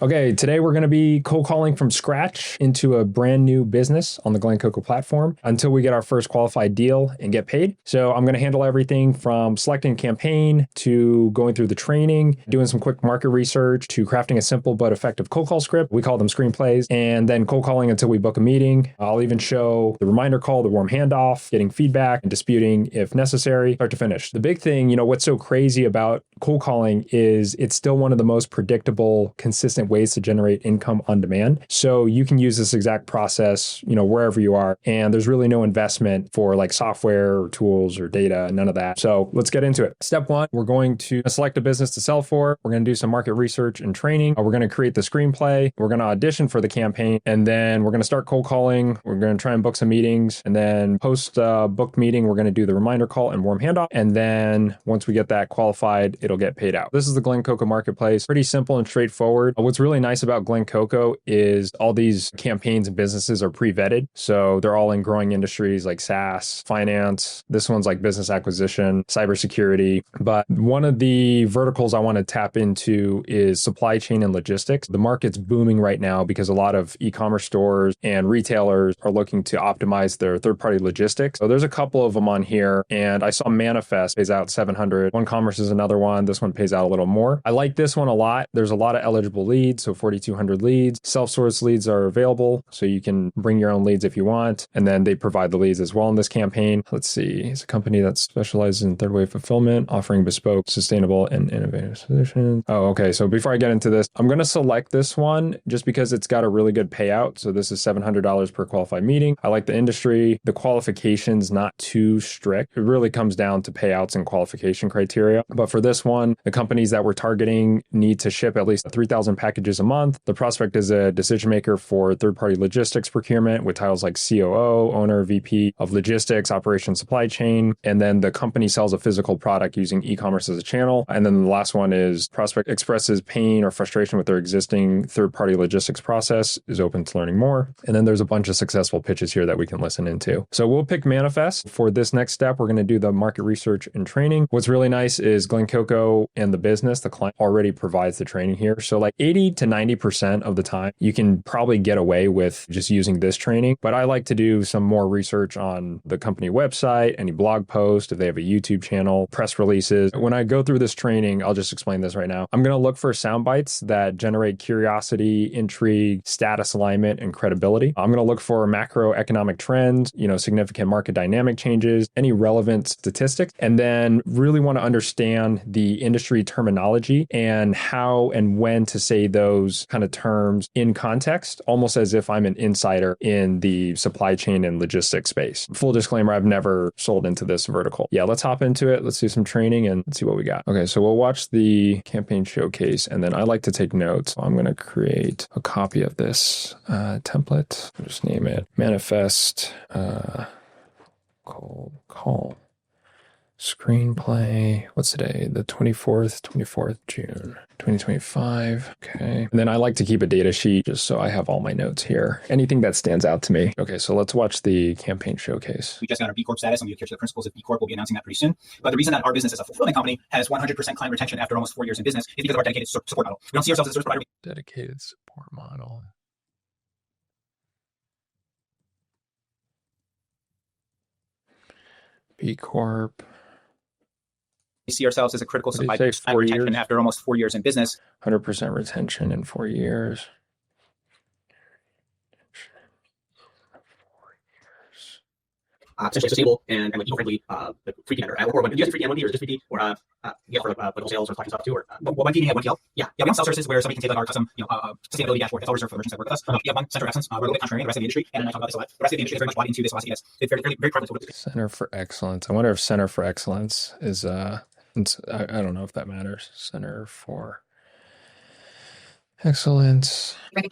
Okay, today we're going to be cold calling from scratch into a brand new business on the Glen Coco platform until we get our first qualified deal and get paid. So I'm going to handle everything from selecting a campaign to going through the training, doing some quick market research to crafting a simple but effective cold call script. We call them screenplays, and then cold calling until we book a meeting. I'll even show the reminder call, the warm handoff, getting feedback and disputing if necessary, start to finish. The big thing, what's so crazy about cold calling is it's still one of the most predictable, consistent ways to generate income on demand. So you can use this exact process, wherever you are. And there's really no investment for like software or tools or data, none of that. So let's get into it. Step one, we're going to select a business to sell for. We're going to do some market research and training. We're going to create the screenplay. We're going to audition for the campaign. And then we're going to start cold calling. We're going to try and book some meetings. And then post booked meeting, we're going to do the reminder call and warm handoff. And then once we get that qualified, it'll get paid out. This is the Glen Coco marketplace. Pretty simple and straightforward. What's really nice about Glen Coco is all these campaigns and businesses are pre-vetted. So they're all in growing industries like SaaS, finance. This one's like business acquisition, cybersecurity. But one of the verticals I want to tap into is supply chain and logistics. The market's booming right now because a lot of e-commerce stores and retailers are looking to optimize their third-party logistics. So there's a couple of them on here. And I saw Manifest pays out 700. One Commerce is another one. This one pays out a little more. I like this one a lot. There's a lot of eligible leads. So 4,200 leads. Self-source leads are available. So you can bring your own leads if you want. And then they provide the leads as well in this campaign. Let's see. It's a company that specializes in third wave fulfillment, offering bespoke, sustainable, and innovative solutions. Oh, okay. So before I get into this, I'm going to select this one just because it's got a really good payout. So this is $700 per qualified meeting. I like the industry. The qualification's not too strict. It really comes down to payouts and qualification criteria. But for this one, the companies that we're targeting need to ship at least 3,000 packages a month. The prospect is a decision maker for third-party logistics procurement with titles like COO, owner, VP of logistics, operations, supply chain. And then the company sells a physical product using e-commerce as a channel. And then the last one is prospect expresses pain or frustration with their existing third-party logistics process, is open to learning more. And then there's a bunch of successful pitches here that we can listen into. So we'll pick Manifest. For this next step, we're going to do the market research and training. What's really nice is Glen Coco and the business, the client already provides the training here. So like 80 to 90% of the time, you can probably get away with just using this training. But I like to do some more research on the company website, any blog post, if they have a YouTube channel, press releases. When I go through this training, I'll just explain this right now. I'm going to look for sound bites that generate curiosity, intrigue, status alignment, and credibility. I'm going to look for macroeconomic trends, significant market dynamic changes, any relevant statistics, and then really want to understand the industry terminology and how and when to say those kind of terms in context, almost as if I'm an insider in the supply chain and logistics space. Full disclaimer, I've never sold into this vertical. Yeah, let's hop into it. Let's do some training and see what we got. Okay, so we'll watch the campaign showcase, and then I like to take notes. So I'm going to create a copy of this template. I'll just name it Manifest Cold Call Screenplay. What's today? The 24th June, 2025. Okay. And then I like to keep a data sheet just so I have all my notes here. Anything that stands out to me. Okay, so let's watch the campaign showcase. We just got our B Corp status and we adhere to the principles of B Corp. We'll be announcing that pretty soon. But the reason that our business is a fulfillment company has 100% client retention after almost 4 years in business is because of our dedicated support model. We don't see ourselves as a service provider. Dedicated support model. B Corp. We see ourselves as a critical supply chain retention after almost 4 years in business. 100% retention in 4 years. Essentially sustainable and eco-friendly free vendor. Or do you guys free M1P or just free P? Or yeah, for political sales or talking stuff too? Or one P, one TL? Yeah, we don't sell services where somebody can take like our custom sustainability dashboard. That's all reserved for the merchants that work with us. We have one center of excellence. We're a little bit contrarian to the rest of the industry, and I talk about this a lot. The rest of the industry is very much bought into this philosophy. It's very prevalent. Center for Excellence. I wonder if Center for Excellence is I don't know if that matters. Center for Excellence. I don't know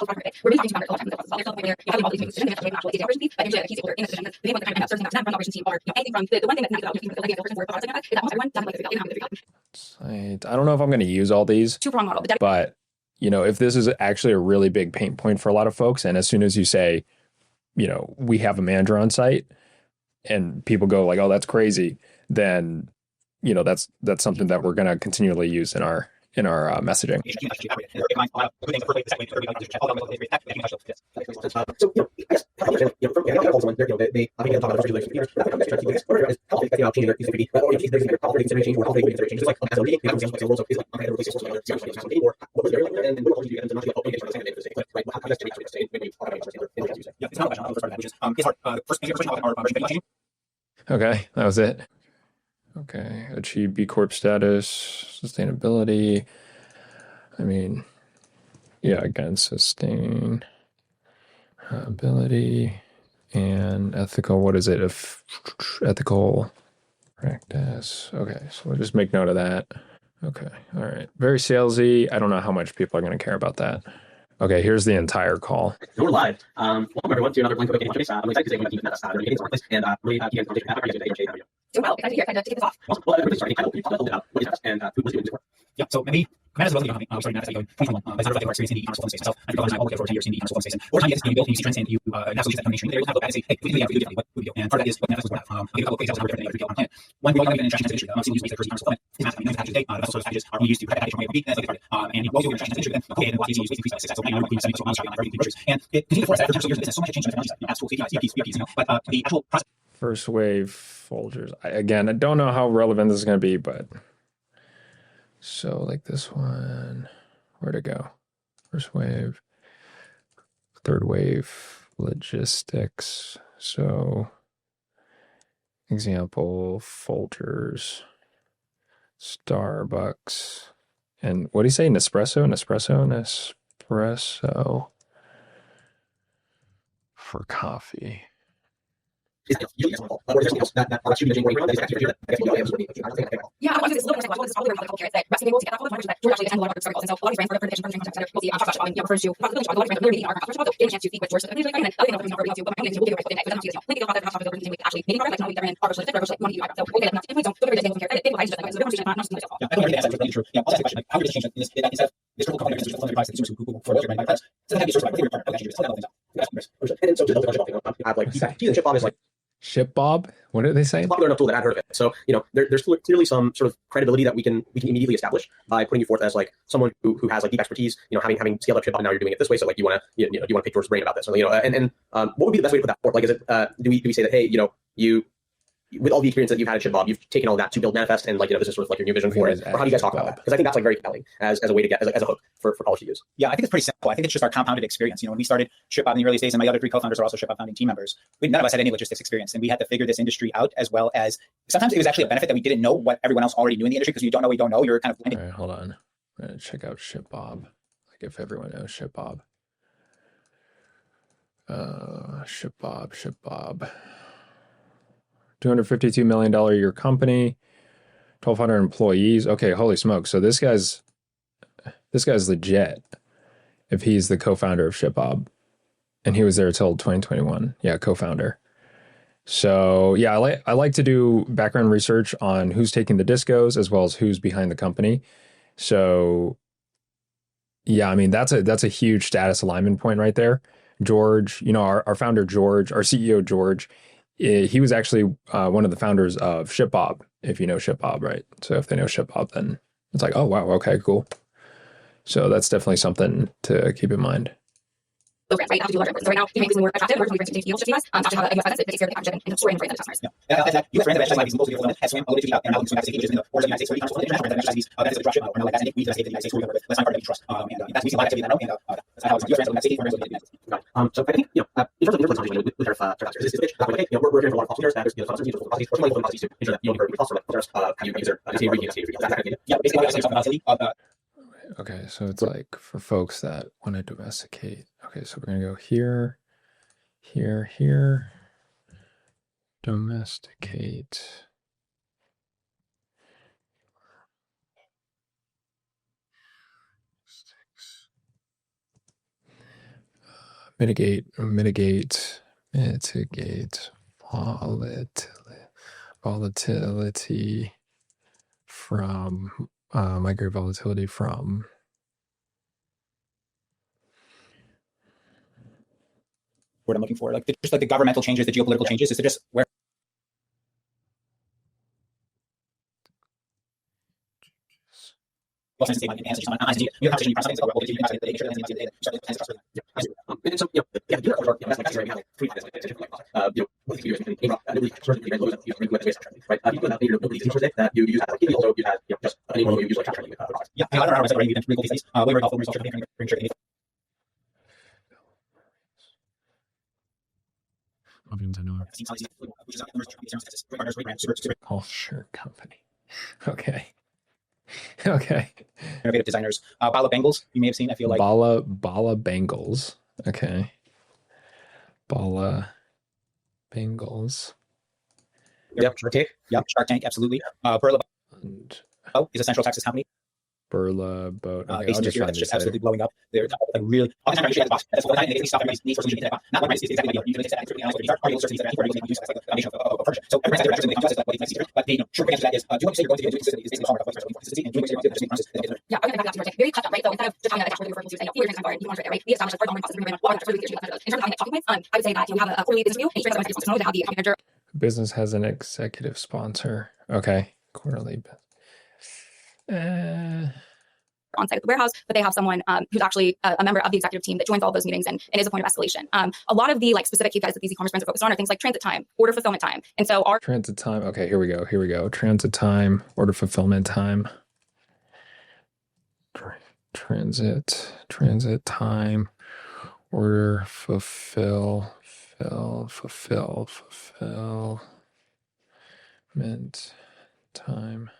if I'm going to use all these, but if this is actually a really big pain point for a lot of folks, and as soon as you say, we have a manager on site, and people go like, "Oh, that's crazy," then that's something that we're going to continually use in our messaging. So, I guess I understand, from I call someone, they I think talk about the first how changing their using or if there's how they consider change or how they consider change. Just like as a meeting, people just roles of is like I'm going to replace someone or what was there and what do you get into not like right how does it stay maybe yeah, it's not a question. The first part of that, which is it's hard. First question our version changing. Okay, that was it. Okay, achieve B Corp status, sustainability. I mean, yeah, again, sustainability and ethical. What is it? Ethical practice. Okay, so we'll just make note of that. Okay, all right. Very salesy. I don't know how much people are going to care about that. Okay, here's the entire call. So we're live. Welcome everyone to another Blank Book Game. I'm excited to say we're team that's really getting started and really keep in conversation. How are you today? Doing well. Excited to hear. Kind of to kick this off. Awesome. Well, everybody's starting. Can you talk a little bit about what is that and who was doing this work? Yeah. So maybe Command is a relatively young company. We started Command in 2021. It's not reflecting our experience in the e-commerce fulfillment space myself. I've been for 10 years in the e-commerce fulfillment space. And over time, you get this, you build, you see trends, and you naturally use that information. There, you have to look back and say, hey, if we do differently, what would we do? And part of that is what Manifest was about. I'll give a couple of examples of how we're different than other 3PL on the planet. When we want to get an international industry, the single use space for e-commerce fulfillment is massive. Packages today, the vessel service packages are only used to package from A to B, and that's like the target. And you go to an international industry, then okay, and what is use space increase by 6x. So now we're 70 miles driving on everything groceries. And it continues to force that for 10 years of business. So much has changed in the technology side. Apps, tools, APIs, ERPs, but the actual process. First wave Folgers. Again, I don't know how relevant this is going to be, but so like this one, where'd it go? First wave, third wave, logistics. So example, Folgers, Starbucks, and what do you say? Nespresso for coffee. Yeah, I want to do this a little bit more. This is probably a couple carrots that Rex able to get that follow that George actually attends a lot of circles, and so a lot of brands for their position we'll see refers to possibility a lot of brands really are first of all getting a chance to speak with George initially and then other things we to but we'll get right with it because we don't have to link it actually meeting products like they're in our version like one of you so we'll get not to so very good compare it wise just like so conversation not just yeah, I think everything that's true. Yeah, I'll ask a question like how does this change this instead this critical component is just from the price consumers who for your price. So that can be sourced by your partner. Okay, just tell them things out. And so just I have like Ship Bob is like Ship Bob? What are they saying? Popular enough tool that I'd heard of it. So, there's clearly some sort of credibility that we can immediately establish by putting you forth as like someone who has like deep expertise, having scaled up Ship Bob, now you're doing it this way. So like you want to pick George's brain about this. And what would be the best way to put that forth? Like, is it, do we say that, hey, you, with all the experience that you've had at Ship Bob, you've taken all that to build Manifest and like, this is sort of like your new vision for it? Or how do you guys talk about that? Because I think that's like very compelling as a way to get, as a hook for college to use. Yeah, I think it's pretty simple. I think it's just our compounded experience. When we started ShipBob in the early days, and my other 3 co-founders are also ShipBob founding team members, none of us had any logistics experience, and we had to figure this industry out, as well as sometimes it was actually a benefit that we didn't know what everyone else already knew in the industry, because you don't know what you don't know. You're kind of blending. All right, hold on. I'm going to check out ShipBob. Like if everyone knows ShipBob. ShipBob. $252 million a year company, 1,200 employees. Okay, holy smoke. So this guy's legit if he's the co-founder of ShipBob. And he was there till 2021. Yeah, co-founder. So yeah, I like to do background research on who's taking the discos as well as who's behind the company. So yeah, I mean, that's a huge status alignment point right there. George, our founder, George, our CEO, George, he was actually one of the founders of ShipBob, if you know ShipBob, right? So if they know ShipBob, then it's like, oh, wow, okay, cool. So that's definitely something to keep in mind. Right now, to do larger so right now, you make things more attractive, more we bring to deals to us, to have a US presence that takes care of the packaging and storing and freight customers. Yeah, US brands that actually like these multiple fulfillment has swam a little bit out and now swim back to pages in the borders of the United States, or even international brands that actually these benefits of the dropship or now like that, we just take the United States, we let's find part of the trust. And that's we see a lot of activity that I know, and that's how it's US brands that take brands that so I think, in terms of the conversation with our is this pitch, like, hey, we're here for a lot of cost leaders, there's policies, or policies to ensure that you only cost or like how you use their yeah, basically something about okay, so it's like for folks that want to domesticate. Okay, so we're going to go here, here, domesticate. Mitigate volatility from migrate volatility from what I'm looking for, like just like the governmental changes, the geopolitical changes, is it just where Well, since it's on enhanced, on you have a conversation, you press something, well, you press it, make sure that it's the start the across. And so, yeah, do that, that's my next right now. Three things what you do is nobody sort of you guys right? You put out your ability to today that you use as like also you had just anyone who use like tracking products. Yeah, I don't know how I said, right? You can really these way very helpful results, bring sure Offshore company. Okay. Okay. Innovative designers. Bala Bangles, you may have seen, I feel like. Bala Bangles. Okay. Bala Bangles. Yep, Shark Tank, absolutely. Burla is a Central Texas company. Burla Boat. Okay, Based in Michigan, that's just absolutely blowing up. They're like really. Oftentimes, you have box. That's what I think. Stuff everybody needs for solution. Not what is exactly what you need to take that. These are party searches that people use as like the foundation of purchase. So every time they come to what they see, but the short answer to that is do what you say you're going to do is basically the hallmark of what's consistency and doing what you're going to do. Yeah, I'm going to back that to your very cut up, right? So instead of just having a dashboard with your referral to say, you want to right? We established a part of the process of walking through the in terms of having talking points. I would say that you have a quarterly business review and you train to have the account manager. Business has an executive sponsor. Okay. Quarterly. On site at the warehouse, but they have someone who's actually a member of the executive team that joins all those meetings and is a point of escalation. A lot of the like specific KPIs that these e-commerce brands are focused on are things like transit time, order fulfillment time. And so our transit time. Okay, here we go. Transit time, order fulfillment time. Transit time, order fulfillment time.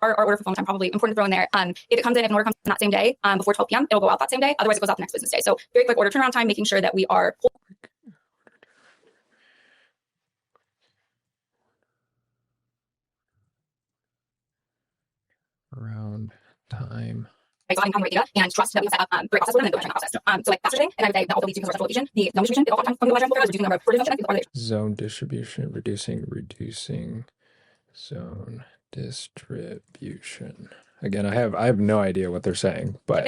Our order fulfillment time, probably important to throw in there. If it comes in, if an order comes in that same day, before 12 p.m., it'll go out that same day. Otherwise, it goes out the next business day. So very quick order turnaround time, making sure that we are around time. having the right data and trust that we set up the right process for them and the right process. So like that's thing, and I would say that also leads to centralization. The zone distribution, it oftentimes from the measurement is reducing the number of order functions. Zone distribution, reducing zone distribution. Again, I have no idea what they're saying, but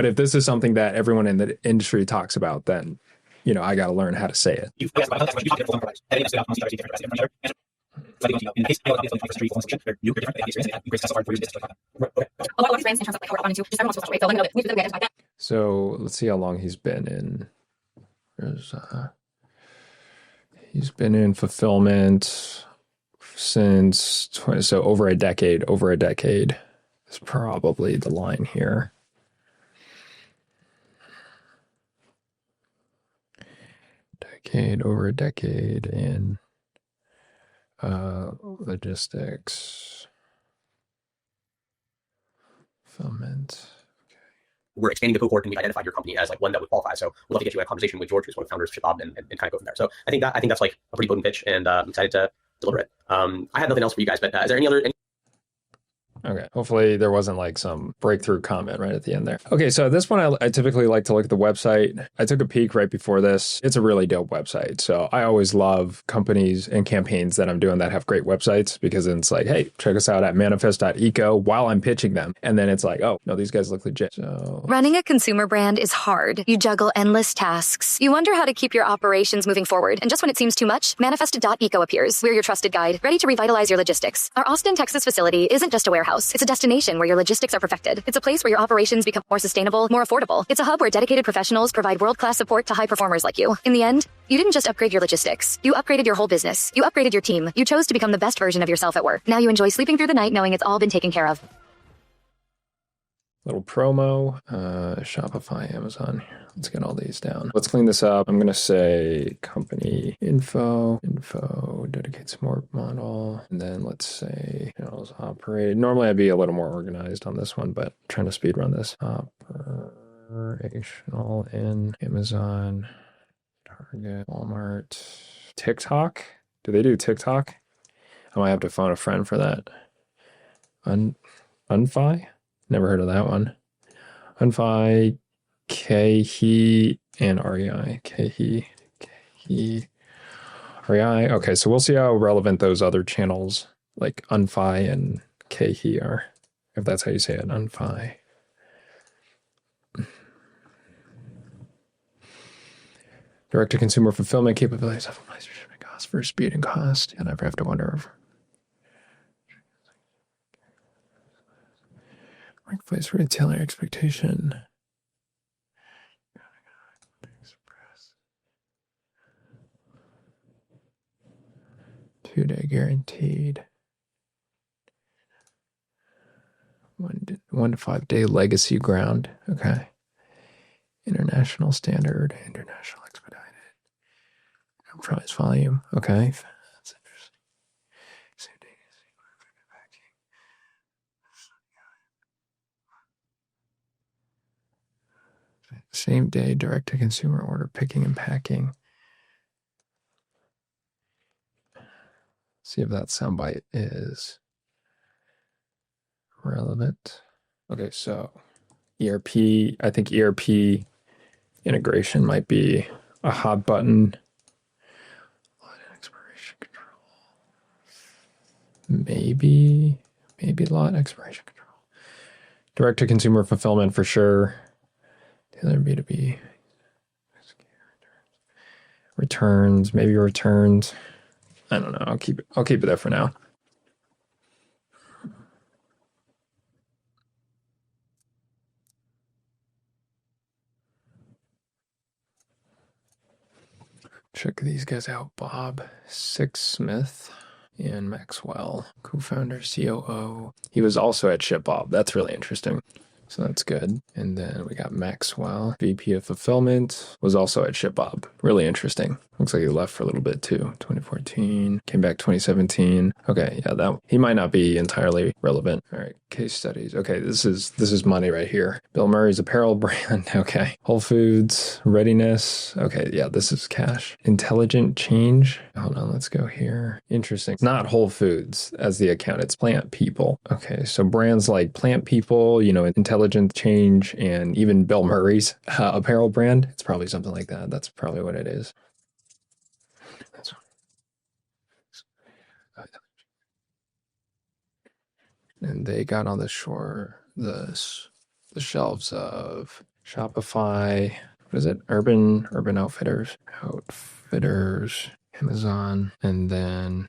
if this is something that everyone in the industry talks about, then I got to learn how to say it. A lot of these brands in terms of like how we're into just everyone's special way. So let me know that we specifically identify that. So let's see how long he's been in. He's been in fulfillment since so over a decade. Is probably the line here. Over a decade in logistics, fulfillment. Okay. We're expanding the cohort, and we've identified your company as like one that would qualify. So we'd love to get you a conversation with George, who's one of the founders of ShipBob, and kind of go from there. So I think that's like a pretty potent pitch, and I'm excited to deliver it. I have nothing else for you guys, but is there any other? Okay. Hopefully there wasn't like some breakthrough comment right at the end there. Okay. So this one, I typically like to look at the website. I took a peek right before this. It's a really dope website. So I always love companies and campaigns that I'm doing that have great websites, because then it's like, hey, check us out at manifest.eco while I'm pitching them. And then it's like, oh, no, these guys look legit. So running a consumer brand is hard. You juggle endless tasks. You wonder how to keep your operations moving forward. And just when it seems too much, manifest.eco appears. We're your trusted guide, ready to revitalize your logistics. Our Austin, Texas facility isn't just a warehouse. It's a destination where your logistics are perfected. It's a place where your operations become more sustainable, more affordable. It's a hub where dedicated professionals provide world-class support to high performers like you. In the end, you didn't just upgrade your logistics. You upgraded your whole business. You upgraded your team. You chose to become the best version of yourself at work. Now you enjoy sleeping through the night knowing it's all been taken care of. Little promo, Shopify, Amazon. Let's get all these down. Let's clean this up. I'm going to say company info, dedicate support model. And then let's say channels operate. Normally I'd be a little more organized on this one, but I'm trying to speed run this. Operational in Amazon, Target, Walmart, TikTok. Do they do TikTok? I might have to phone a friend for that. Unfi? Never heard of that one. Unfi, Kehi, and REI. Kehi, REI. Okay, so we'll see how relevant those other channels like Unfi and Kehi are, if that's how you say it, Unfi. Direct-to-consumer fulfillment capabilities optimize your shipping costs for speed and cost. I never have to wonder. Vice retailer expectation. 2-day guaranteed. 1 to 5 day legacy ground. Okay. International standard, international expedited. Price volume. Okay. That's interesting. Same day direct to consumer order picking and packing. See if that soundbite is relevant. Okay, so ERP, I think ERP integration might be a hot button. Expiration control. Maybe lot expiration control. Direct to consumer fulfillment for sure. Tailor B2B. Returns, maybe returns. I don't know. I'll keep it there for now. Check these guys out. Bob Sixsmith and Maxwell, co-founder, COO. He was also at ShipBob. That's really interesting. So that's good. And then we got Maxwell, VP of Fulfillment, was also at ShipBob. Really interesting. Looks like he left for a little bit too. 2014, came back 2017. Okay, yeah, that he might not be entirely relevant. All right, case studies. Okay, this is money right here. Bill Murray's apparel brand. Okay, Whole Foods, Readiness. Okay, yeah, this is cash. Intelligent Change. Hold on, let's go here. Interesting. It's not Whole Foods as the account. It's Plant People. Okay, so brands like Plant People, Intelligent Change, and even Bill Murray's apparel brand. It's probably something like that. That's probably what it is. And they got on the shelves of Shopify. What is it? Urban Outfitters, Amazon, and then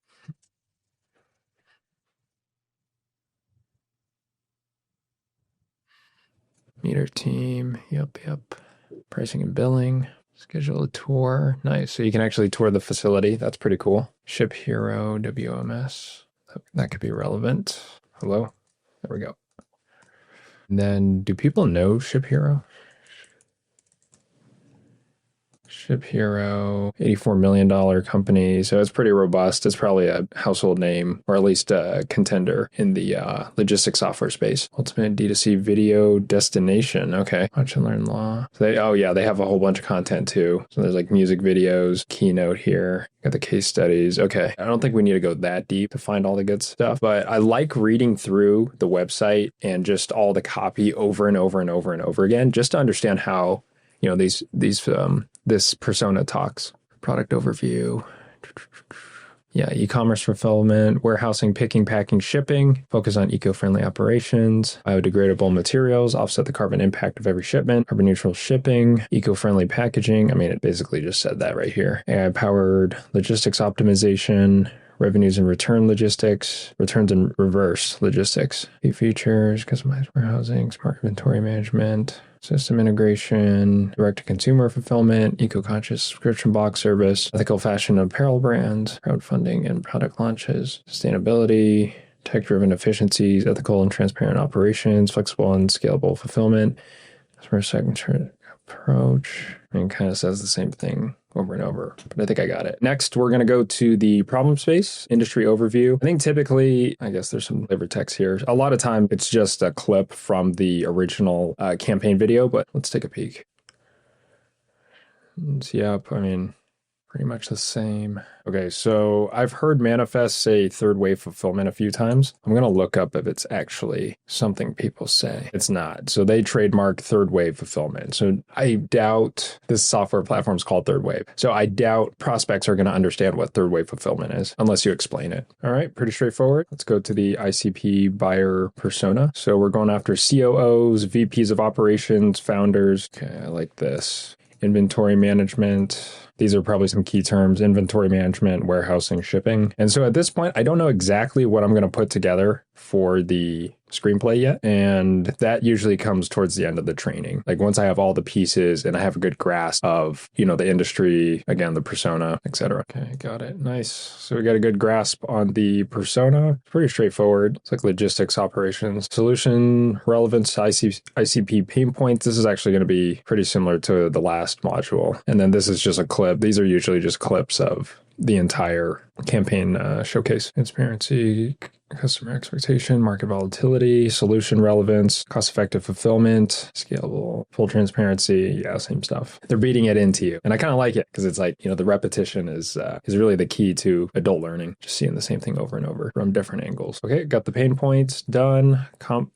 Meter Team. Yep. Pricing and billing. Schedule a tour. Nice. So you can actually tour the facility. That's pretty cool. Ship Hero, WMS. That could be relevant. Hello? There we go. And then, do people know Ship Hero? Ship Hero, $84 million company. So it's pretty robust. It's probably a household name, or at least a contender in the logistics software space. Ultimate D2C video destination. Okay. Watch and learn law. So they have a whole bunch of content too. So there's like music videos, keynote here. Got the case studies. Okay. I don't think we need to go that deep to find all the good stuff, but I like reading through the website and just all the copy over and over and over and over again, just to understand how, this persona talks. Product overview. Yeah, e-commerce fulfillment, warehousing, picking, packing, shipping, focus on eco-friendly operations, biodegradable materials, offset the carbon impact of every shipment, carbon neutral shipping, eco-friendly packaging. I mean, it basically just said that right here. AI-powered logistics optimization, revenues and return logistics, returns and reverse logistics, key features, customized warehousing, smart inventory management, system integration, direct-to-consumer fulfillment, eco-conscious subscription box service, ethical fashion apparel brands, crowdfunding and product launches, sustainability, tech-driven efficiencies, ethical and transparent operations, flexible and scalable fulfillment, customer segmentation approach. And kind of says the same thing over and over, but I think I got it. Next, we're going to go to the problem space, industry overview. I think typically, I guess there's some flavor text here. A lot of time, it's just a clip from the original campaign video, but let's take a peek. Yep, I mean, pretty much the same. Okay, so I've heard Manifest say third wave fulfillment a few times. I'm going to look up if it's actually something people say. It's not. So they trademarked third wave fulfillment. So I doubt this software platform is called third wave. So I doubt prospects are going to understand what third wave fulfillment is unless you explain it. All right, pretty straightforward. Let's go to the ICP buyer persona. So we're going after COOs, VPs of operations, founders. Okay, I like this. Inventory management. These are probably some key terms: inventory management, warehousing, shipping. And so at this point, I don't know exactly what I'm going to put together for the screenplay yet. And that usually comes towards the end of the training. Like once I have all the pieces and I have a good grasp of, the industry, again, the persona, etc. Okay, got it. Nice. So we got a good grasp on the persona. Pretty straightforward. It's like logistics, operations, solution, relevance, ICP pain points. This is actually going to be pretty similar to the last module. And then this is just a clip. These are usually just clips of the entire campaign showcase. Transparency, customer expectation, market volatility, solution relevance, cost-effective fulfillment, scalable, full transparency. Yeah, same stuff. They're beating it into you. And I kind of like it because it's like, the repetition is really the key to adult learning. Just seeing the same thing over and over from different angles. Okay, got the pain points done.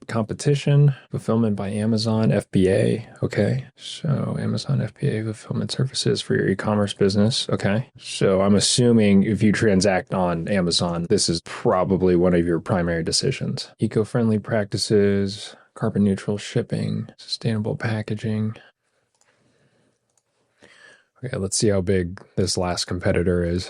Competition, fulfillment by Amazon, FBA. Okay, so Amazon FBA fulfillment services for your e-commerce business. Okay, so I'm assuming if you transact on Amazon, this is probably one of your primary decisions. Eco-friendly practices, carbon neutral shipping, sustainable packaging. Okay, let's see how big this last competitor is.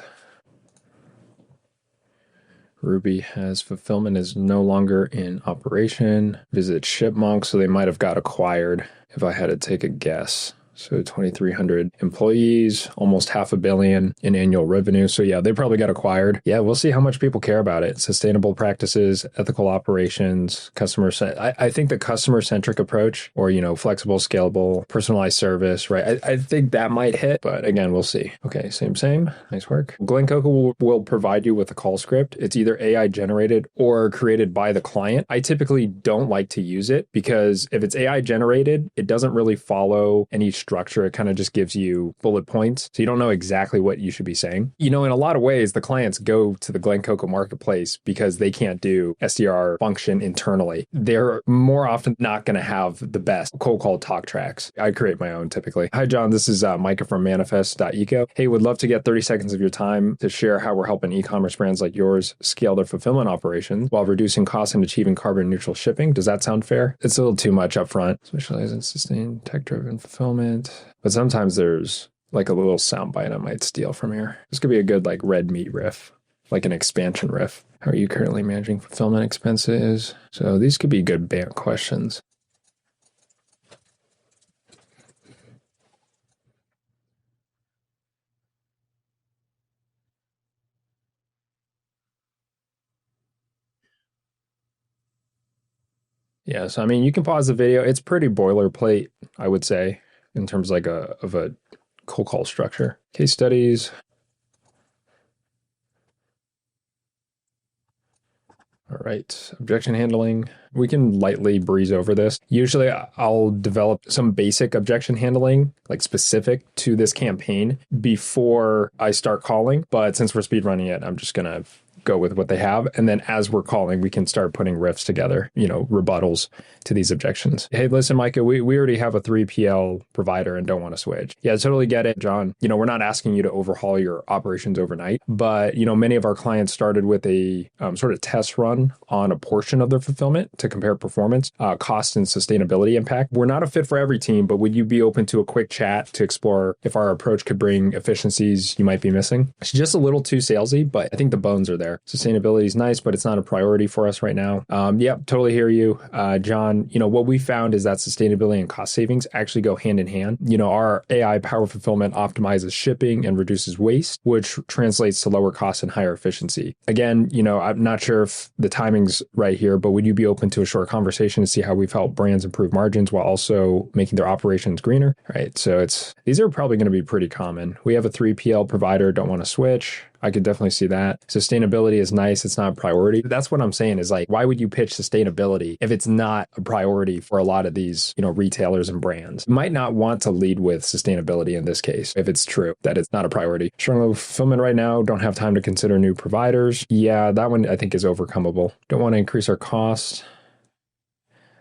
Ruby has fulfillment is no longer in operation. Visit Shipmonk, so they might have got acquired if I had to take a guess. So 2,300 employees, almost $500 million in annual revenue. So yeah, they probably got acquired. Yeah, we'll see how much people care about it. Sustainable practices, ethical operations, I think the customer-centric approach or, flexible, scalable, personalized service, right? I think that might hit, but again, we'll see. Okay, same. Nice work. Glen Coco will provide you with a call script. It's either AI generated or created by the client. I typically don't like to use it because if it's AI generated, it doesn't really follow any structure. It kind of just gives you bullet points. So you don't know exactly what you should be saying. In a lot of ways, the clients go to the Glen Coco marketplace because they can't do SDR function internally. They're more often not going to have the best cold call talk tracks. I create my own typically. Hi, John. This is Micah from manifest.eco. Hey, would love to get 30 seconds of your time to share how we're helping e-commerce brands like yours scale their fulfillment operations while reducing costs and achieving carbon neutral shipping. Does that sound fair? It's a little too much up front. Specialize in sustained tech-driven fulfillment. But sometimes there's like a little soundbite I might steal from here. This could be a good like red meat riff, like an expansion riff. How are you currently managing fulfillment expenses? So these could be good BANT questions. Yeah, so you can pause the video. It's pretty boilerplate, I would say, in terms like of a cold call structure. Case studies. All right, objection handling. We can lightly breeze over this. Usually I'll develop some basic objection handling, like specific to this campaign before I start calling. But since we're speedrunning it, I'm just going to go with what they have. And then as we're calling, we can start putting riffs together, rebuttals to these objections. Hey, listen, Micah, we already have a 3PL provider and don't want to switch. Yeah, totally get it, John. We're not asking you to overhaul your operations overnight, but, many of our clients started with a sort of test run on a portion of their fulfillment to compare performance, cost, and sustainability impact. We're not a fit for every team, but would you be open to a quick chat to explore if our approach could bring efficiencies you might be missing? It's just a little too salesy, but I think the bones are there. Sustainability is nice, but it's not a priority for us right now. Yep, totally hear you, John. What we found is that sustainability and cost savings actually go hand in hand. Our AI power fulfillment optimizes shipping and reduces waste, which translates to lower costs and higher efficiency. Again, I'm not sure if the timing's right here, but would you be open to a short conversation to see how we've helped brands improve margins while also making their operations greener? Right. So these are probably going to be pretty common. We have a 3PL provider, don't want to switch. I could definitely see that. Sustainability is nice. It's not a priority. That's what I'm saying is like, why would you pitch sustainability if it's not a priority for a lot of these, retailers and brands? You might not want to lead with sustainability in this case, if it's true that it's not a priority. Strong level fulfillment right now, don't have time to consider new providers. Yeah, that one I think is overcomable. Don't want to increase our costs.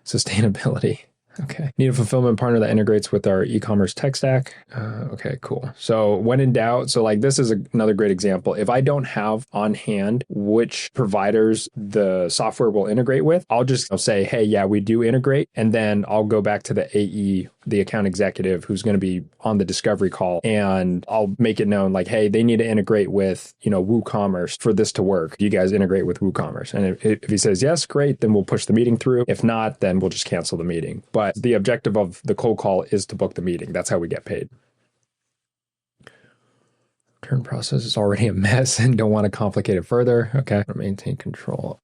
Sustainability. Okay. Need a fulfillment partner that integrates with our e-commerce tech stack. Okay, cool. So when in doubt, this is another great example. If I don't have on hand which providers the software will integrate with, I'll just say, hey, yeah, we do integrate. And then I'll go back to the AE the account executive who's going to be on the discovery call, and I'll make it known like, hey, they need to integrate with, WooCommerce for this to work. Do you guys integrate with WooCommerce? And if he says yes, great, then we'll push the meeting through. If not, then we'll just cancel the meeting. But the objective of the cold call is to book the meeting. That's how we get paid. Return process is already a mess and don't want to complicate it further. Okay. Maintain control.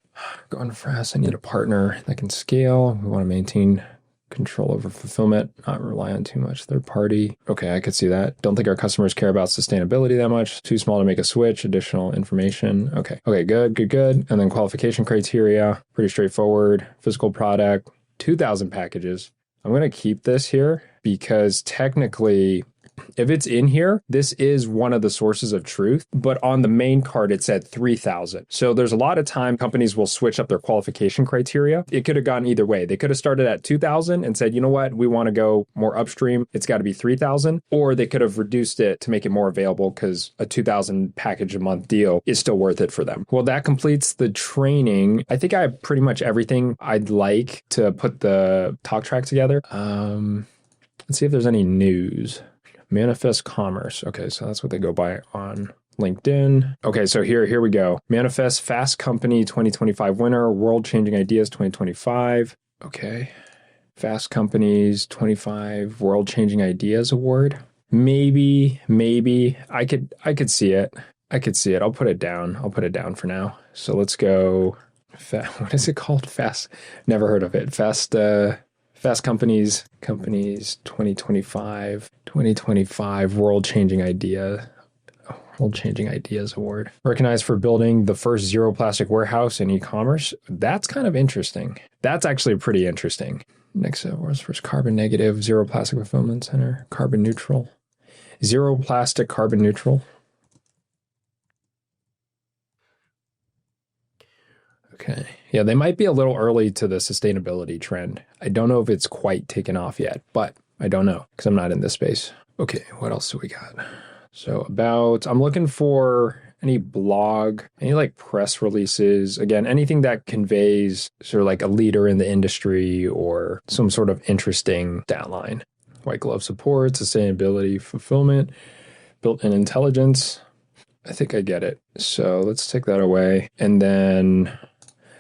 Going fast. I need a partner that can scale. We want to maintain control over fulfillment, not rely on too much third party. Okay, I could see that. Don't think our customers care about sustainability that much. Too small to make a switch. Additional information. Okay, good. And then qualification criteria, pretty straightforward. Physical product, 2,000 packages. I'm going to keep this here because technically, if it's in here, this is one of the sources of truth, but on the main card, it said 3,000. So there's a lot of time companies will switch up their qualification criteria. It could have gone either way. They could have started at 2,000 and said, you know what, we want to go more upstream. It's got to be 3,000. Or they could have reduced it to make it more available because a 2,000 package a month deal is still worth it for them. Well, that completes the training. I think I have pretty much everything I'd like to put the talk track together. Let's see if there's any news. Manifest Commerce. Okay, so that's what they go by on LinkedIn. Okay, so here we go. Manifest Fast Company 2025 winner, World Changing Ideas 2025. Okay. Fast Company's 25 World Changing Ideas Award. Maybe I could see it. I'll put it down for now. So let's go. What is it called? Fast. Never heard of it. Fast Companies 2025 World Changing Ideas Award. Recognized for building the first zero plastic warehouse in e-commerce. That's kind of interesting. That's actually pretty interesting. Next up, world's first carbon negative zero plastic fulfillment center. Carbon neutral. Zero plastic carbon neutral. Okay. Yeah, they might be a little early to the sustainability trend. I don't know if it's quite taken off yet, but I don't know because I'm not in this space. Okay, what else do we got? So I'm looking for any blog, any like press releases, again, anything that conveys sort of like a leader in the industry or some sort of interesting downline. White glove support, sustainability, fulfillment, built-in intelligence. I think I get it. So let's take that away. And then...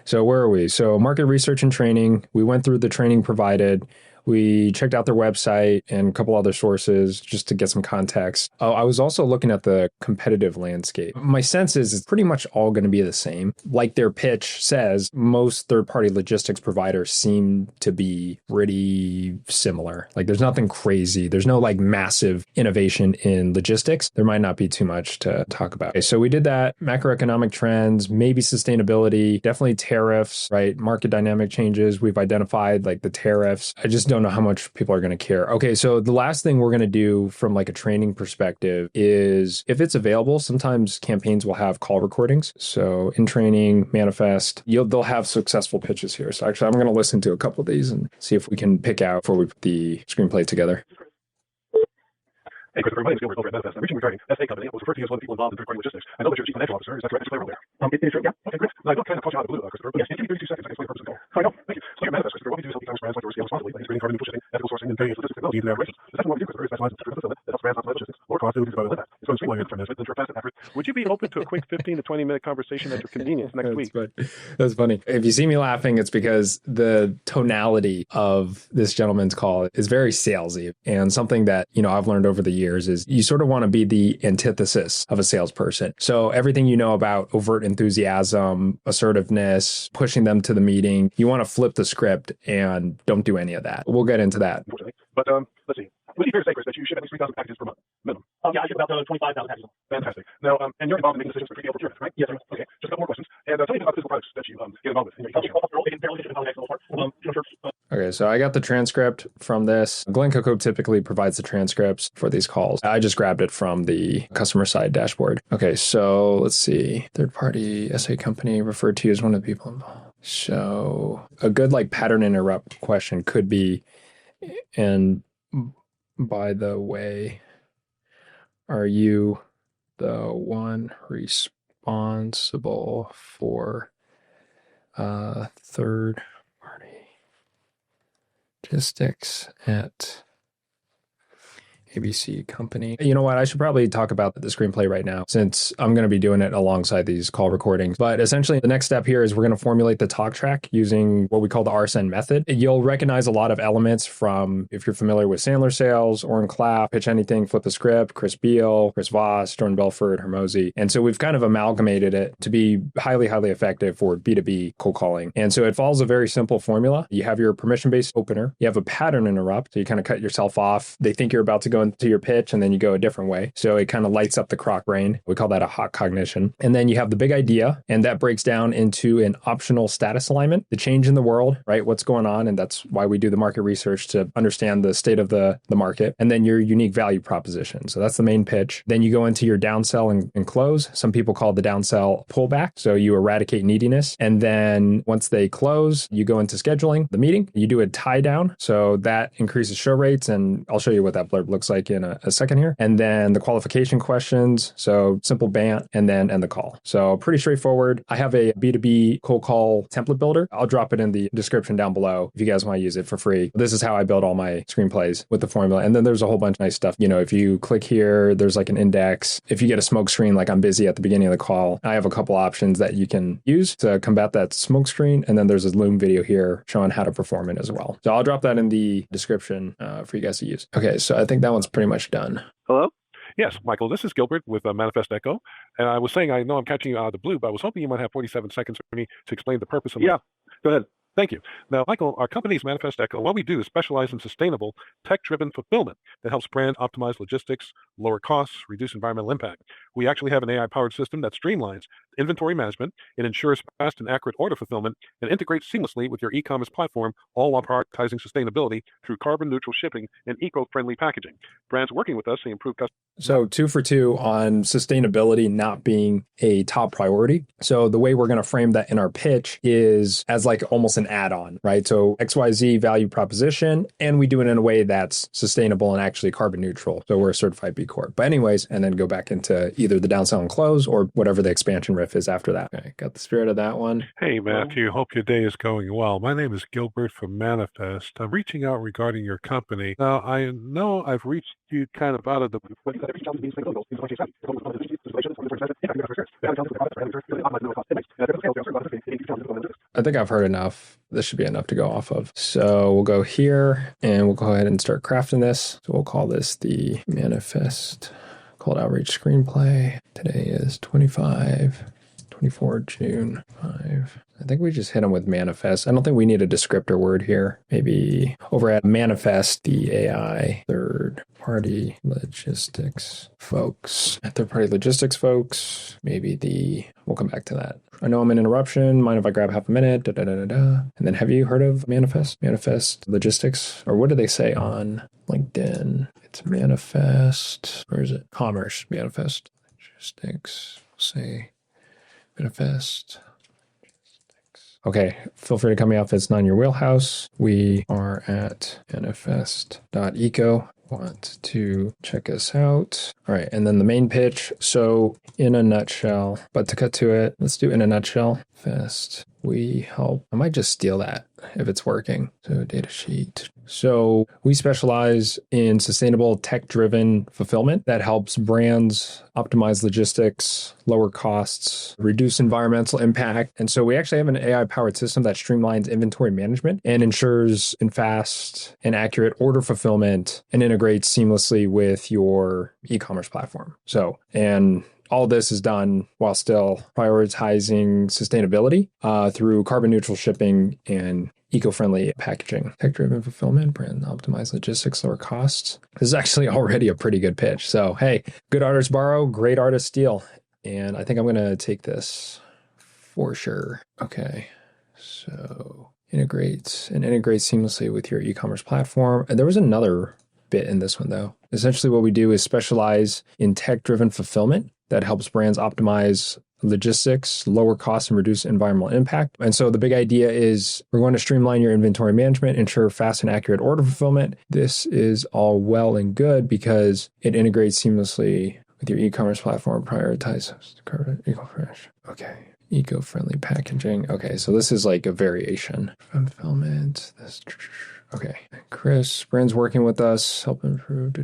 So where are we? So market research and training. We went through the training provided. We checked out their website and a couple other sources just to get some context. Oh, I was also looking at the competitive landscape. My sense is it's pretty much all going to be the same. Like their pitch says, most third-party logistics providers seem to be pretty similar. Like there's nothing crazy. There's no like massive innovation in logistics. There might not be too much to talk about. Okay, so we did that. Macroeconomic trends, maybe sustainability, definitely tariffs, right? Market dynamic changes. We've identified like the tariffs. I just don't know how much people are going to care. Okay, so the last thing we're going to do from like a training perspective is if it's available, sometimes campaigns will have call recordings. So in training, manifest, they'll have successful pitches here. So actually, I'm going to listen to a couple of these and see if we can pick out before we put the screenplay together. Hey, Christopher, my name is Gilbert over at Manifest. I'm reaching regarding SA Company. I was referred to you as one of the people involved in third-party logistics. I know that you're Chief Financial Officer. Is that correct? Just clear over there. It is true, yeah. Okay, great. Now, I don't try to call you out of the blue, Christopher, but yes, give me 32 seconds. I can explain the purpose of the call. I know. Thank you. So you're Manifest, Christopher. What we do is help e-commerce brands like yours scale responsibly by integrating carbon neutral shipping, ethical sourcing, and various logistics technology into their operations. The second one we do, Christopher, is specialize in distributed fulfillment that helps brands optimize logistics, lower costs, and reduce environmental impact. It's going to streamline your management and ensure fast and accurate. Would you be open to a quick 15 to 20 minute conversation at your convenience next week? That's funny. If you see me laughing, it's because the tonality of this gentleman's call is very salesy, and something that, I've learned over the years is you sort of want to be the antithesis of a salesperson. So everything you know about overt enthusiasm, assertiveness, pushing them to the meeting, you want to flip the script and don't do any of that. We'll get into that. But let's see. Would it be fair to say, Chris, that you ship at least 3,000 packages per month, minimum? Yeah, I ship about 25,000 packages. Fantastic. Now, and you're involved in making decisions for 3PL procurement, right? Yes, sir. Okay, just a couple more questions. And tell me about the physical products that you get involved with in your e-commerce. Okay, so I got the transcript from this. Glen Coco typically provides the transcripts for these calls. I just grabbed it from the customer side dashboard. Okay, so let's see. Third-party SA company referred to you as one of the people involved. So a good like pattern interrupt question could be, and by the way, are you the one responsible for third party logistics at ABC company. You know what? I should probably talk about the screenplay right now since I'm going to be doing it alongside these call recordings. But essentially, the next step here is we're going to formulate the talk track using what we call the RSN method. You'll recognize a lot of elements from, if you're familiar with Sandler Sales, Oren Clapp, Pitch Anything, Flip the Script, Chris Beal, Chris Voss, Jordan Belfort, Hermosi. And so we've kind of amalgamated it to be highly, highly effective for B2B cold calling. And so it follows a very simple formula. You have your permission-based opener. You have a pattern interrupt. So you kind of cut yourself off. They think you're about to go into your pitch and then you go a different way. So it kind of lights up the croc brain. We call that a hot cognition. And then you have the big idea, and that breaks down into an optional status alignment, the change in the world, right? What's going on? And that's why we do the market research to understand the state of the market. And then your unique value proposition. So that's the main pitch. Then you go into your downsell and close. Some people call the downsell pullback. So you eradicate neediness. And then once they close, you go into scheduling the meeting. You do a tie down. So that increases show rates. And I'll show you what that blurb looks like in a second here. And then the qualification questions. So simple BANT and then end the call. So pretty straightforward. I have a B2B cold call template builder. I'll drop it in the description down below if you guys want to use it for free. This is how I build all my screenplays with the formula. And then there's a whole bunch of nice stuff. You know, if you click here, there's like an index. If you get a smoke screen, like I'm busy at the beginning of the call, I have a couple options that you can use to combat that smoke screen. And then there's a Loom video here showing how to perform it as well. So I'll drop that in the description for you guys to use. Okay, so I think that one's pretty much done. Hello? Yes, Michael, this is Gilbert with Manifest Echo. And I was saying, I know I'm catching you out of the blue, but I was hoping you might have 47 seconds for me to explain the purpose of. Yeah, go ahead. Thank you. Now, Michael, our company's Manifest Echo, what we do is specialize in sustainable, tech-driven fulfillment that helps brands optimize logistics, lower costs, reduce environmental impact. We actually have an AI-powered system that streamlines inventory management. It ensures fast and accurate order fulfillment and integrates seamlessly with your e-commerce platform, all while prioritizing sustainability through carbon-neutral shipping and eco-friendly packaging. Brands working with us, they improve customer. So 2 for 2 on sustainability not being a top priority. So the way we're going to frame that in our pitch is as like almost an add-on, right? So XYZ value proposition, and we do it in a way that's sustainable and actually carbon neutral. So we're a certified B Corp. But anyways, and then go back into either the downsell and close or whatever the expansion riff is after that. Okay, got the spirit of that one. Hey, Matthew, hope your day is going well. My name is Gilbert from Manifest. I'm reaching out regarding your company. Now, I know I've reached you kind of out of the... I think I've heard enough. This should be enough to go off of. So we'll go here and we'll go ahead and start crafting this. So we'll call this the Manifest Cold Outreach Screenplay. Today is 24 June 5. I think we just hit them with Manifest. I don't think we need a descriptor word here. Maybe over at Manifest, the AI third-party logistics folks. Third-party logistics folks. Maybe we'll come back to that. I know I'm an interruption. Mind if I grab half a minute? And then have you heard of Manifest? Manifest Logistics? Or what do they say on LinkedIn? It's Manifest. Where is it? Commerce. Manifest Logistics. We'll say Manifest. Okay, feel free to cut me off if it's not in your wheelhouse. We are at manifest.eco. Want to check us out. All right, and then the main pitch. So in a nutshell, but to cut to it, let's do in a nutshell. Fest. We help. I might just steal that if it's working. So data sheet. So we specialize in sustainable tech-driven fulfillment that helps brands optimize logistics, lower costs, reduce environmental impact. And so we actually have an AI-powered system that streamlines inventory management and ensures fast and accurate order fulfillment and integrates seamlessly with your e-commerce platform. So, and all this is done while still prioritizing sustainability through carbon neutral shipping and eco-friendly packaging. Tech-driven fulfillment, brand optimized logistics, lower costs. This is actually already a pretty good pitch. So, hey, good artists borrow, great artists steal. And I think I'm going to take this for sure. Okay, so integrates seamlessly with your e-commerce platform. And there was another bit in this one, though. Essentially, what we do is specialize in tech-driven fulfillment that helps brands optimize logistics, lower costs, and reduce environmental impact. And so the big idea is we're going to streamline your inventory management, ensure fast and accurate order fulfillment. This is all well and good because it integrates seamlessly with your e-commerce platform, prioritize eco-friendly packaging. Okay, so this is like a variation. Fulfillment. Okay. Chris, Brand's working with us, helping improve,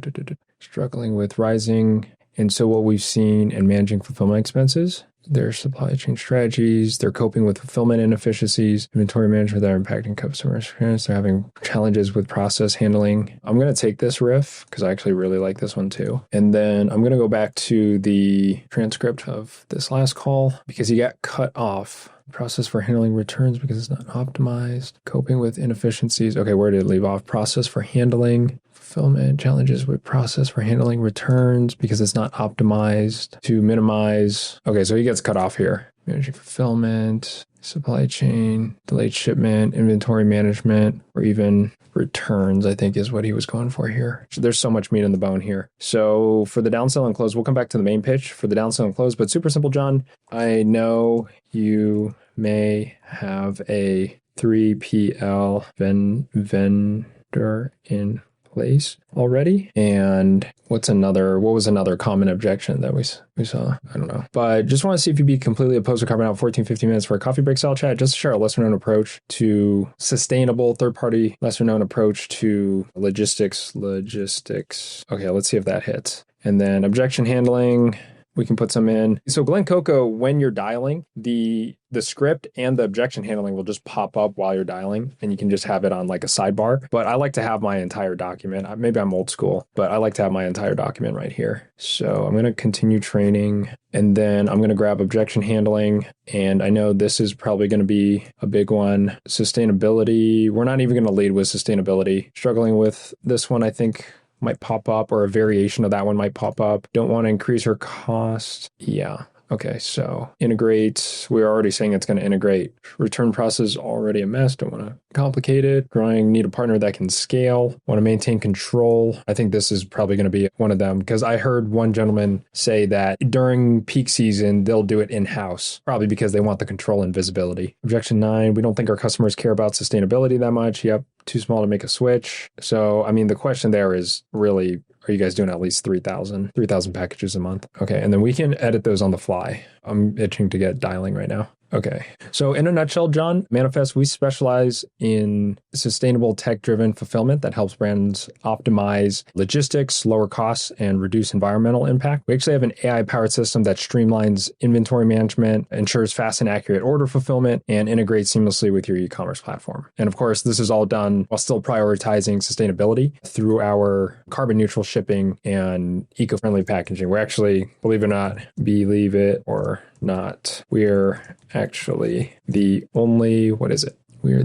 struggling with rising. And so what we've seen in managing fulfillment expenses, their supply chain strategies, they're coping with fulfillment inefficiencies, inventory management that are impacting customer experience. They're having challenges with process handling. I'm going to take this riff because I actually really like this one too. And then I'm going to go back to the transcript of this last call because he got cut off. Process for handling returns because it's not optimized. Coping with inefficiencies. Okay, where did it leave off? Process for handling fulfillment, challenges with process for handling returns because it's not optimized to minimize. Okay, so he gets cut off here. Managing fulfillment, supply chain, delayed shipment, inventory management, or even returns, I think is what he was going for here. So there's so much meat in the bone here. So for the downsell and close, we'll come back to the main pitch for the downsell and close, but super simple, John. I know you may have a 3PL vendor in place already. And what was another common objection that we saw? I don't know. But just want to see if you'd be completely opposed to carving out 14, 15 minutes for a coffee break style chat, just to share a lesser known approach to sustainable third-party, lesser known approach to logistics. Okay, let's see if that hits. And then objection handling, we can put some in. So Glen Coco, when you're dialing, the script and the objection handling will just pop up while you're dialing, and you can just have it on like a sidebar. But I like to have my entire document. Maybe I'm old school, but I like to have my entire document right here. So I'm going to continue training, and then I'm going to grab objection handling. And I know this is probably going to be a big one. Sustainability. We're not even going to lead with sustainability. Struggling with this one, I think, might pop up, or a variation of that one might pop up. Don't want to increase her cost. Yeah. Okay, so integrate. We're already saying it's going to integrate. Return process already a mess. Don't want to complicate it. Growing, need a partner that can scale. Want to maintain control. I think this is probably going to be one of them because I heard one gentleman say that during peak season, they'll do it in-house, probably because they want the control and visibility. Objection 9, we don't think our customers care about sustainability that much. Yep, too small to make a switch. So, I mean, the question there is really, are you guys doing at least 3,000 packages a month? Okay, and then we can edit those on the fly. I'm itching to get dialing right now. Okay, so in a nutshell, John, Manifest, we specialize in sustainable tech-driven fulfillment that helps brands optimize logistics, lower costs, and reduce environmental impact. We actually have an AI-powered system that streamlines inventory management, ensures fast and accurate order fulfillment, and integrates seamlessly with your e-commerce platform. And of course, this is all done while still prioritizing sustainability through our carbon-neutral shipping and eco-friendly packaging. We're actually, believe it or not, we're actually the only, where is it? We are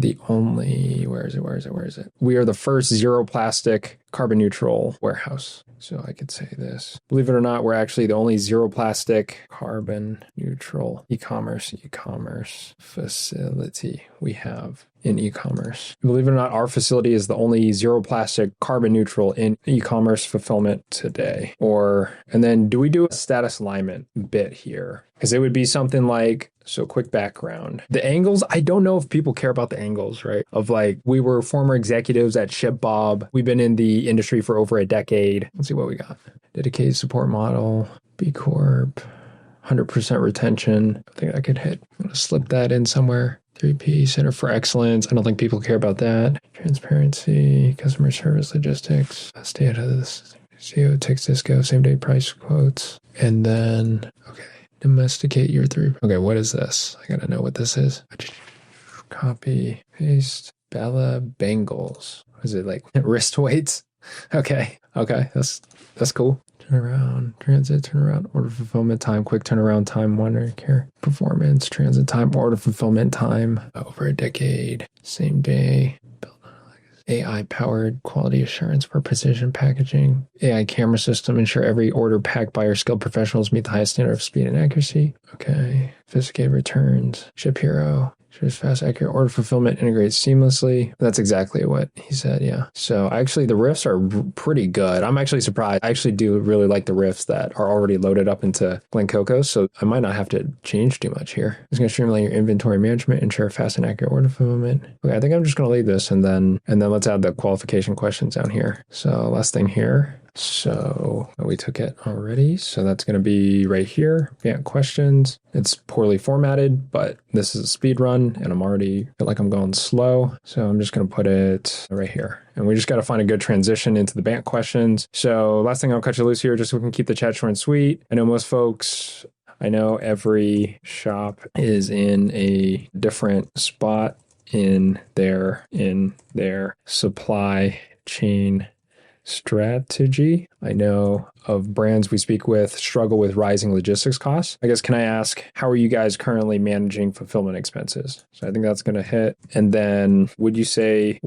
the first zero plastic carbon neutral warehouse. So I could say this. Believe it or not, we're actually the only zero plastic carbon neutral e-commerce facility we have in e-commerce. Believe it or not, our facility is the only zero plastic carbon neutral in e-commerce fulfillment today. And then do we do a status alignment bit here? Because it would be something like, so quick background. The angles, I don't know if people care about the angles, right? Of like, we were former executives at ShipBob. We've been in the industry for over a decade. Let's see what we got. Dedicated support model, B Corp, 100% retention. I think I could hit. I'm going to slip that in somewhere. 3P, Center for Excellence. I don't think people care about that. Transparency, customer service, logistics. Stay out of this. CO, text disco, same day price quotes. And then, okay, domesticate your Okay, what is this? I gotta know what this is. Copy, paste, Bella Bangles. Is it like wrist weights? Okay, that's cool. Turnaround, transit, turnaround, order fulfillment time, quick turnaround time, wonder care, performance, transit time, order fulfillment time, over a decade, same day, AI-powered quality assurance for precision packaging, AI camera system, ensure every order packed by our skilled professionals meet the highest standard of speed and accuracy. Okay, sophisticated returns, Ship Hero, ensures fast, accurate order fulfillment, integrates seamlessly. That's exactly what he said, yeah. So actually the riffs are pretty good. I'm actually surprised. I actually do really like the riffs that are already loaded up into Glen Coco, so I might not have to change too much here. It's going to streamline your inventory management, ensure fast and accurate order fulfillment. Okay, I think I'm just going to leave this and then let's add the qualification questions down here. So last thing here. So we took it already. So that's going to be right here. Bant questions. It's poorly formatted, but this is a speed run and I'm already feel like I'm going slow. So I'm just going to put it right here. And we just got to find a good transition into the Bant questions. So last thing, I'll cut you loose here just so we can keep the chat short and sweet. I know most folks, I know every shop is in a different spot in their supply chain strategy. I know of brands we speak with struggle with rising logistics costs. I guess, can I ask, how are you guys currently managing fulfillment expenses? So I think that's going to hit. And then would you say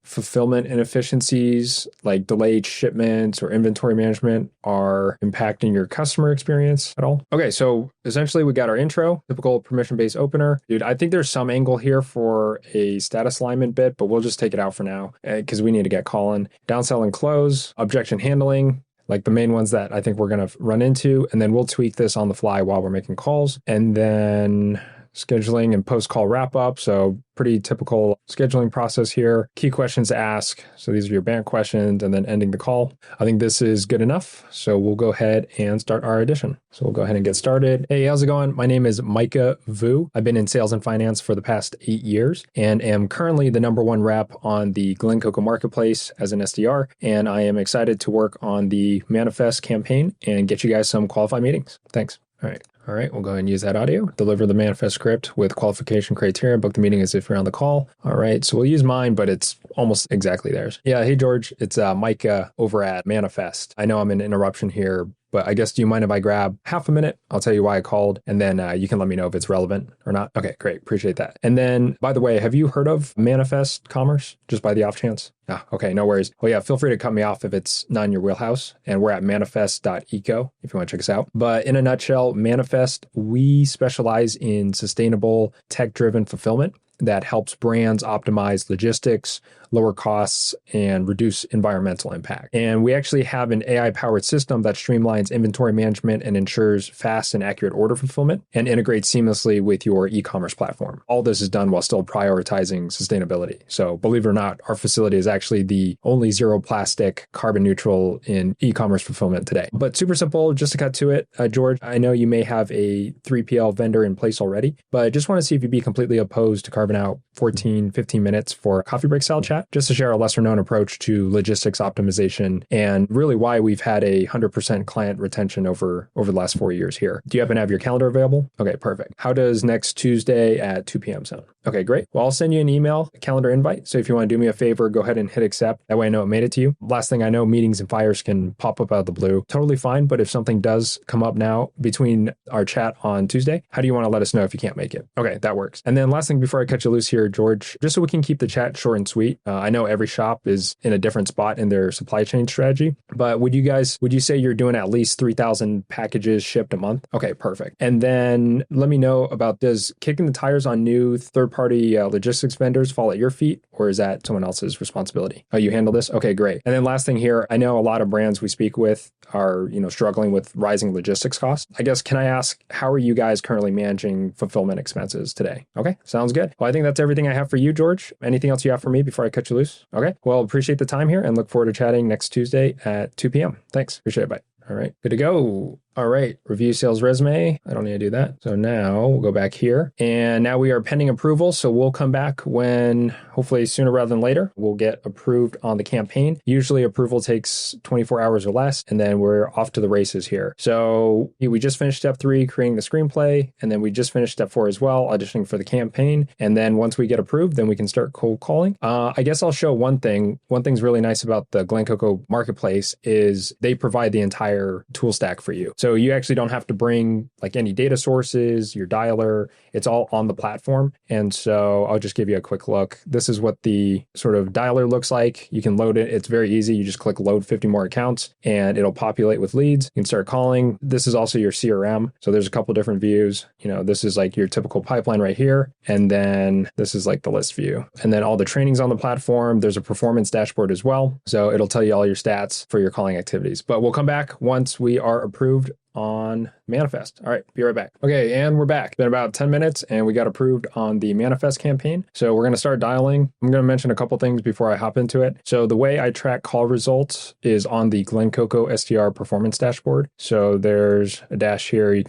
fulfillment inefficiencies like delayed shipments or inventory management are impacting your customer experience at all? Okay, so essentially we got our intro, typical permission-based opener. Dude, I think there's some angle here for a status alignment bit, but we'll just take it out for now because we need to get calling. Downsell and close, objection handling, like the main ones that I think we're going to run into. And then we'll tweak this on the fly while we're making calls. And then scheduling and post-call wrap-up. So pretty typical scheduling process here. Key questions to ask. So these are your Bant questions and then ending the call. I think this is good enough. So we'll go ahead and start our edition. So we'll go ahead and get started. Hey, how's it going? My name is Micah Vu. I've been in sales and finance for the past 8 years and am currently the #1 rep on the Glen Coco marketplace as an SDR. And I am excited to work on the Manifest campaign and get you guys some qualified meetings. Thanks. All right, we'll go ahead and use that audio. Deliver the Manifest script with qualification criteria. Book the meeting as if you're on the call. All right, so we'll use mine, but it's almost exactly theirs. Yeah, hey, George, it's Micah over at Manifest. I know I'm an interruption here, but I guess, do you mind if I grab half a minute? I'll tell you why I called, and then you can let me know if it's relevant or not. Okay, great. Appreciate that. And then, by the way, have you heard of Manifest Commerce, just by the off chance? Ah, okay, no worries. Well, yeah, feel free to cut me off if it's not in your wheelhouse. And we're at manifest.eco if you want to check us out. But in a nutshell, Manifest, we specialize in sustainable, tech-driven fulfillment that helps brands optimize logistics, lower costs, and reduce environmental impact. And we actually have an AI-powered system that streamlines inventory management and ensures fast and accurate order fulfillment and integrates seamlessly with your e-commerce platform. All this is done while still prioritizing sustainability. So believe it or not, our facility is actually the only zero plastic, carbon neutral in e-commerce fulfillment today. But super simple, just to cut to it, George, I know you may have a 3PL vendor in place already, but I just want to see if you'd be completely opposed to carving out 14, 15 minutes for a coffee break style chat, just to share a lesser known approach to logistics optimization and really why we've had 100% client retention over the last 4 years here. Do you happen to have your calendar available? Okay, perfect. How does next Tuesday at 2 p.m. sound? Okay, great. Well, I'll send you an email, a calendar invite. So if you want to do me a favor, go ahead and hit accept. That way I know it made it to you. Last thing I know, meetings and fires can pop up out of the blue. Totally fine. But if something does come up now between our chat on Tuesday, how do you want to let us know if you can't make it? Okay, that works. And then last thing before I cut you loose here, George, just so we can keep the chat short and sweet. I know every shop is in a different spot in their supply chain strategy, but would you say you're doing at least 3,000 packages shipped a month? Okay, perfect. And then let me know about, does kicking the tires on new third-party logistics vendors fall at your feet, or is that someone else's responsibility? Oh, you handle this? Okay, great. And then last thing here, I know a lot of brands we speak with are, struggling with rising logistics costs. I guess, can I ask, how are you guys currently managing fulfillment expenses today? Okay, sounds good. Well, I think that's everything I have for you, George. Anything else you have for me before I cut you loose? Okay, well, appreciate the time here and look forward to chatting next Tuesday at 2 p.m. Thanks. Appreciate it. Bye. All right, good to go. All right, review sales resume. I don't need to do that. So now we'll go back here and now we are pending approval. So we'll come back when, hopefully sooner rather than later, we'll get approved on the campaign. Usually approval takes 24 hours or less, and then we're off to the races here. So we just finished step 3, creating the screenplay, and then we just finished step 4 as well, auditioning for the campaign. And then once we get approved, then we can start cold calling. I guess I'll show one thing. One thing's really nice about the Glen Coco marketplace is they provide the entire tool stack for you. So you actually don't have to bring like any data sources, your dialer, it's all on the platform. And so I'll just give you a quick look. This is what the sort of dialer looks like. You can load it. It's very easy. You just click load 50 more accounts and it'll populate with leads. You can start calling. This is also your CRM. So there's a couple different views. This is like your typical pipeline right here. And then this is like the list view. And then all the trainings on the platform. There's a performance dashboard as well. So it'll tell you all your stats for your calling activities. But we'll come back once we are approved on Manifest. All right, be right back. Okay, and we're back. Been about 10 minutes and we got approved on the Manifest campaign. So we're going to start dialing. I'm going to mention a couple things before I hop into it. So the way I track call results is on the Glen Coco SDR performance dashboard. So there's a dash here.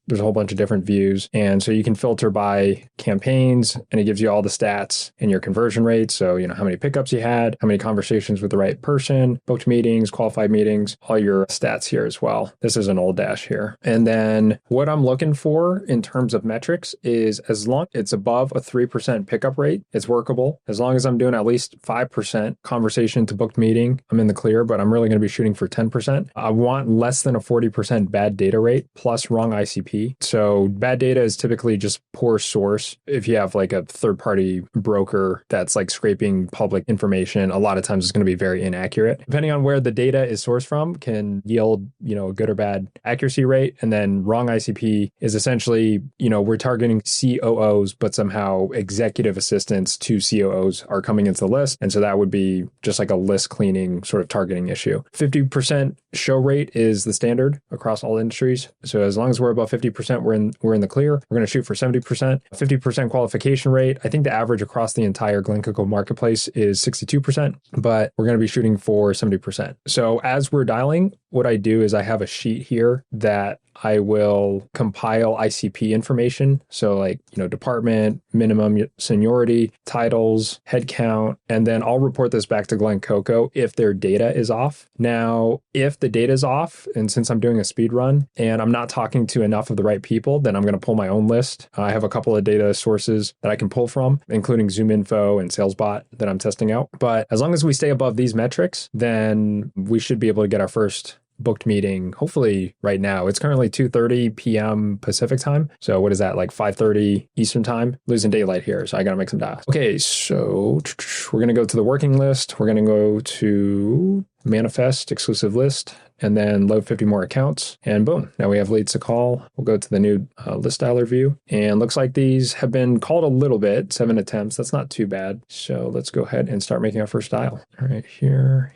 There's a whole bunch of different views. And so you can filter by campaigns and it gives you all the stats and your conversion rates. So, how many pickups you had, how many conversations with the right person, booked meetings, qualified meetings, all your stats here as well. This is an old dash here. And then what I'm looking for in terms of metrics is as long it's above a 3% pickup rate, it's workable. As long as I'm doing at least 5% conversation to booked meeting, I'm in the clear, but I'm really going to be shooting for 10%. I want less than a 40% bad data rate plus wrong ICP. So bad data is typically just poor source. If you have like a third-party broker that's like scraping public information, a lot of times it's going to be very inaccurate. Depending on where the data is sourced from can yield, a good or bad accuracy rate. And then wrong ICP is essentially, we're targeting COOs, but somehow executive assistants to COOs are coming into the list. And so that would be just like a list cleaning sort of targeting issue. 50% show rate is the standard across all industries. So as long as we're above 50%, we're in the clear. We're going to shoot for 70%. 50% qualification rate. I think the average across the entire Glen Coco marketplace is 62%, but we're going to be shooting for 70%. So as we're dialing, what I do is I have a sheet here that I will compile ICP information. So like, department, minimum seniority, titles, headcount, and then I'll report this back to Glen Coco if their data is off. Now, if the data is off, and since I'm doing a speed run and I'm not talking to enough of the right people, then I'm going to pull my own list. I have a couple of data sources that I can pull from, including ZoomInfo and SalesBot that I'm testing out. But as long as we stay above these metrics, then we should be able to get our first booked meeting, hopefully right now. It's currently 2:30 p.m. Pacific time. So what is that, like 5:30 Eastern time? Losing daylight here, so I got to make some dials. Okay, so we're going to go to the working list. We're going to go to Manifest exclusive list and then load 50 more accounts. And boom, now we have leads to call. We'll go to the new list dialer view. And looks like these have been called a little bit, 7 attempts. That's not too bad. So let's go ahead and start making our first dial. All right, here.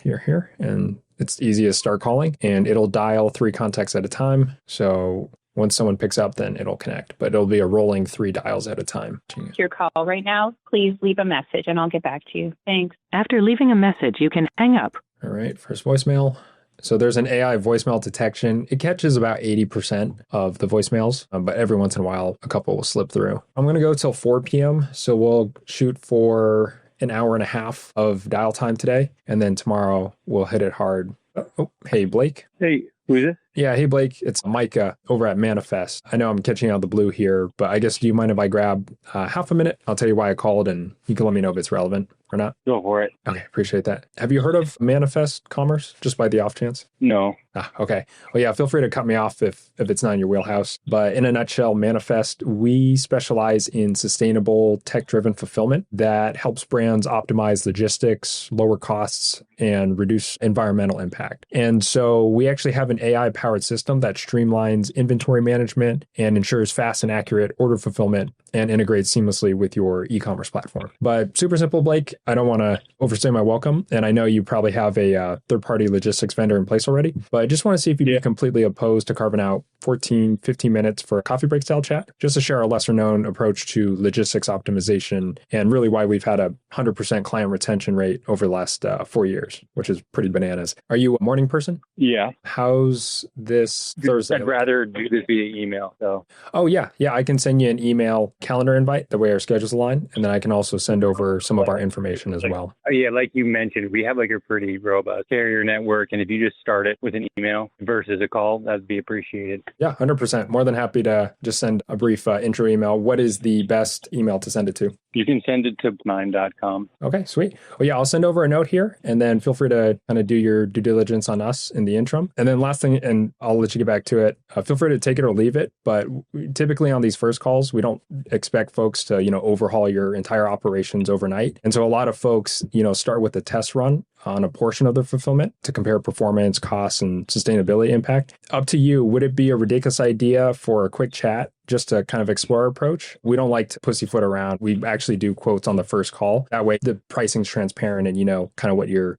And it's easy to start calling and it'll dial 3 contacts at a time. So once someone picks up, then it'll connect, but it'll be a rolling 3 dials at a time. Your call right now. Please leave a message and I'll get back to you. Thanks. After leaving a message, you can hang up. All right, first voicemail. So there's an AI voicemail detection. It catches about 80% of the voicemails, but every once in a while, a couple will slip through. I'm going to go till 4 p.m. So we'll shoot for an hour and a half of dial time today. And then tomorrow we'll hit it hard. Oh, hey, Blake. Hey, who is it? Yeah, hey, Blake. It's Micah over at Manifest. I know I'm catching out of the blue here, but I guess do you mind if I grab half a minute? I'll tell you why I called and you can let me know if it's relevant or not. Go for it. Okay, appreciate that. Have you heard of Manifest Commerce, just by the off chance? No. Okay. Well, yeah, feel free to cut me off if it's not in your wheelhouse. But in a nutshell, Manifest, we specialize in sustainable tech-driven fulfillment that helps brands optimize logistics, lower costs, and reduce environmental impact. And so we actually have an AI-powered system that streamlines inventory management and ensures fast and accurate order fulfillment and integrates seamlessly with your e-commerce platform. But super simple, Blake. I don't want to overstay my welcome. And I know you probably have a third-party logistics vendor in place already, but I just want to see if you'd be completely opposed to carving out 14, 15 minutes for a coffee break style chat, just to share a lesser known approach to logistics optimization and really why we've had a 100% client retention rate over the last 4 years, which is pretty bananas. Are you a morning person? Yeah. How's this Thursday? I'd rather do this via email, though. Oh, yeah. Yeah, I can send you an email calendar invite, the way our schedules align, and then I can also send over some of our information as well. Yeah, like you mentioned, we have like a pretty robust carrier network, and if you just start it with an email versus a call, that'd be appreciated. Yeah, 100%. More than happy to just send a brief intro email. What is the best email to send it to? You can send it to mine.com. Okay, sweet. Well, yeah, I'll send over a note here and then feel free to kind of do your due diligence on us in the interim. And then last thing, and I'll let you get back to it, feel free to take it or leave it. But typically on these first calls, we don't expect folks to, overhaul your entire operations overnight. And so a lot of folks, start with a test run on a portion of the fulfillment to compare performance, costs, and sustainability impact. Up to you. Would it be a ridiculous idea for a quick chat just to kind of explore our approach? We don't like to pussyfoot around. We actually do quotes on the first call. That way the pricing's transparent and you know kind of what you're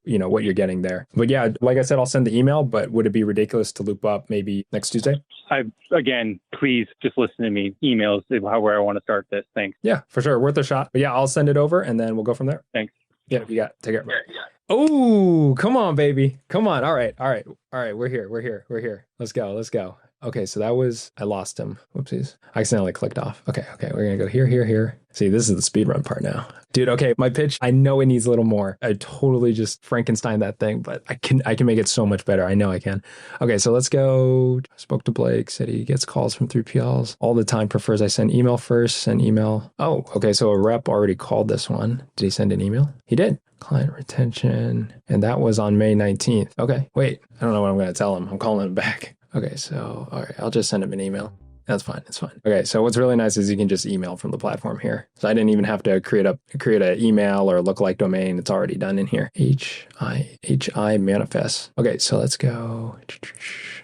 getting there. But yeah, like I said, I'll send the email, but would it be ridiculous to loop up maybe next Tuesday? Again, please just listen to me. Emails is where I want to start this. Thanks. Yeah, for sure. Worth a shot. But yeah, I'll send it over and then we'll go from there. Thanks. Yeah, you got it. Take care. Yeah. Oh, come on, baby. Come on. All right. We're here. Let's go. Okay, so that was, I lost him. Whoopsies. I accidentally clicked off. Okay. We're going to go here. See, this is the speedrun part now. Dude, okay, my pitch, I know it needs a little more. I totally just Frankenstein that thing, but I can make it so much better. I know I can. Okay, so let's go. Spoke to Blake, said he gets calls from 3PLs all the time, prefers I send email first, send email. Oh, okay, so a rep already called this one. Did he send an email? He did. Client retention, and that was on May 19th. Okay, wait, I don't know what I'm going to tell him. I'm calling him back. Okay, so, all right, I'll just send him an email. That's fine. It's fine. Okay, so what's really nice is you can just email from the platform here. So I didn't even have to create an email or lookalike domain. It's already done in here. HI manifest. Okay, so let's go.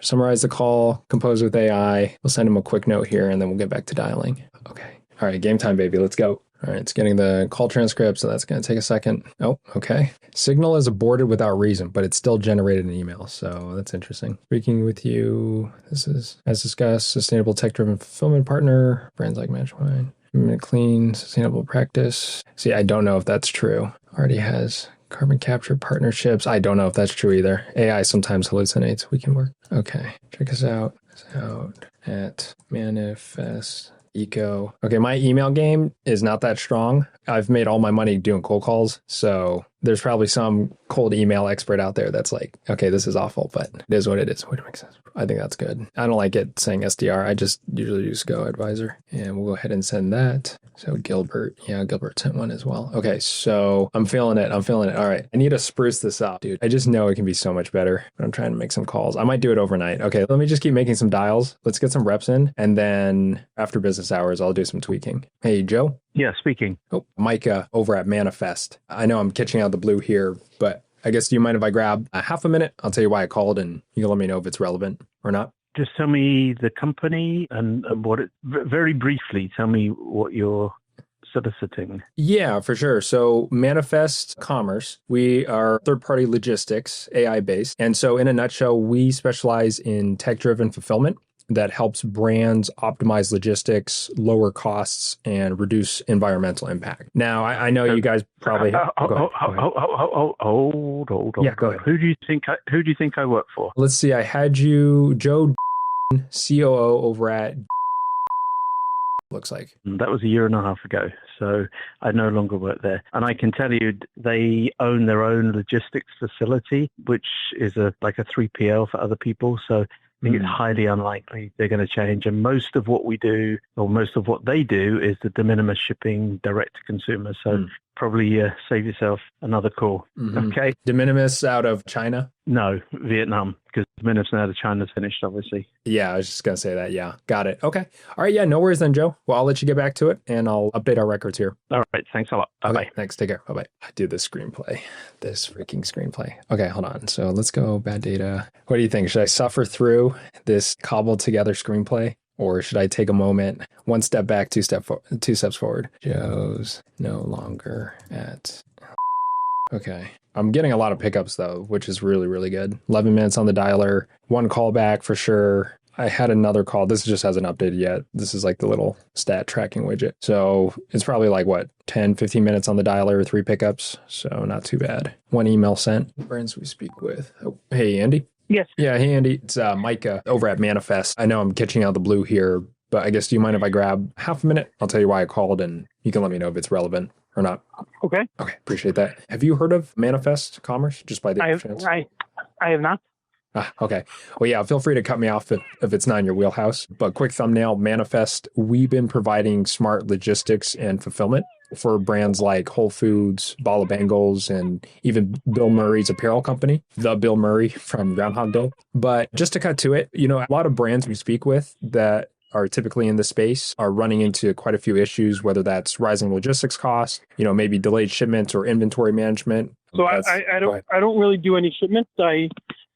Summarize the call, compose with AI. We'll send him a quick note here, and then we'll get back to dialing. Okay. All right, game time, baby. Let's go. All right, it's getting the call transcript, so that's going to take a second. Oh, okay. Signal is aborted without reason, but it still generated an email, so that's interesting. Speaking with you, this is, as discussed, sustainable tech-driven fulfillment partner, brands like Matchwine, clean, sustainable practice. See, I don't know if that's true. Already has carbon capture partnerships. I don't know if that's true either. AI sometimes hallucinates. We can work. Okay, check us out. At Manifest Eco. Okay, my email game is not that strong. I've made all my money doing cold calls, so there's probably some cold email expert out there that's like, okay, this is awful, but it is what it is. Would it make sense? I think that's good. I don't like it saying SDR. I just usually use Go Advisor, and we'll go ahead and send that. So Gilbert sent one as well. Okay, so I'm feeling it. All right, I need to spruce this up, dude. I just know it can be so much better, but I'm trying to make some calls. I might do it overnight. Okay, let me just keep making some dials. Let's get some reps in, and then after business hours, I'll do some tweaking. Hey, Joe? Yeah, speaking. Oh, Micah over at Manifest. I know I'm catching out the blue here, but I guess, do you mind if I grab a half a minute? I'll tell you why I called, and you can let me know if it's relevant or not. Just tell me the company and what it, very briefly, tell me what you're soliciting. Yeah, for sure. So Manifest Commerce, we are third-party logistics, AI-based. And so in a nutshell, we specialize in tech-driven fulfillment that helps brands optimize logistics, lower costs, and reduce environmental impact. Now, I know you guys probably... Hold. Yeah, go ahead. Who do you think I work for? Let's see. I had you, Joe, COO over at... looks like. That was a year and a half ago, so I no longer work there. And I can tell you they own their own logistics facility, which is like a 3PL for other people. So I think it's highly unlikely they're going to change. And most of what we do, or most of what they do, is the de minimis shipping direct to consumer. So probably save yourself another call. Okay. De minimis out of China? No, Vietnam, because de minimis out of China's finished, obviously. Yeah, I was just going to say that. Yeah, got it. Okay. All right. Yeah, no worries then, Joe. Well, I'll let you get back to it, and I'll update our records here. All right. Thanks a lot. Bye-bye. Okay, thanks. Take care. Bye-bye. I do this screenplay. This freaking screenplay. Okay, hold on. So let's go bad data. What do you think? Should I suffer through this cobbled together screenplay? Or should I take a moment, one step back, two steps forward? Joe's no longer at... Okay. I'm getting a lot of pickups, though, which is really, really good. 11 minutes on the dialer, one call back for sure. I had another call. This just hasn't updated yet. This is like the little stat tracking widget. So it's probably like, 10, 15 minutes on the dialer, 3 pickups. So not too bad. 1 email sent. Brands we speak with. Oh, hey, Andy. Yes. Yeah, hey, Andy. It's Micah over at Manifest. I know I'm catching out the blue here, but I guess, do you mind if I grab half a minute? I'll tell you why I called, and you can let me know if it's relevant or not. Okay. Okay, appreciate that. Have you heard of Manifest Commerce, just by the chance? I have not. Okay. Well, yeah, feel free to cut me off if it's not in your wheelhouse. But quick thumbnail, Manifest, we've been providing smart logistics and fulfillment for brands like Whole Foods, Bala Bangles, and even Bill Murray's apparel company, the Bill Murray from Groundhog Day. But just to cut to it, a lot of brands we speak with that are typically in the space are running into quite a few issues, whether that's rising logistics costs, maybe delayed shipments or inventory management. So That's- I go ahead. don't really do any shipments. I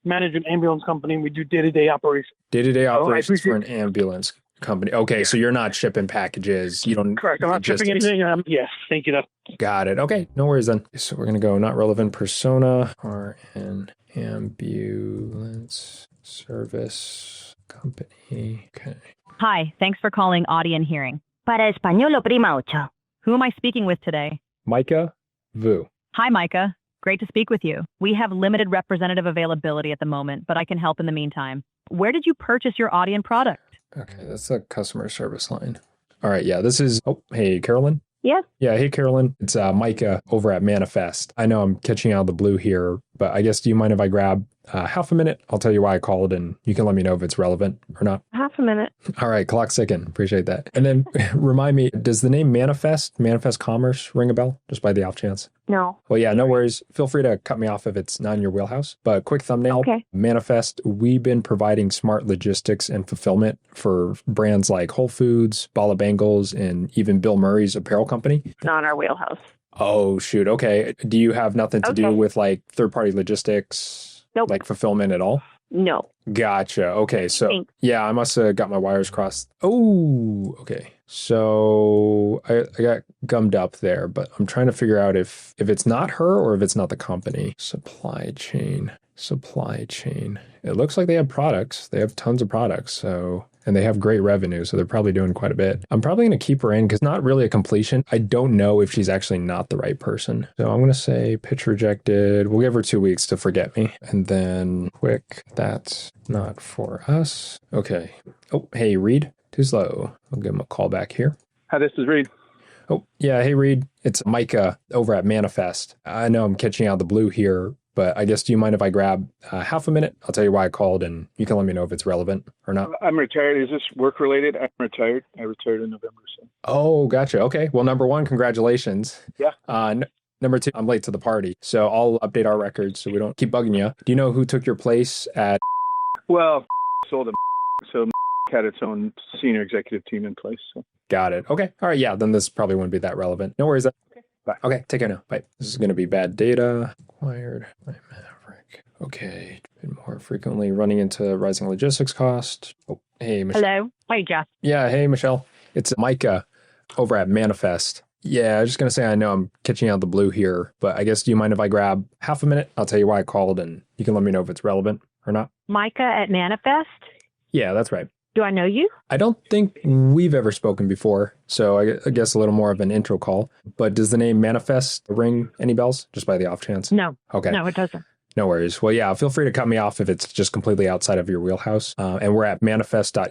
manage an ambulance company and we do day-to-day operations. Day-to-day I operations for appreciate- an ambulance company. Okay, so you're not shipping packages. You don't. Correct. I'm not shipping logistics. anything. Yes, thank you. Got it. Okay, no worries then. So we're gonna go not relevant persona or an ambulance service company. Okay. Hi, thanks for calling Audion Hearing. Para español oprima 8. Who am I speaking with today? Micah Vu. Hi, Micah. Great to speak with you. We have limited representative availability at the moment, but I can help in the meantime. Where did you purchase your Audion product? Okay, that's the customer service line. All right, yeah, this is. Oh, hey, Carolyn. Yes. Yeah, hey, Carolyn. It's Micah over at Manifest. I know I'm catching out of the blue here, but I guess do you mind if I grab half a minute? I'll tell you why I called, and you can let me know if it's relevant or not. Half a minute. All right, clock's ticking. Appreciate that. And then remind me, does the name Manifest Commerce ring a bell? Just by the off chance? No. Well, yeah, no worries. Feel free to cut me off if it's not in your wheelhouse. But quick thumbnail, Okay. Manifest, we've been providing smart logistics and fulfillment for brands like Whole Foods, Bala Bangles, and even Bill Murray's apparel company. Not our wheelhouse. Oh, shoot. Okay. Do you have nothing to do Okay. with like third-party logistics, Nope. like fulfillment at all? No. Gotcha. Okay. So, Thanks. yeah, I must have got my wires crossed. Oh, okay. So I got gummed up there, but I'm trying to figure out if it's not her or if it's not the company. Supply chain. It looks like they have products. They have tons of products. So, and they have great revenue. So they're probably doing quite a bit. I'm probably going to keep her in because not really a completion. I don't know if she's actually not the right person. So I'm going to say pitch rejected. We'll give her 2 weeks to forget me. And then quick, that's not for us. Okay. Oh, hey, Reed. Too slow. I'll give him a call back here. Hi, this is Reed. Oh, yeah. Hey, Reed. It's Micah over at Manifest. I know I'm catching out of the blue here, but I guess do you mind if I grab half a minute? I'll tell you why I called and you can let me know if it's relevant or not. I'm retired. Is this work related? I'm retired. I retired in November. So. Oh, gotcha. Okay. Well, number one, congratulations. Yeah. Number two, I'm late to the party. So I'll update our records so we don't keep bugging you. Do you know who took your place at? Well, sold them. So had its own senior executive team in place. So. Got it. Okay. All right. Yeah. Then this probably wouldn't be that relevant. No worries. Okay. Bye. Okay. Take care now. Bye. This is going to be bad data. Acquired by Maverick. Okay. Been more frequently running into rising logistics cost. Oh, hey, Michelle. Hello. Hi, Jeff. Yeah. Hey, Michelle. It's Micah over at Manifest. Yeah. I was just going to say, I know I'm catching out of the blue here, but I guess do you mind if I grab half a minute? I'll tell you why I called and you can let me know if it's relevant or not. Micah at Manifest. Yeah, that's right. Do I know you? I don't think we've ever spoken before, so I guess a little more of an intro call. But does the name Manifest ring any bells, just by the off chance? No. Okay. No, it doesn't. No worries. Well, yeah, feel free to cut me off if it's just completely outside of your wheelhouse. And we're at manifest.eco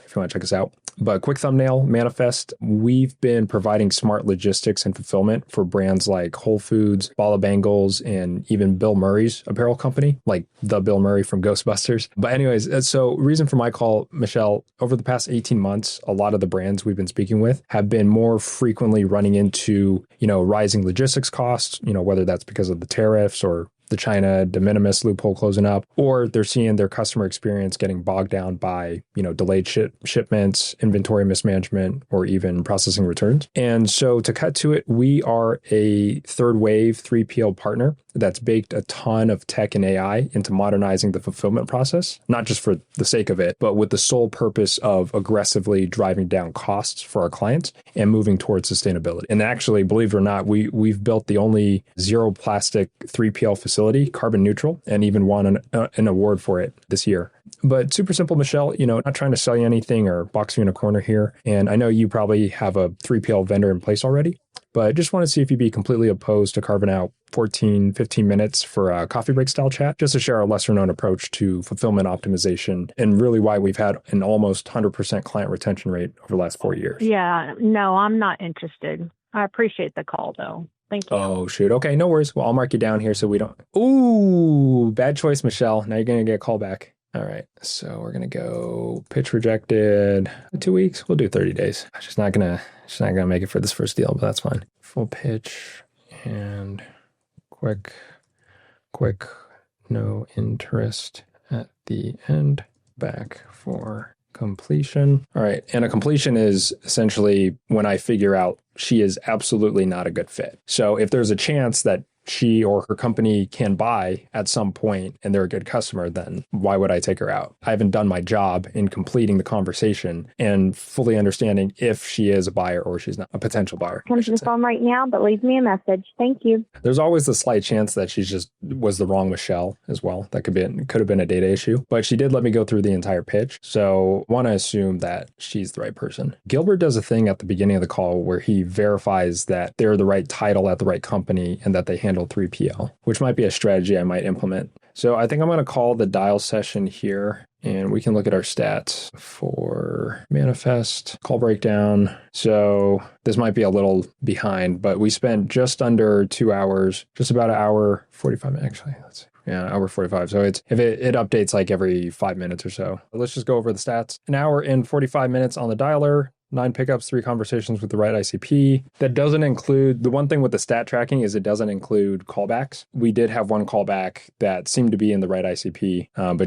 if you want to check us out. But quick thumbnail, Manifest, we've been providing smart logistics and fulfillment for brands like Whole Foods, Bala Bangles, and even Bill Murray's apparel company, like the Bill Murray from Ghostbusters. But anyways, so reason for my call, Michelle, over the past 18 months, a lot of the brands we've been speaking with have been more frequently running into, rising logistics costs, whether that's because of the tariffs or the China de minimis loophole closing up, or they're seeing their customer experience getting bogged down by, delayed shipments, inventory mismanagement, or even processing returns. And so to cut to it, we are a third wave 3PL partner that's baked a ton of tech and AI into modernizing the fulfillment process, not just for the sake of it, but with the sole purpose of aggressively driving down costs for our clients and moving towards sustainability. And actually, believe it or not, we've built the only zero plastic 3PL facility, carbon neutral, and even won an award for it this year. But super simple, Michelle, not trying to sell you anything or box you in a corner here. And I know you probably have a 3PL vendor in place already, but just want to see if you'd be completely opposed to carving out 14, 15 minutes for a coffee break style chat, just to share a lesser known approach to fulfillment optimization and really why we've had an almost 100% client retention rate over the last 4 years. Yeah, no, I'm not interested. I appreciate the call, though. Thank you. Oh, shoot. Okay, no worries. Well, I'll mark you down here so we don't. Ooh, bad choice, Michelle. Now you're going to get a call back. All right. So we're going to go pitch rejected 2 weeks. We'll do 30 days. She's not going to make it for this first deal, but that's fine. Full pitch and quick, no interest at the end. Back for completion. All right. And a completion is essentially when I figure out she is absolutely not a good fit. So if there's a chance that she or her company can buy at some point and they're a good customer, then why would I take her out? I haven't done my job in completing the conversation and fully understanding if she is a buyer or she's not a potential buyer. Come to the phone right now, but leave me a message. Thank you. There's always the slight chance that she's just was the wrong Michelle as well. That could have been a data issue, but she did let me go through the entire pitch. So want to assume that she's the right person. Gilbert does a thing at the beginning of the call where he verifies that they're the right title at the right company and that they handle 3PL, which might be a strategy I might implement. So I think I'm going to call the dial session here and we can look at our stats for manifest, call breakdown. So this might be a little behind, but we spent just under 2 hours, just about an hour, 45 minutes actually. Let's see. Yeah, hour 45. So it updates like every 5 minutes or so. Let's just go over the stats. An hour and 45 minutes on the dialer. 9 pickups, 3 conversations with the right ICP. That doesn't include, the one thing with the stat tracking is it doesn't include callbacks. We did have one callback that seemed to be in the right ICP, but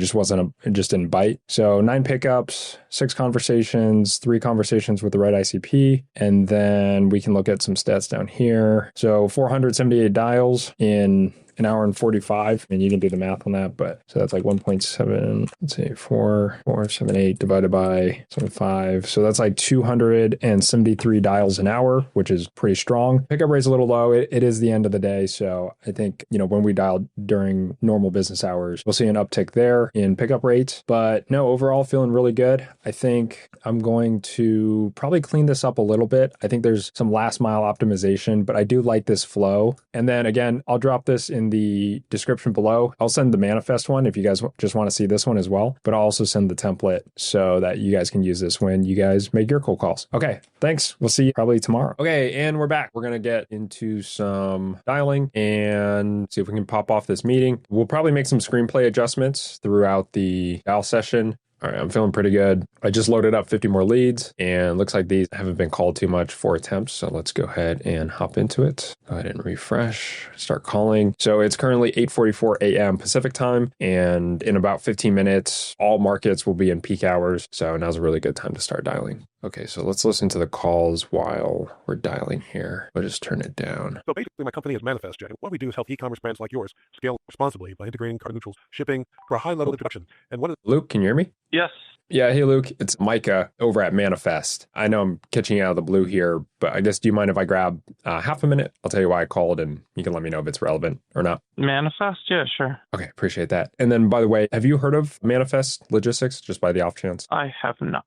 just didn't bite. So 9 pickups, 6 conversations, 3 conversations with the right ICP. And then we can look at some stats down here. So 478 dials in an hour and 45, and you can do the math on that, but so that's like 1.7, let's see, 478 divided by 75. So that's like 273 dials an hour, which is pretty strong. Pickup rate's a little low. It is the end of the day. So I think, when we dial during normal business hours, we'll see an uptick there in pickup rates, but no, overall feeling really good. I think I'm going to probably clean this up a little bit. I think there's some last mile optimization, but I do like this flow. And then again, I'll drop this in the description below. I'll send the manifest one if you guys just want to see this one as well, but I'll also send the template so that you guys can use this when you guys make your cold calls. Okay, thanks. We'll see you probably tomorrow. Okay, and we're back. We're going to get into some dialing and see if we can pop off this meeting. We'll probably make some screenplay adjustments throughout the dial session. All right, I'm feeling pretty good. I just loaded up 50 more leads and looks like these haven't been called too much for attempts. So let's go ahead and hop into it. Go ahead and refresh, start calling. So it's currently 8:44 a.m. Pacific time. And in about 15 minutes, all markets will be in peak hours. So now's a really good time to start dialing. Okay, so let's listen to the calls while we're dialing here. We'll just turn it down. So basically, my company is Manifest, Jay. What we do is help e-commerce brands like yours scale responsibly by integrating carbon-neutral shipping for a high-level introduction. And what is Luke, can you hear me? Yes. Yeah, hey Luke, it's Micah over at Manifest. I know I'm catching you out of the blue here, but I guess do you mind if I grab half a minute? I'll tell you why I called and you can let me know if it's relevant or not. Manifest? Yeah, sure. Okay, appreciate that. And then by the way, have you heard of Manifest Logistics just by the off chance? I have not.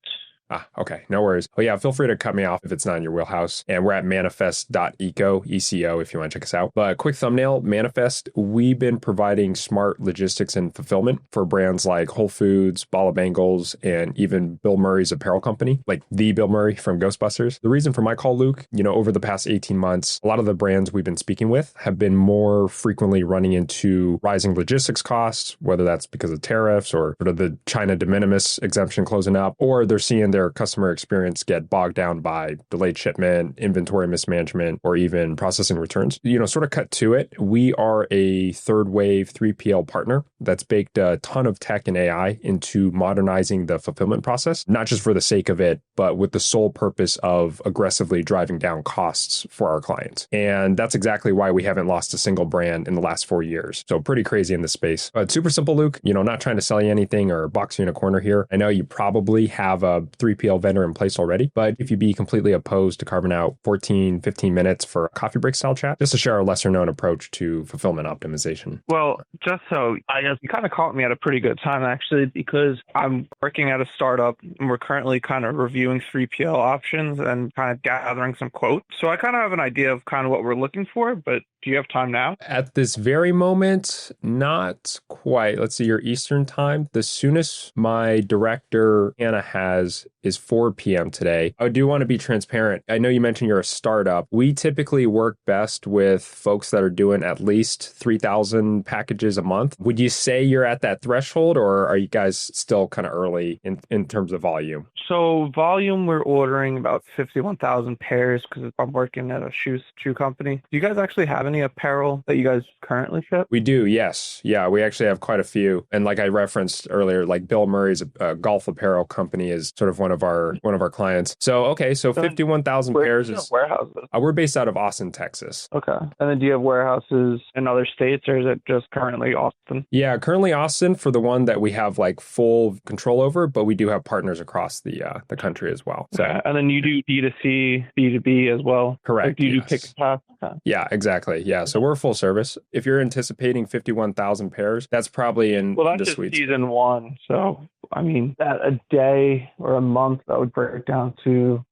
Okay, no worries. Oh yeah, feel free to cut me off if it's not in your wheelhouse. And we're at manifest.eco, ECO, if you want to check us out. But quick thumbnail, Manifest, we've been providing smart logistics and fulfillment for brands like Whole Foods, Bala Bangles, and even Bill Murray's apparel company, like the Bill Murray from Ghostbusters. The reason for my call, Luke, over the past 18 months, a lot of the brands we've been speaking with have been more frequently running into rising logistics costs, whether that's because of tariffs or sort of the China de minimis exemption closing up, or they're seeing their customer experience get bogged down by delayed shipment, inventory mismanagement, or even processing returns. Sort of cut to it, we are a third wave 3PL partner that's baked a ton of tech and AI into modernizing the fulfillment process, not just for the sake of it, but with the sole purpose of aggressively driving down costs for our clients. And that's exactly why we haven't lost a single brand in the last 4 years. So pretty crazy in this space. But super simple, Luke, not trying to sell you anything or box you in a corner here. I know you probably have a 3PL vendor in place already, but if you'd be completely opposed to carving out 14, 15 minutes for a coffee break style chat, just to share a lesser known approach to fulfillment optimization. Well, just so I guess you kind of caught me at a pretty good time actually, because I'm working at a startup and we're currently kind of reviewing 3PL options and kind of gathering some quotes. So I kind of have an idea of kind of what we're looking for, but do you have time now? At this very moment, not quite. Let's see, your Eastern time. The soonest my director, Anna, has is 4 p.m. today. I do want to be transparent. I know you mentioned you're a startup. We typically work best with folks that are doing at least 3,000 packages a month. Would you say you're at that threshold, or are you guys still kind of early in terms of volume? So volume, we're ordering about 51,000 pairs because I'm working at a shoe company. Do you guys actually have any apparel that you guys currently ship? We do, yes. Yeah, we actually have quite a few. And like I referenced earlier, like Bill Murray's golf apparel company is sort of one of our clients. So okay, so 51,000 pairs is warehouses. We're based out of Austin, Texas. Okay. And then do you have warehouses in other states, or is it just currently Austin? Yeah, currently Austin for the one that we have like full control over, but we do have partners across the country as well. So and then you do B2C, B2B as well. Correct. Like, do you do pick and pack? Okay. Yeah, exactly. Yeah, so we're full service. If you're anticipating 51,000 pairs, that's probably in Well, that's the just sweet season one. So, I mean, that a day or a month, that would break down to,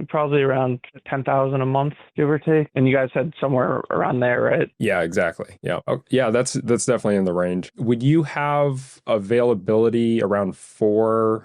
probably around 10,000 a month, give or take. And you guys said somewhere around there, right? Yeah, exactly. Yeah. Oh, yeah, that's definitely in the range. Would you have availability around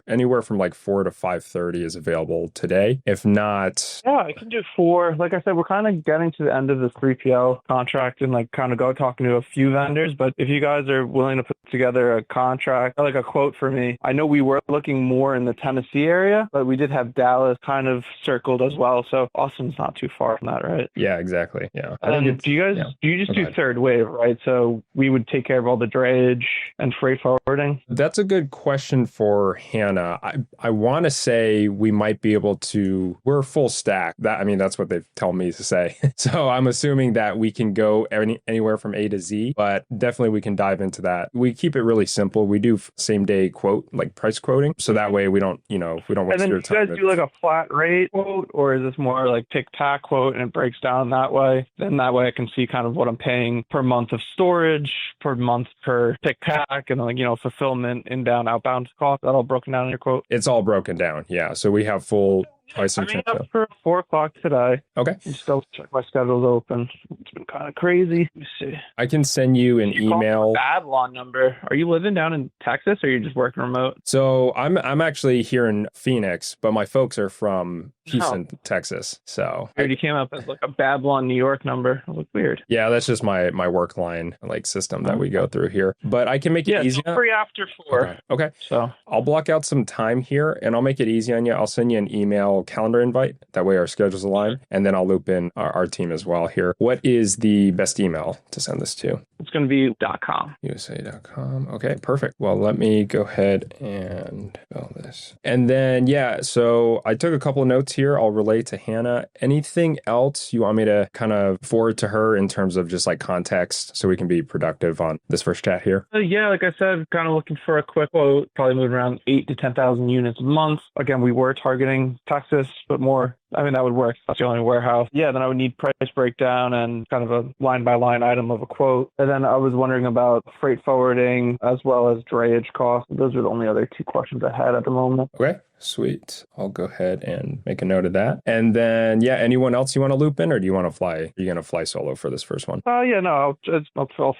anywhere from like 4 to 5:30 is available today? If not, Yeah, I can do 4. Like I said, we're kind of getting to the end of this 3PL contract and like kind of go talking to a few vendors. But if you guys are willing to put together a contract, like a quote for me, I know we were looking more in the Tennessee area, but we did have Dallas kind of circled as well. So Austin's not too far from that, right? Yeah, exactly. Yeah. And do you just do third wave, right? So we would take care of all the drayage and freight forwarding? That's a good question for Hannah. I want to say we might be able to, we're full stack. That's what they've told me to say. So I'm assuming that we can go anywhere from A to Z, but definitely we can dive into that. We keep it really simple. We do same day quote, like price quoting. So that way we don't waste your time. And then do you guys do like a flat rate quote, or is this more like tick tack quote and it breaks down that way? Then that way I can see kind of what I'm paying per month of storage, per month per tick tack, and like, fulfillment, inbound, outbound cost. That all broken down in your quote? It's all broken down. Yeah. So we have full pricing. Up for 4 o'clock today. Okay. Just double check my schedule's open. It's been kind of crazy. Let me see. I can send you an email. Babylon number. Are you living down in Texas, or are you just working remote? So I'm actually here in Phoenix, but my folks are from Houston, Texas. So you came up as like a Babylon, New York number. It looked weird. Yeah, that's just my work line like system that we go through here. But I can make it easy. Free after 4. Okay. So I'll block out some time here and I'll make it easy on you. I'll send you an email calendar invite. That way our schedules align. And then I'll loop in our team as well here. What is the best email to send this to? It's going to be .com. USA.com. Okay, perfect. Well, let me go ahead and fill this. And then, so I took a couple of notes here. I'll relay to Hannah. Anything else you want me to kind of forward to her in terms of just like context so we can be productive on this first chat here? Yeah, like I said, kind of looking for a quick quote, probably moving around 8 to 10,000 units a month. Again, we were targeting Texas, but more. That would work. That's the only warehouse. Yeah, then I would need price breakdown and kind of a line-by-line item of a quote. And then I was wondering about freight forwarding as well as drayage costs. Those are the only other 2 questions I had at the moment. Okay, sweet. I'll go ahead and make a note of that. And then, anyone else you want to loop in, or do you want to fly? Are you going to fly solo for this first one? I'll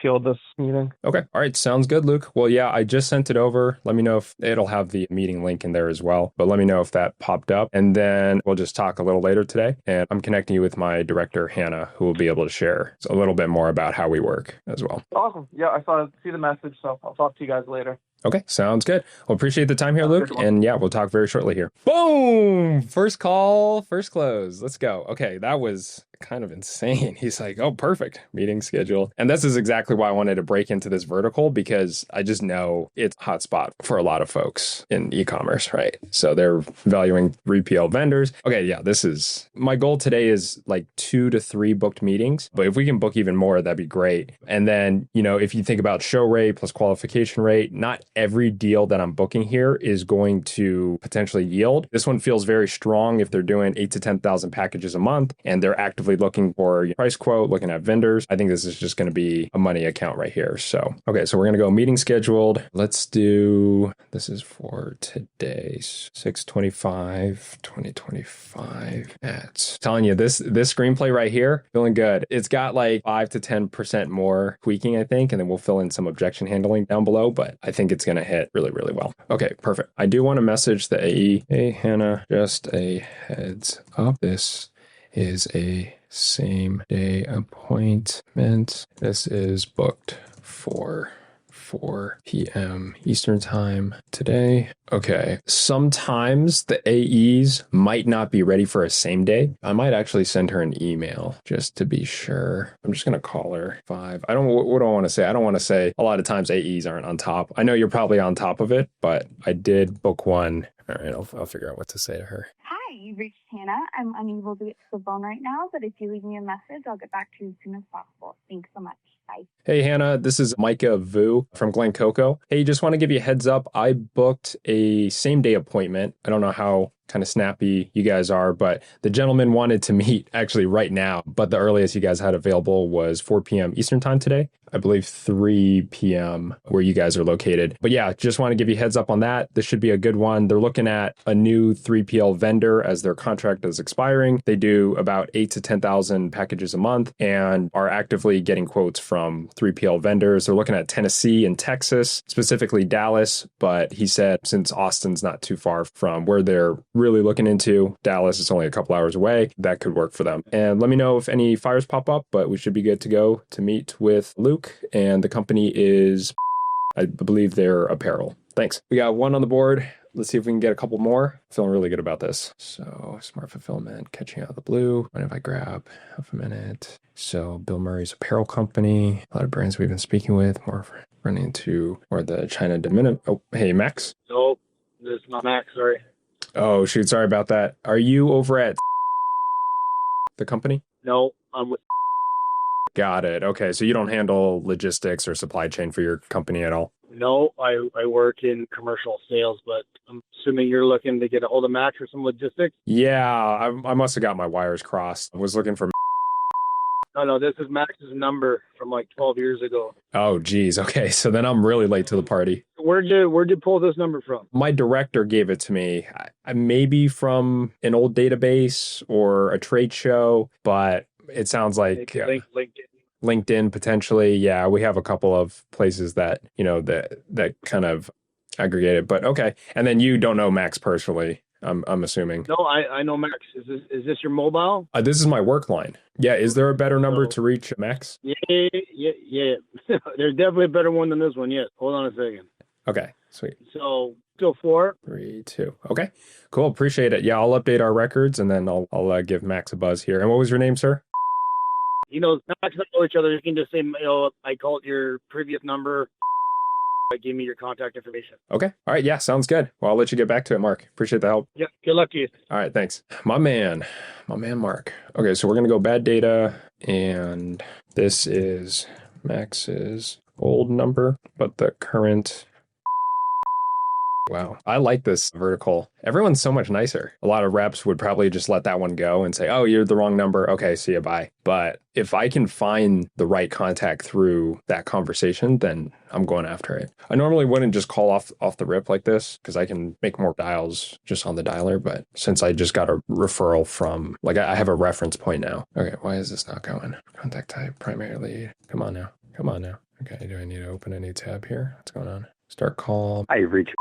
field this meeting. Okay. All right. Sounds good, Luke. Well, I just sent it over. Let me know if it'll have the meeting link in there as well. But let me know if that popped up. And then we'll just talk a little later today. And I'm connecting you with my director, Hannah, who will be able to share a little bit more about how we work as well. Awesome. Yeah, I see the message. So I'll talk to you guys later. Okay, sounds good. Well, appreciate the time here, Luke. And we'll talk very shortly here. Boom! First call, first close. Let's go. Okay, that was kind of insane. He's like, oh, perfect. Meeting scheduled. And this is exactly why I wanted to break into this vertical, because I just know it's a hot spot for a lot of folks in e-commerce, right? So they're valuing 3PL vendors. Okay, this is, my goal today is like 2 to 3 booked meetings. But if we can book even more, that'd be great. And then, if you think about show rate plus qualification rate, not every deal that I'm booking here is going to potentially yield. This one feels very strong if they're doing 8 to 10,000 packages a month and they're actively looking for a price quote, looking at vendors. I think this is just going to be a money account right here. So, okay, so we're going to go meeting scheduled. Let's do, this is for today, 6/25/2025 at, telling you this screenplay right here, feeling good. It's got like 5 to 10% more tweaking, I think, and then we'll fill in some objection handling down below, but I think it's going to hit really, really well. Okay, perfect. I do want to message the AE. Hey, Hannah, just a heads up. This is a same day appointment. This is booked for 4 p.m. Eastern time today. Okay. Sometimes the AEs might not be ready for a same day. I might actually send her an email just to be sure. I'm just going to call her 5. What do I want to say? I don't want to say a lot of times AEs aren't on top. I know you're probably on top of it, but I did book one All right, I'll figure out what to say to her. Hi, you've reached Hannah. I'm unable to get to the phone right now, but if you leave me a message, I'll get back to you as soon as possible. Thanks so much. Bye. Hey, Hannah, this is Micah Vu from Glen Coco. Hey, just want to give you a heads up. I booked a same-day appointment. I don't know how kind of snappy you guys are, but the gentleman wanted to meet actually right now, but the earliest you guys had available was 4 p.m. Eastern time today. I believe 3 p.m. where you guys are located. But yeah, just want to give you a heads up on that. This should be a good one. They're looking at a new 3PL vendor as their contract is expiring. They do about 8 to 10,000 packages a month and are actively getting quotes from 3PL vendors. They're looking at Tennessee and Texas, specifically Dallas. But he said since Austin's not too far from where they're really looking into, Dallas is only a couple hours away, that could work for them. And let me know if any fires pop up, but we should be good to go to meet with Luke. And the company is, I believe they're apparel. Thanks. We got one on the board. Let's see if we can get a couple more. Feeling really good about this. So smart fulfillment, catching out of the blue. Mind if I grab half a minute? So Bill Murray's apparel company, a lot of brands we've been speaking with, more running into more the China Dominion. Oh, hey, Max. No, this is not Max, sorry. Oh, shoot. Sorry about that. Are you over at the company? No, I'm with. Got it. Okay. So you don't handle logistics or supply chain for your company at all? No, I work in commercial sales, but I'm assuming you're looking to get a hold of Max for some logistics? Yeah, I must have got my wires crossed. I was looking for... No, this is Max's number from like 12 years ago. Oh, geez. Okay. So then I'm really late to the party. Where'd you pull this number from? My director gave it to me. Maybe from an old database or a trade show, but it sounds like LinkedIn potentially. Yeah, we have a couple of places that, that kind of aggregate it, but okay. And then you don't know Max personally, I'm assuming. No, I know Max. Is this your mobile? This is my work line. Yeah. Is there a better number to reach Max? Yeah. There's definitely a better one than this one. Yes. Hold on a second. Okay. Sweet. So 204 32. Okay. Cool. Appreciate it. Yeah, I'll update our records and then I'll give Max a buzz here. And what was your name, sir? Max and I know each other. You can just say, I called your previous number. Give me your contact information. Okay. All right. Yeah, sounds good. Well, I'll let you get back to it, Mark. Appreciate the help. Yeah. Good luck to you. All right. Thanks. My man, Mark. Okay. So we're going to go bad data. And this is Max's old number, but the current... Wow. I like this vertical. Everyone's so much nicer. A lot of reps would probably just let that one go and say, oh, you're the wrong number. Okay, see you, bye. But if I can find the right contact through that conversation, then I'm going after it. I normally wouldn't just call off the rip like this because I can make more dials just on the dialer. But since I just got a referral from, I have a reference point now. Okay, why is this not going? Contact type, primary lead. Come on now. Okay, do I need to open a new tab here? What's going on? Start call. Hi, you've reached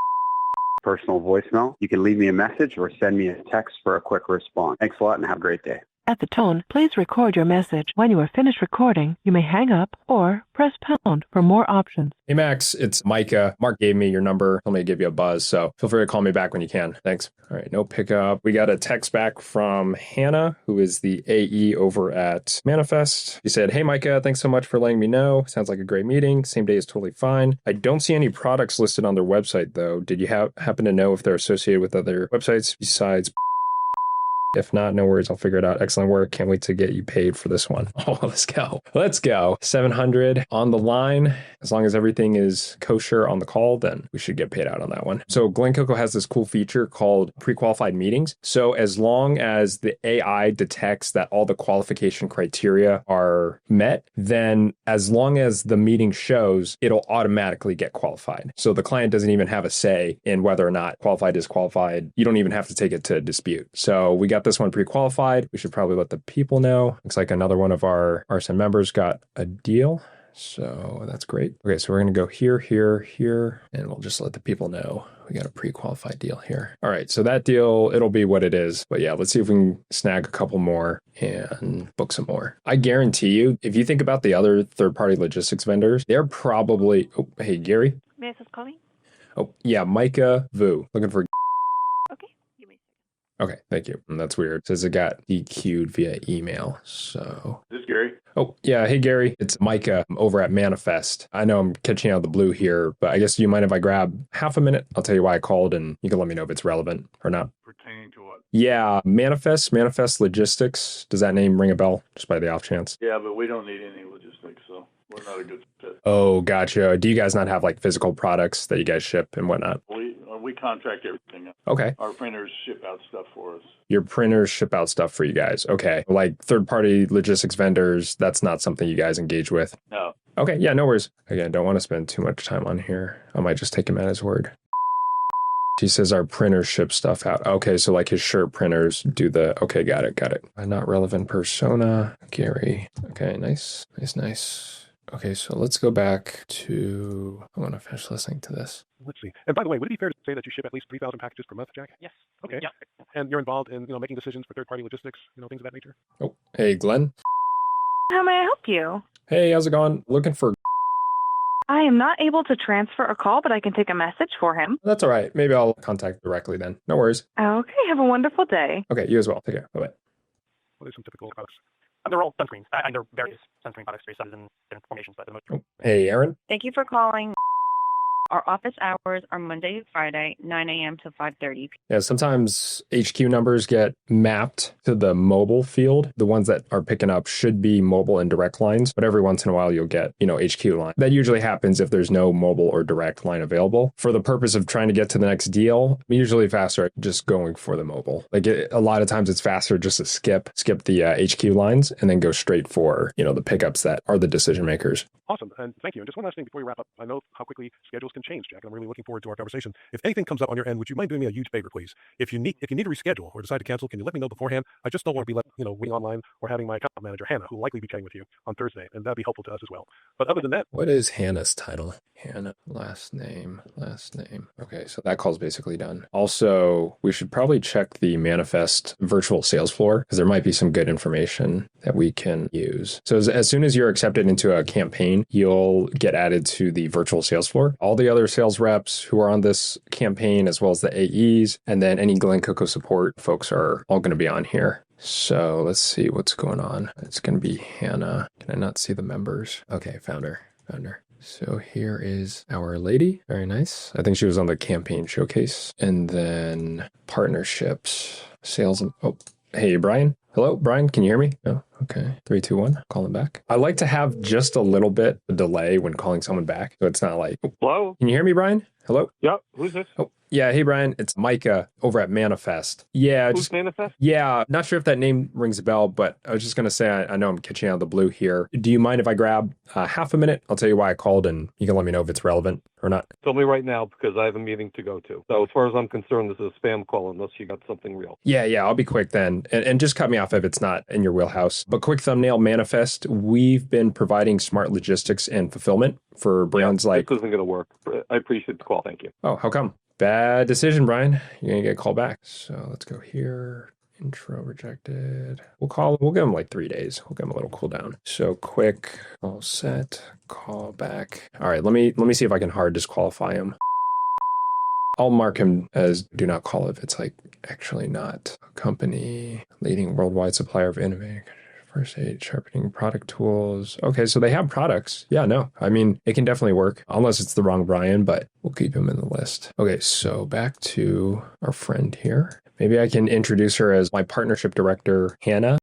personal voicemail. You can leave me a message or send me a text for a quick response. Thanks a lot and have a great day. At the tone, please record your message. When you are finished recording, you may hang up or press pound for more options. Hey, Max, it's Micah. Mark gave me your number. Told me to give you a buzz, so feel free to call me back when you can. Thanks. All right, no pickup. We got a text back from Hannah, who is the AE over at Manifest. She said, hey, Micah, thanks so much for letting me know. Sounds like a great meeting. Same day is totally fine. I don't see any products listed on their website, though. Did you happen to know if they're associated with other websites besides... If not, no worries. I'll figure it out. Excellent work. Can't wait to get you paid for this one. Oh, let's go. 700 on the line. As long as everything is kosher on the call, then we should get paid out on that one. So Glen Coco has this cool feature called pre-qualified meetings. So as long as the AI detects that all the qualification criteria are met, then as long as the meeting shows, it'll automatically get qualified. So the client doesn't even have a say in whether or not qualified is qualified. You don't even have to take it to dispute. So we got this one pre-qualified. We should probably let the people know. Looks like another one of our RSN members got a deal. So that's great. Okay, so we're going to go here, and we'll just let the people know we got a pre-qualified deal here. All right, so that deal, it'll be what it is. But yeah, let's see if we can snag a couple more and book some more. I guarantee you, if you think about the other third-party logistics vendors, they're probably... Oh, hey, Gary? May I just call me? Oh, yeah, Micah Vu. Looking for... Okay, you may. Okay, thank you. And that's weird. It says it got DQ'd via email, so... This is Gary. Oh, yeah. Hey, Gary. It's Micah over at Manifest. I know I'm catching out of the blue here, but I guess you mind if I grab half a minute? I'll tell you why I called and you can let me know if it's relevant or not. Pertaining to what? Yeah, Manifest Logistics. Does that name ring a bell just by the off chance? Yeah, but we don't need any logistics, so we're not a good fit. Oh, gotcha. Do you guys not have like physical products that you guys ship and whatnot? We contract everything. Okay. Our printers ship out stuff for us. Your printers ship out stuff for you guys. Okay. Like third-party logistics vendors, that's not something you guys engage with. No. Okay. Yeah, no worries. Again, don't want to spend too much time on here. I might just take him at his word. He says our printers ship stuff out. Okay, so like his shirt printers do the... Okay, got it. Not relevant persona. Gary. Okay, nice. Okay, so let's go back to... I want to finish listening to this. Let's see. And by the way, would it be fair to say that you ship at least 3,000 packages per month, Jack? Yes. Okay. Yeah. And you're involved in, making decisions for third-party logistics, things of that nature? Oh, hey, Glenn. How may I help you? Hey, how's it going? Looking for... I am not able to transfer a call, but I can take a message for him. That's all right. Maybe I'll contact directly then. No worries. Okay, have a wonderful day. Okay, you as well. Take care. Bye-bye. What are some typical products? They're all sunscreens. And they're various sunscreen products, various sizes and different formations. But the most... Oh, hey, Aaron. Thank you for calling. Our office hours are Monday to Friday, 9 a.m. to 5:30. Yeah, sometimes HQ numbers get mapped to the mobile field. The ones that are picking up should be mobile and direct lines, but every once in a while you'll get, HQ line. That usually happens if there's no mobile or direct line available. For the purpose of trying to get to the next deal, I'm usually faster at just going for the mobile. A lot of times it's faster just to skip the HQ lines and then go straight for, the pickups that are the decision makers. Awesome, and thank you. And just one last thing before we wrap up. I know how quickly schedules can change, Jack, and I'm really looking forward to our conversation. If anything comes up on your end, would you mind doing me a huge favor, please? If you need to reschedule or decide to cancel, can you let me know beforehand? I just don't want to be waiting online or having my account manager, Hannah, who will likely be chatting with you on Thursday, and that'd be helpful to us as well. But other than that... What is Hannah's title? Hannah, last name. Okay, so that call's basically done. Also, we should probably check the Manifest virtual sales floor, because there might be some good information that we can use. So as soon as you're accepted into a campaign, you'll get added to the virtual sales floor. All the other sales reps who are on this campaign, as well as the AEs, and then any Glen Coco support folks are all going to be on here. So let's see what's going on. It's going to be Hannah. Can I not see the members? Okay, found her. So here is our lady. Very nice. I think she was on the campaign showcase. And then partnerships, sales. Oh, hey, Brian. Hello, Brian. Can you hear me? No. Okay. 3, 2, 1. Calling back. I like to have just a little bit of delay when calling someone back. So it's not like... Hello? Can you hear me, Brian? Hello? Yep. Who's this? Oh, yeah. Hey, Brian. It's Micah over at Manifest. Yeah. Who's Manifest? Yeah. Not sure if that name rings a bell, but I was just going to say, I know I'm catching out of the blue here. Do you mind if I grab half a minute? I'll tell you why I called and you can let me know if it's relevant or not. Tell me right now because I have a meeting to go to. So as far as I'm concerned, this is a spam call unless you got something real. Yeah. I'll be quick then. And just cut me off if it's not in your wheelhouse. But quick thumbnail, Manifest. We've been providing smart logistics and fulfillment for brands like... This isn't going to work. I appreciate the call. Thank you. Oh, how come? Bad decision, Brian. You're going to get called back. So let's go here. Intro rejected. We'll give him like 3 days. We'll give him a little cooldown. So quick, all set, call back. All right, let me see if I can hard disqualify him. I'll mark him as do not call if it's like actually not. Company, leading worldwide supplier of innovative first aid, sharpening product tools. Okay, so they have products. Yeah, no. I mean, it can definitely work, unless it's the wrong Brian, but we'll keep him in the list. Okay, so back to our friend here. Maybe I can introduce her as my partnership director, Hannah.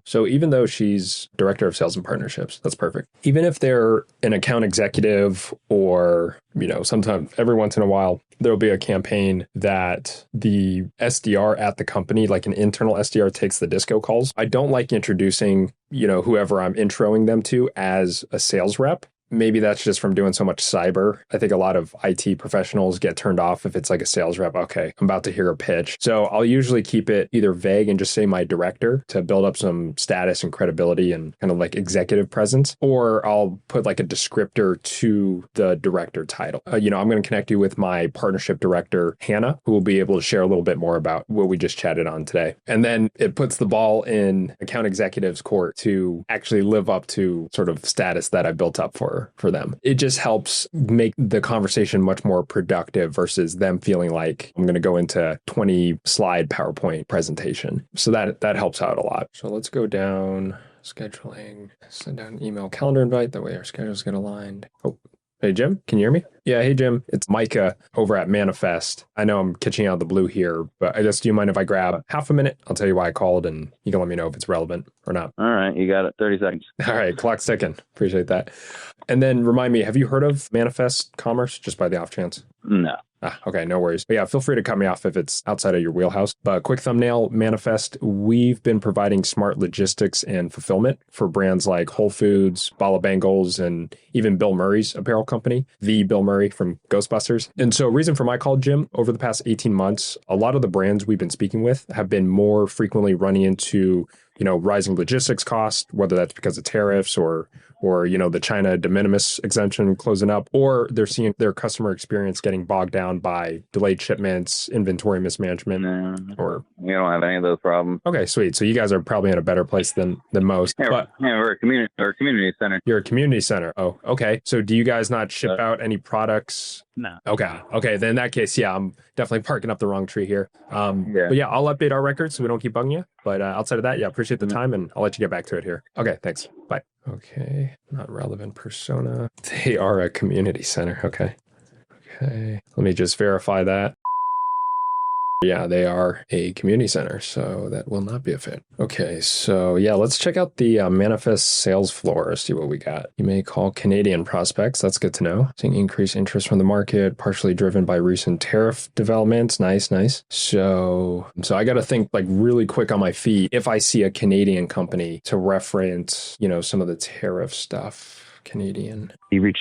So even though she's director of sales and partnerships, that's perfect. Even if they're an account executive or, sometimes every once in a while, there'll be a campaign that the SDR at the company, like an internal SDR, takes the disco calls. I don't like introducing, whoever I'm introing them to as a sales rep. Maybe that's just from doing so much cyber. I think a lot of IT professionals get turned off if it's like a sales rep. Okay, I'm about to hear a pitch. So I'll usually keep it either vague and just say my director to build up some status and credibility and kind of like executive presence, or I'll put like a descriptor to the director title. I'm going to connect you with my partnership director, Hannah, who will be able to share a little bit more about what we just chatted on today. And then it puts the ball in account executive's court to actually live up to sort of status that I built up for them. It just helps make the conversation much more productive versus them feeling like I'm going to go into 20 slide PowerPoint presentation. So that helps out a lot. So let's go down Scheduling. Send out an email calendar invite. That way our schedules get aligned. Oh, hey, Jim, can you hear me? Yeah, hey, Jim. It's Micah over at Manifest. I know I'm catching out of the blue here, but I guess, do you mind if I grab half a minute? I'll tell you why I called, and you can let me know if it's relevant or not. All right, you got it. 30 seconds. All right, clock's ticking. Appreciate that. And then remind me, have you heard of Manifest Commerce, just by the off chance? No. Okay, no worries. But yeah, feel free to cut me off if it's outside of your wheelhouse. But quick thumbnail, Manifest, we've been providing smart logistics and fulfillment for brands like Whole Foods, Bala Bangles, and even Bill Murray's apparel company, the Bill Murray from Ghostbusters. And so reason for my call, Jim, over the past 18 months, a lot of the brands we've been speaking with have been more frequently running into, rising logistics costs, whether that's because of tariffs or the China de minimis exemption closing up, or they're seeing their customer experience getting bogged down by delayed shipments, inventory mismanagement, or we don't have any of those problems. Okay, sweet. So you guys are probably in a better place than most. Yeah, we're a community center. You're a community center. Oh, okay. So do you guys not ship out any products? No. Okay. Then in that case, yeah, I'm definitely parking up the wrong tree here. But yeah, I'll update our records so we don't keep bugging you. But outside of that, yeah, appreciate the time, and I'll let you get back to it here. Okay, thanks. Bye. Okay, not relevant persona. They are a community center. Okay. Let me just verify that. Yeah, they are a community center, so that will not be a fit. Okay, so yeah, let's check out the Manifest sales floor, see what we got. You may call Canadian prospects. That's good to know. Seeing increased interest from the market, partially driven by recent tariff developments. Nice. So I got to think like really quick on my feet. If I see a Canadian company to reference, some of the tariff stuff, Canadian. You reach,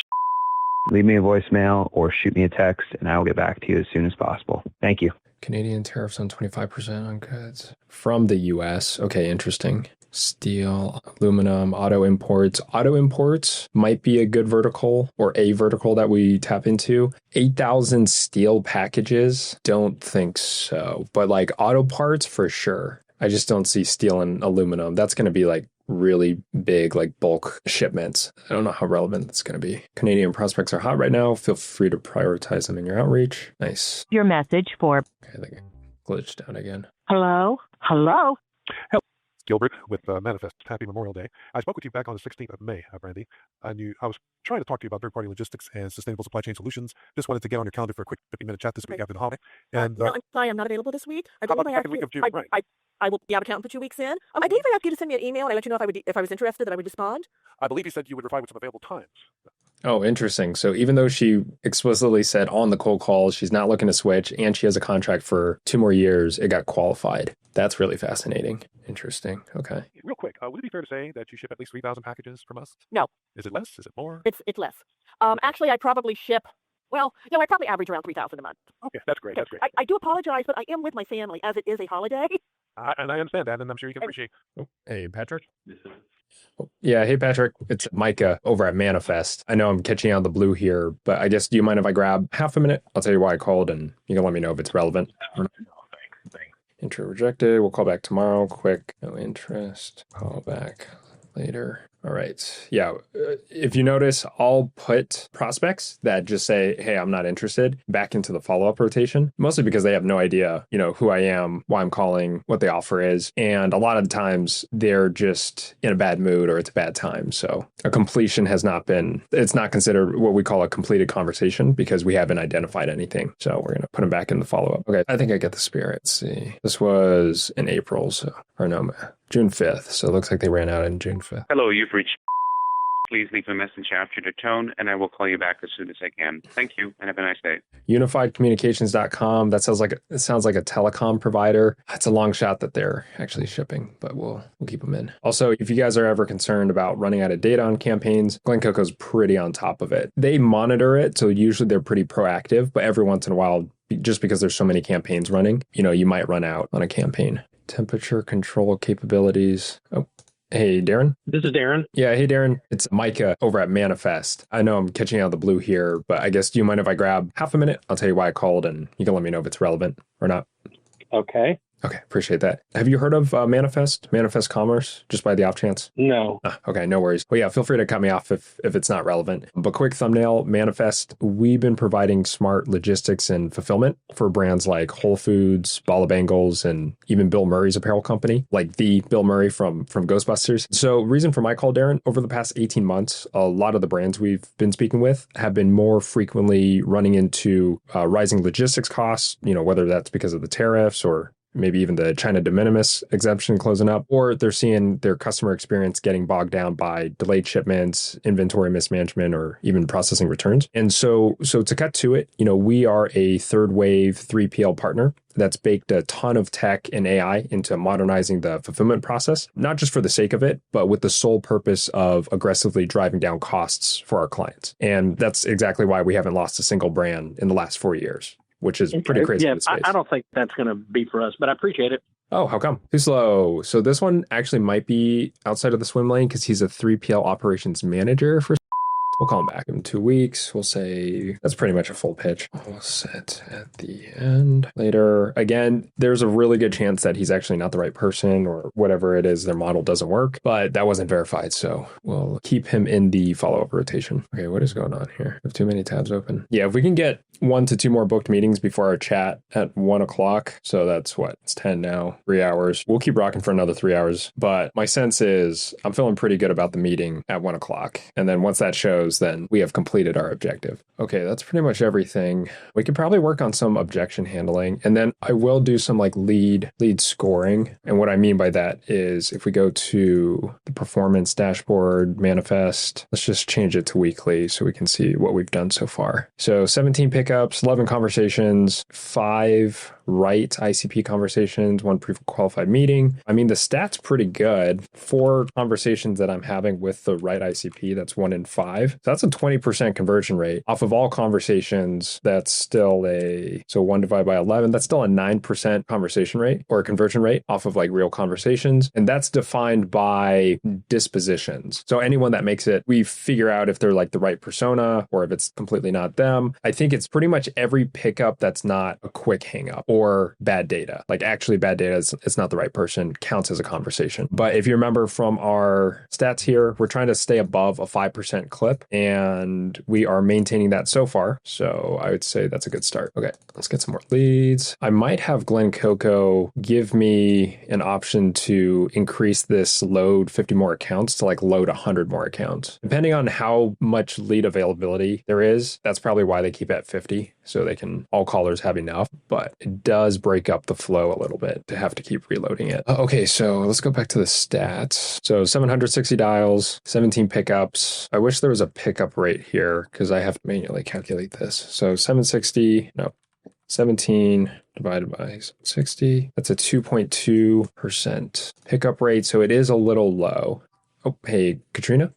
leave me a voicemail or shoot me a text, and I will get back to you as soon as possible. Thank you. Canadian tariffs on 25% on goods from the US. Okay, interesting. Steel, aluminum, auto imports. Auto imports might be a good vertical or a vertical that we tap into. 8,000 steel packages? Don't think so. But like auto parts for sure. I just don't see steel and aluminum. That's going to be like really big, like bulk shipments. I don't know how relevant that's going to be. Canadian prospects are hot right now. Feel free to prioritize them in your outreach. Nice. Your message for... Okay, I think I glitched out again. Hello? Hello, Gilbert with Manifest. Happy Memorial Day. I spoke with you back on the 16th of May, Brandy. I was trying to talk to you about third-party logistics and sustainable supply chain solutions. Just wanted to get on your calendar for a quick 15-minute chat this week after the holiday. And no, I'm sorry, I'm not available this week. How about the second week of June? I will be out of town for 2 weeks in. I believe I asked you to send me an email, and I let you know if I was interested, that I would respond. I believe you said you would reply with some available times. Oh, interesting. So even though she explicitly said on the cold call she's not looking to switch and she has a contract for 2 more years, it got qualified. That's really fascinating. Interesting. Okay. Real quick, would it be fair to say that you ship at least 3,000 packages from us? No. Is it less? Is it more? It's less. Actually, I probably ship... Well, I probably average around 3,000 a month. Okay, that's great. That's great. I do apologize, but I am with my family as it is a holiday. And I understand that, and I'm sure you can appreciate. Oh, hey, Patrick. Yeah, hey, Patrick. It's Micah over at Manifest. I know I'm catching out of the blue here, but I guess, do you mind if I grab half a minute? I'll tell you why I called, and you can let me know if it's relevant. Thanks. Intro rejected. We'll call back tomorrow. Quick. No interest. Call back later. All right. Yeah. If you notice, I'll put prospects that just say, hey, I'm not interested, back into the follow-up rotation, mostly because they have no idea, who I am, why I'm calling, what the offer is. And a lot of the times they're just in a bad mood or it's a bad time. So a completion it's not considered what we call a completed conversation because we haven't identified anything. So we're going to put them back in the follow-up. Okay. I think I get the spirit. Let's see. This was in April. June 5th. So it looks like they ran out on June 5th. Hello, you've reached. Please leave a message after the tone, and I will call you back as soon as I can. Thank you, and have a nice day. Unifiedcommunications.com. That sounds like a telecom provider. It's a long shot that they're actually shipping, but we'll keep them in. Also, if you guys are ever concerned about running out of data on campaigns, Glen Coco's pretty on top of it. They monitor it, so usually they're pretty proactive, but every once in a while, just because there's so many campaigns running, you might run out on a campaign. Temperature control capabilities. Oh, hey, Darren. This is Darren. Yeah, hey, Darren. It's Micah over at Manifest. I know I'm catching out of the blue here, but I guess, do you mind if I grab half a minute? I'll tell you why I called, and you can let me know if it's relevant or not. Okay. Okay, appreciate that. Have you heard of Manifest Commerce, just by the off chance? No. Okay, no worries. Well, yeah, feel free to cut me off if it's not relevant. But quick thumbnail, Manifest, we've been providing smart logistics and fulfillment for brands like Whole Foods, Bala Bangles, and even Bill Murray's apparel company, like the Bill Murray from Ghostbusters. So reason for my call, Darren, over the past 18 months, a lot of the brands we've been speaking with have been more frequently running into rising logistics costs, whether that's because of the tariffs or maybe even the China de minimis exemption closing up, or they're seeing their customer experience getting bogged down by delayed shipments, inventory mismanagement, or even processing returns. And so to cut to it, we are a third wave 3PL partner that's baked a ton of tech and AI into modernizing the fulfillment process, not just for the sake of it, but with the sole purpose of aggressively driving down costs for our clients. And that's exactly why we haven't lost a single brand in the last 4 years, which is pretty crazy. Yeah, I don't think that's going to be for us, but I appreciate it. Oh, how come? Too slow. So this one actually might be outside of the swim lane because he's a 3PL operations manager for. We'll call him back in 2 weeks. We'll say that's pretty much a full pitch. We'll set at the end later. Again, there's a really good chance that he's actually not the right person or whatever it is, their model doesn't work, but that wasn't verified. So we'll keep him in the follow-up rotation. Okay, what is going on here? I have too many tabs open. Yeah, if we can get 1 to 2 more booked meetings before our chat at 1 o'clock. So that's what? It's 10 now, 3 hours. We'll keep rocking for another 3 hours. But my sense is I'm feeling pretty good about the meeting at 1 o'clock. And then once that shows, then we have completed our objective. Okay, that's pretty much everything. We could probably work on some objection handling. And then I will do some like lead scoring. And what I mean by that is if we go to the performance dashboard, manifest, let's just change it to weekly so we can see what we've done so far. So 17 pickups, 11 conversations, 5 right ICP conversations, 1 pre-qualified meeting. I mean, the stat's pretty good. 4 conversations that I'm having with the right ICP, that's 1 in 5. So that's a 20% conversion rate. Off of all conversations, that's still so 1 divided by 11, that's still a 9% conversation rate or conversion rate off of like real conversations. And that's defined by dispositions. So anyone that makes it, we figure out if they're like the right persona or if it's completely not them. I think it's pretty much every pickup that's not a quick hang up or bad data. Like actually bad data is it's not the right person, counts as a conversation. But if you remember from our stats here, we're trying to stay above a 5% clip and we are maintaining that so far. So I would say that's a good start. Okay, let's get some more leads. I might have Glenn Coco give me an option to increase this load 50 more accounts to like load 100 more accounts. Depending on how much lead availability there is, that's probably why they keep at 50. So they can, all callers have enough, but it does break up the flow a little bit to have to keep reloading it. Okay, so let's go back to the stats. So 760 dials, 17 pickups. I wish there was a pickup rate here because I have to manually calculate this. So 17 divided by 60, that's a 2.2% pickup rate. So it is a little low. Oh, hey, Katrina?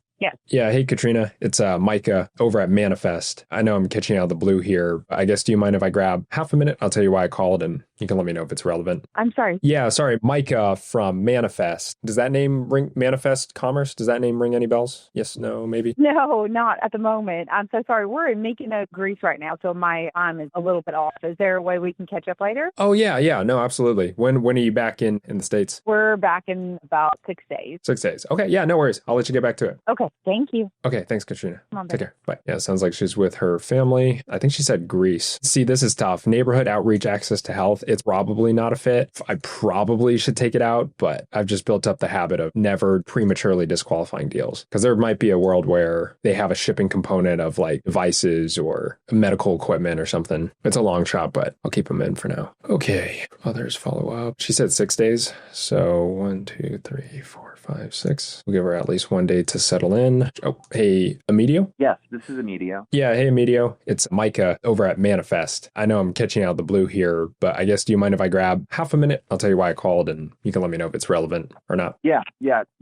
Yeah. Hey, Katrina. It's Micah over at Manifest. I know I'm catching out of the blue here. I guess, do you mind if I grab half a minute? I'll tell you why I called and you can let me know if it's relevant. I'm sorry. Yeah, sorry. Micah from Manifest. Does that name ring? Manifest Commerce? Does that name ring any bells? Yes, no, maybe? No, not at the moment. I'm so sorry. We're in Mykonos, Greece right now, so my time is a little bit off. Is there a way we can catch up later? Oh, yeah. No, absolutely. When are you back in the States? We're back in about 6 days. 6 days. Okay, yeah, no worries. I'll let you get back to it. Okay, thank you. Okay, thanks, Katrina. Take care. Bye. Yeah, it sounds like she's with her family. I think she said Greece. See, this is tough. Neighborhood outreach access to health. It's probably not a fit. I probably should take it out, but I've just built up the habit of never prematurely disqualifying deals because there might be a world where they have a shipping component of like devices or medical equipment or something. It's a long shot, but I'll keep them in for now. Okay. Others follow up. She said 6 days. So 1, 2, 3, 4, 5, 6. We'll give her at least 1 day to settle in. Oh, hey, Emilio? Yes, this is Emilio. Yeah, hey, Emilio. It's Micah over at Manifest. I know I'm catching out of the blue here, but I guess, do you mind if I grab half a minute? I'll tell you why I called and you can let me know if it's relevant or not. Yeah.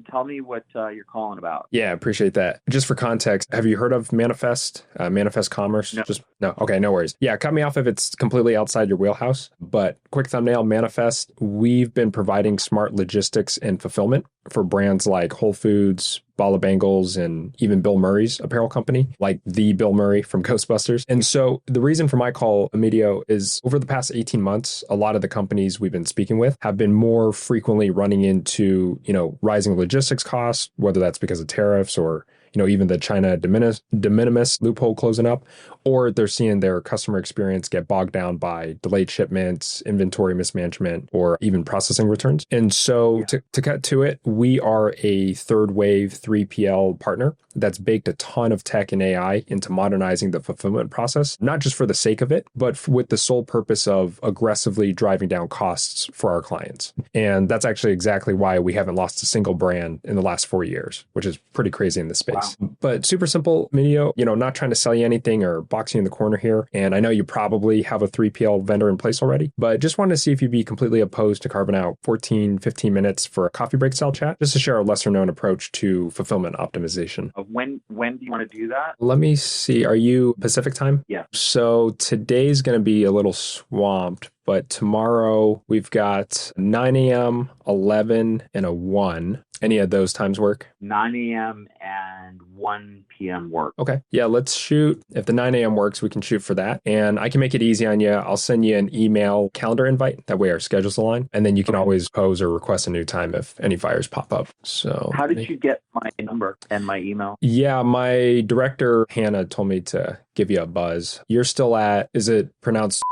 Tell me what you're calling about. Yeah, appreciate that. Just for context, have you heard of Manifest? Manifest Commerce? No. No. Okay, no worries. Yeah, cut me off if it's completely outside your wheelhouse, but quick thumbnail, Manifest. We've been providing smart logistics and fulfillment for brands like Whole Foods, Bala Bangles, and even Bill Murray's apparel company, like the Bill Murray from Ghostbusters. And so the reason for my call, Emilio, is over the past 18 months, a lot of the companies we've been speaking with have been more frequently running into, rising logistics costs, whether that's because of tariffs or even the China de minimis loophole closing up, or they're seeing their customer experience get bogged down by delayed shipments, inventory mismanagement, or even processing returns. And so to cut to it, we are a third wave 3PL partner that's baked a ton of tech and AI into modernizing the fulfillment process, not just for the sake of it, but with the sole purpose of aggressively driving down costs for our clients. And that's actually exactly why we haven't lost a single brand in the last 4 years, which is pretty crazy in this space. Wow. But super simple, Emilio, not trying to sell you anything or box you in the corner here. And I know you probably have a 3PL vendor in place already, but just wanted to see if you'd be completely opposed to carving out 14, 15 minutes for a coffee break style chat, just to share a lesser known approach to fulfillment optimization. When do you want to do that? Let me see. Are you Pacific time? Yeah. So today's going to be a little swamped, but tomorrow we've got 9 a.m., 11, and a 1. Any of those times work? 9 a.m. and 1 p.m. work. Okay. Yeah, let's shoot. If the 9 a.m. works, we can shoot for that. And I can make it easy on you. I'll send you an email calendar invite. That way our schedules align. And then you can always pose or request a new time if any fires pop up. So how did you get my number and my email? Yeah, my director, Hannah, told me to give you a buzz. You're still at, is it pronounced?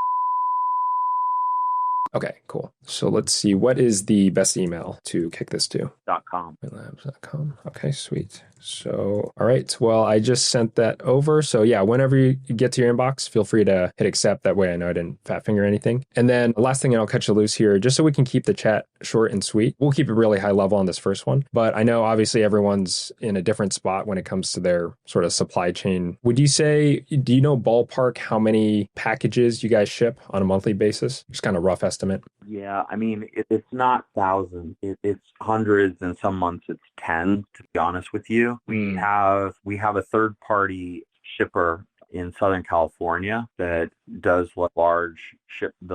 Okay, cool. So let's see. What is the best email to kick this to? .com. Labs.com. Okay, sweet. So, all right. Well, I just sent that over. So yeah, whenever you get to your inbox, feel free to hit accept. That way I know I didn't fat finger anything. And then the last thing, and I'll cut you loose here, just so we can keep the chat short and sweet. We'll keep it really high level on this first one. But I know obviously everyone's in a different spot when it comes to their sort of supply chain. Would you say, do you know ballpark how many packages you guys ship on a monthly basis? Just kind of rough estimate. Yeah, I mean, it's not thousands. It's hundreds, and some months it's 10, to be honest with you. We have a third party shipper in Southern California that does the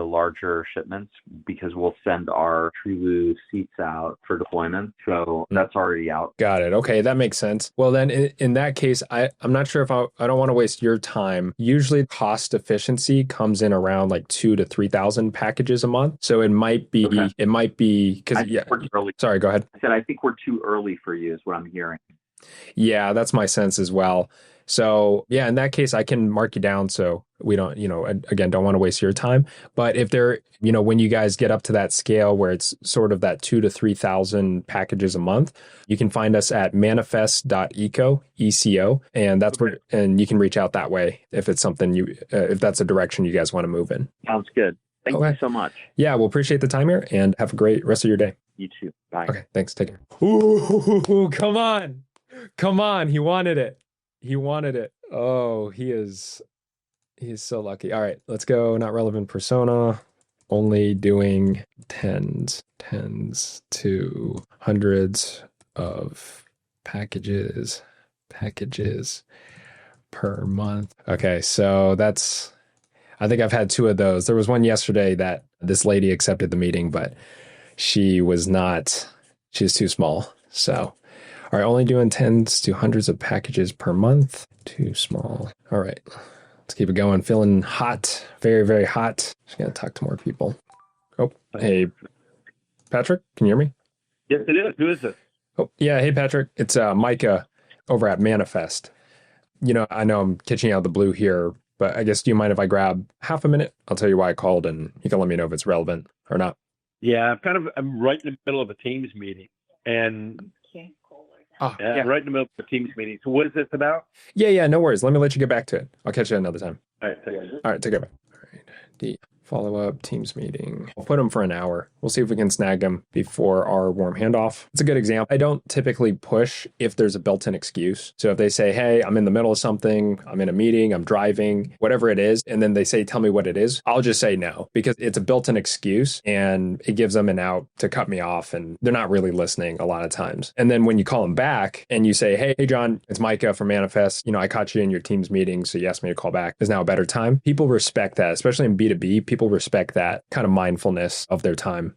larger shipments, because we'll send our Trilu seats out for deployment. So that's already out. Got it. Okay, that makes sense. Well, then in that case, I'm not sure if I don't want to waste your time. Usually cost efficiency comes in around like 2,000 to 3,000 packages a month. So it might be, because sorry, go ahead. I said, I think we're too early for you is what I'm hearing. Yeah, that's my sense as well. So yeah, in that case, I can mark you down so we don't, again, don't want to waste your time. But if there, when you guys get up to that scale where it's sort of that 2,000 to 3,000 packages a month, you can find us at manifest.eco, ECO, and that's where, and you can reach out that way if it's something if that's a direction you guys want to move in. Sounds good. Thank you so much. Yeah, we'll appreciate the time here and have a great rest of your day. You too. Bye. Okay, thanks. Take care. Ooh, come on. Come on. He wanted it. He wanted it. Oh, he is so lucky. All right, let's go. Not relevant persona. Only doing tens to hundreds of packages per month. Okay, so I think I've had 2 of those. There was one yesterday that this lady accepted the meeting, but she's too small. So, all right, only doing tens to hundreds of packages per month. Too small. All right, let's keep it going. Feeling hot, very, very hot. Just gonna talk to more people. Oh, hey, Patrick, can you hear me? Yes, it is. Who is this? Oh, yeah. Hey, Patrick. It's Micah over at Manifest. I know I'm catching you out of the blue here, but I guess, do you mind if I grab half a minute? I'll tell you why I called, and you can let me know if it's relevant or not. Yeah, I'm right in the middle of a Teams meeting, and I'm right in the middle of a Teams meeting. So what is this about? Yeah, no worries. Let me let you get back to it. I'll catch you another time. All right, take care. All right, take care. All right, follow-up Teams meeting. I'll put them for an hour. We'll see if we can snag them before our warm handoff. It's a good example. I don't typically push if there's a built-in excuse. So if they say, hey, I'm in the middle of something, I'm in a meeting, I'm driving, whatever it is, and then they say, tell me what it is, I'll just say no, because it's a built-in excuse and it gives them an out to cut me off, and they're not really listening a lot of times. And then when you call them back and you say, hey, John, it's Micah from Manifest. I caught you in your Teams meeting, so you asked me to call back. Is now a better time? People respect that, especially in B2B. People respect that kind of mindfulness of their time.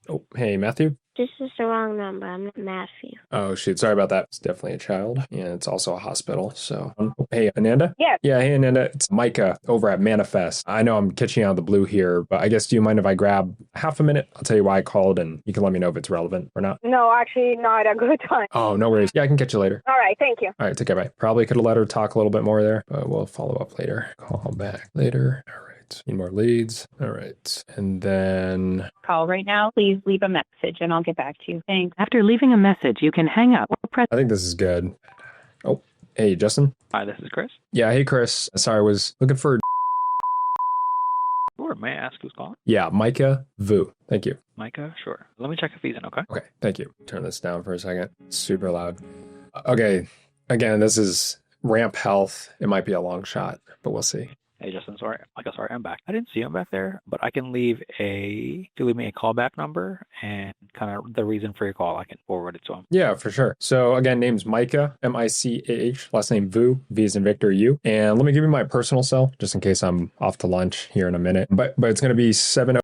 Oh, hey, Matthew. This is the wrong number. I'm not Matthew. Oh, shoot. Sorry about that. It's definitely a child. And it's also a hospital. So, hey, Ananda? Yes. Yeah, hey, Ananda. It's Micah over at Manifest. I know I'm catching you out of the blue here, but I guess, do you mind if I grab half a minute? I'll tell you why I called and you can let me know if it's relevant or not. No, actually, not a good time. Oh, no worries. Yeah, I can catch you later. All right, thank you. All right, take care. Bye. Probably could have let her talk a little bit more there, but we'll follow up later. Call back later. All right. Need more leads. All right. And then Call right now. Please leave a message and I'll get back to you. Thanks. After leaving a message, you can hang up or press. I think this is good. Oh, hey, Justin. Hi, this is Chris. Yeah, hey, Chris. Sorry, I was looking for. Sure, may I ask who's calling? Yeah, Micah Vu. Thank you. Micah? Sure. Let me check if he's in, okay? Okay, thank you. Turn this down for a second. It's super loud. Okay, again, this is Ramp Health. It might be a long shot, but we'll see. Hey, Justin, sorry. Sorry, I'm back. I didn't see him back there, but I can leave me a callback number and kind of the reason for your call. I can forward it to him. Yeah, for sure. So again, name's Micah, Micah, last name Vu, V is in Victor, U. And let me give you my personal cell, just in case I'm off to lunch here in a minute. But it's going to be 70.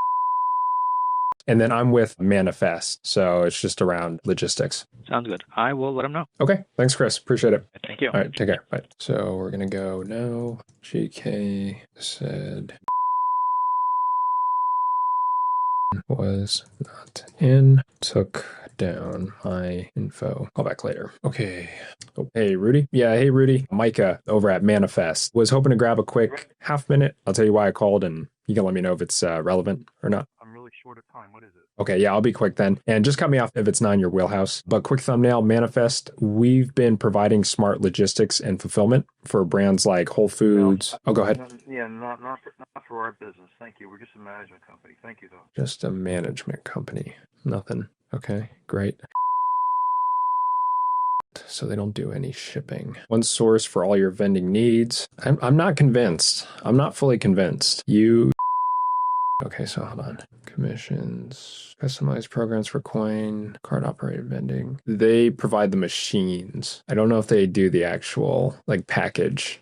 And then I'm with Manifest, so it's just around logistics. Sounds good. I will let him know. Okay, thanks, Chris. Appreciate it. Thank you. All right, take care. Bye. So we're going to go now. GK said was not in, took down my info. Call back later. Okay. Oh, hey, Rudy. Yeah, hey, Rudy. Micah over at Manifest. Was hoping to grab a quick half minute. I'll tell you why I called and you can let me know if it's relevant or not. I'm really short of time. What is it? Okay, yeah, I'll be quick then. And just cut me off if it's not in your wheelhouse. But quick thumbnail, Manifest, we've been providing smart logistics and fulfillment for brands like Whole Foods. Oh, go ahead. Yeah, not for our business. Thank you. We're just a management company. Thank you, though. Just a management company. Nothing. Okay, great. So they don't do any shipping. One source for all your vending needs. I'm not convinced. I'm not fully convinced. Okay, so hold on. Commissions, customized programs for coin, card operated vending. They provide the machines. I don't know if they do the actual package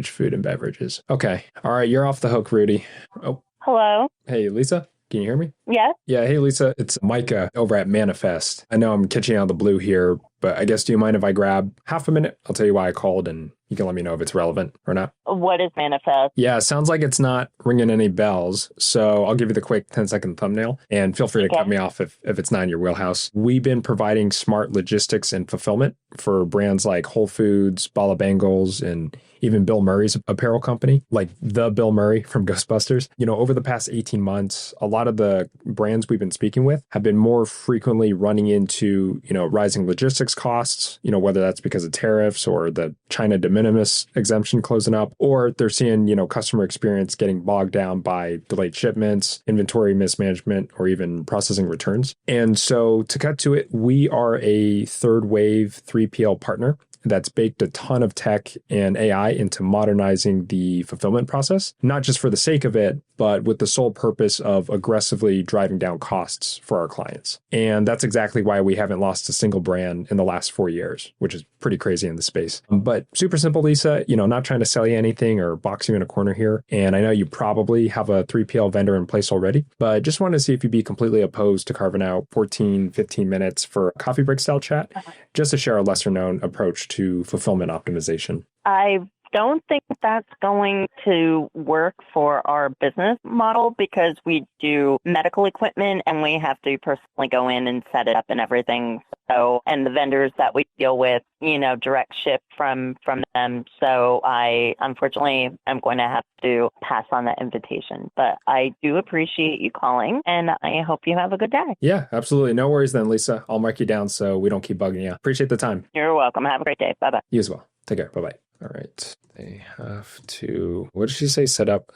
food and beverages. Okay. All right, you're off the hook, Rudy. Oh, Hello? hey, Lisa. Can you hear me? Yes? Yeah, hey, Lisa. It's Micah over at Manifest. I know I'm catching you out of the blue here, but I guess, do you mind if I grab half a minute? I'll tell you why I called and you can let me know if it's relevant or not. What is Manifest? Yeah, sounds like it's not ringing any bells. So I'll give you the quick 10-second thumbnail and feel free to cut me off if it's not in your wheelhouse. We've been providing smart logistics and fulfillment for brands like Whole Foods, Bala Bangles, and even Bill Murray's apparel company, like the Bill Murray from Ghostbusters. You know, over the past 18 months, a lot of the brands we've been speaking with have been more frequently running into, rising logistics costs, whether that's because of tariffs or the China de minimis exemption closing up, or they're seeing, customer experience getting bogged down by delayed shipments, inventory mismanagement, or even processing returns. And so to cut to it, we are a third wave 3PL partner that's baked a ton of tech and AI into modernizing the fulfillment process, not just for the sake of it, but with the sole purpose of aggressively driving down costs for our clients. And that's exactly why we haven't lost a single brand in the last 4 years, which is pretty crazy in the space. But super simple, Lisa, not trying to sell you anything or box you in a corner here. And I know you probably have a 3PL vendor in place already, but just wanted to see if you'd be completely opposed to carving out 14, 15 minutes for a coffee break style chat, just to share a lesser known approach to fulfillment optimization. I don't think that's going to work for our business model because we do medical equipment and we have to personally go in and set it up and everything. So, and the vendors that we deal with, direct ship from them. So I, unfortunately, am going to have to pass on that invitation, but I do appreciate you calling and I hope you have a good day. Yeah, absolutely. No worries then, Lisa. I'll mark you down so we don't keep bugging you. Appreciate the time. You're welcome. Have a great day. Bye-bye. You as well. Take care. Bye-bye. All right. They have to, what did she say? Set up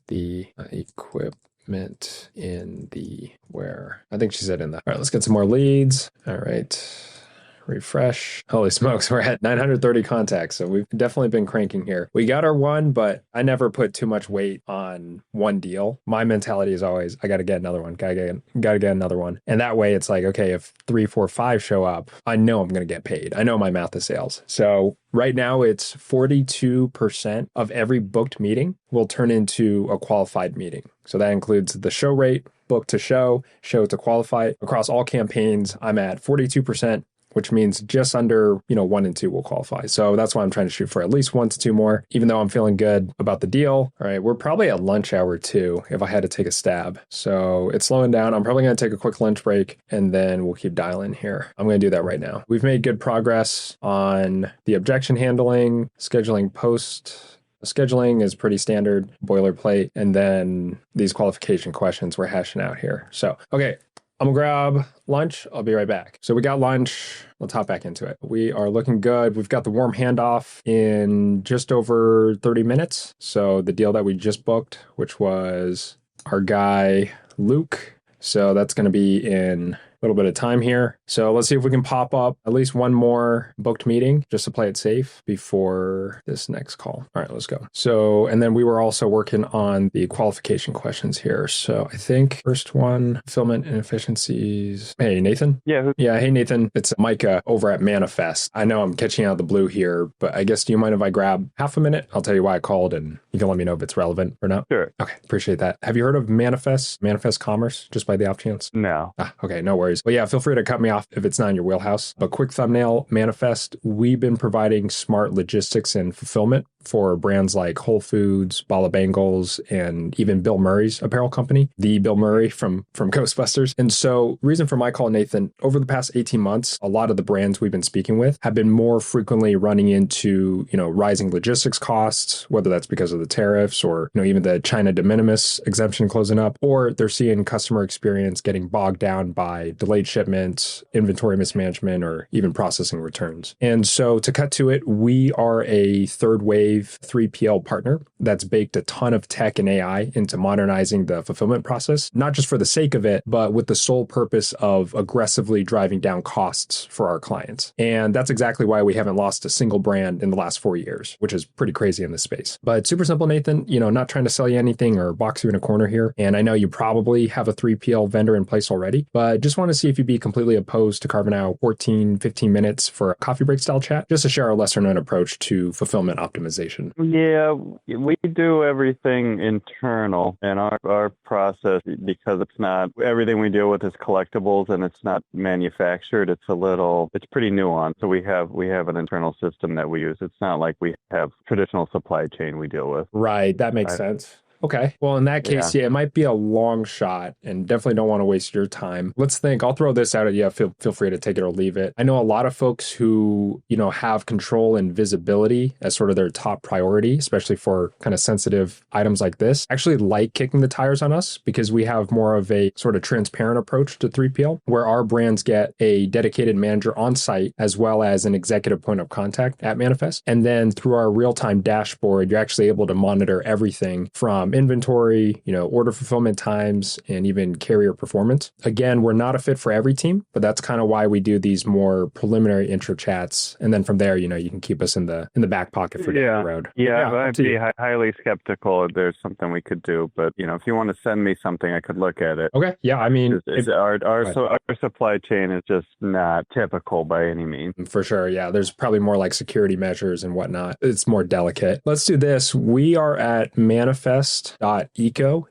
the equipment in the where. I think she said in the. All right, let's get some more leads. All right. refresh. Holy smokes, we're at 930 contacts. So we've definitely been cranking here. We got our one, but I never put too much weight on one deal. My mentality is always, I got to get another one, got to get another one. And that way it's like, okay, if 3, 4, 5 show up, I know I'm going to get paid. I know my math of sales. So right now it's 42% of every booked meeting will turn into a qualified meeting. So that includes the show rate, book to show to qualify. Across all campaigns, I'm at 42%, which means just under, 1 and 2 will qualify. So that's why I'm trying to shoot for at least 1 to 2 more, even though I'm feeling good about the deal. All right, we're probably at lunch hour too, if I had to take a stab. So it's slowing down. I'm probably going to take a quick lunch break and then we'll keep dialing here. I'm going to do that right now. We've made good progress on the objection handling, scheduling post. Scheduling is pretty standard, boilerplate, and then these qualification questions we're hashing out here. So, okay, I'm gonna grab lunch. I'll be right back. So we got lunch. Let's hop back into it. We are looking good. We've got the warm handoff in just over 30 minutes. So the deal that we just booked, which was our guy, Luke. So that's going to be in a little bit of time here. So let's see if we can pop up at least one more booked meeting just to play it safe before this next call. All right, let's go. So, and then we were also working on the qualification questions here. So I think first one, fulfillment inefficiencies. Hey, Nathan? Yeah. Yeah. Hey, Nathan. It's Micah over at Manifest. I know I'm catching out of the blue here, but I guess, do you mind if I grab half a minute? I'll tell you why I called and you can let me know if it's relevant or not. Sure. Okay. Appreciate that. Have you heard of Manifest Commerce, just by the off chance? No. Okay. No worries. Well, yeah, feel free to cut me off if it's not in your wheelhouse. But quick thumbnail, Manifest, we've been providing smart logistics and fulfillment for brands like Whole Foods, Bala Bangles, and even Bill Murray's apparel company, the Bill Murray from Ghostbusters. And so reason for my call, Nathan, over the past 18 months, a lot of the brands we've been speaking with have been more frequently running into, rising logistics costs, whether that's because of the tariffs or, even the China de minimis exemption closing up, or they're seeing customer experience getting bogged down by delayed shipments, inventory mismanagement, or even processing returns. And so to cut to it, we are a third wave 3PL partner that's baked a ton of tech and AI into modernizing the fulfillment process, not just for the sake of it, but with the sole purpose of aggressively driving down costs for our clients. And that's exactly why we haven't lost a single brand in the last 4 years, which is pretty crazy in this space. But super simple, Nathan, not trying to sell you anything or box you in a corner here. And I know you probably have a 3PL vendor in place already, but just want to see if you'd be completely opposed to carving out 14, 15 minutes for a coffee break style chat, just to share a lesser known approach to fulfillment optimization. Yeah, we do everything internal, and our process, because it's not, everything we deal with is collectibles and it's not manufactured, it's pretty nuanced. So we have an internal system that we use. It's not like we have traditional supply chain we deal with. Right, that makes sense. Okay. Well, in that case, yeah, it might be a long shot and definitely don't want to waste your time. Let's think. I'll throw this out at you. Feel free to take it or leave it. I know a lot of folks who, have control and visibility as sort of their top priority, especially for kind of sensitive items like this, actually like kicking the tires on us because we have more of a sort of transparent approach to 3PL where our brands get a dedicated manager on site as well as an executive point of contact at Manifest. And then through our real-time dashboard, you're actually able to monitor everything from inventory, order fulfillment times, and even carrier performance. Again, we're not a fit for every team, but that's kind of why we do these more preliminary intro chats. And then from there, you can keep us in the back pocket for down the road. Yeah, I'd be highly skeptical if there's something we could do. But, if you want to send me something, I could look at it. Okay. Yeah. I mean, our supply chain is just not typical by any means. For sure. Yeah. There's probably more like security measures and whatnot. It's more delicate. Let's do this. We are at manifest.eco,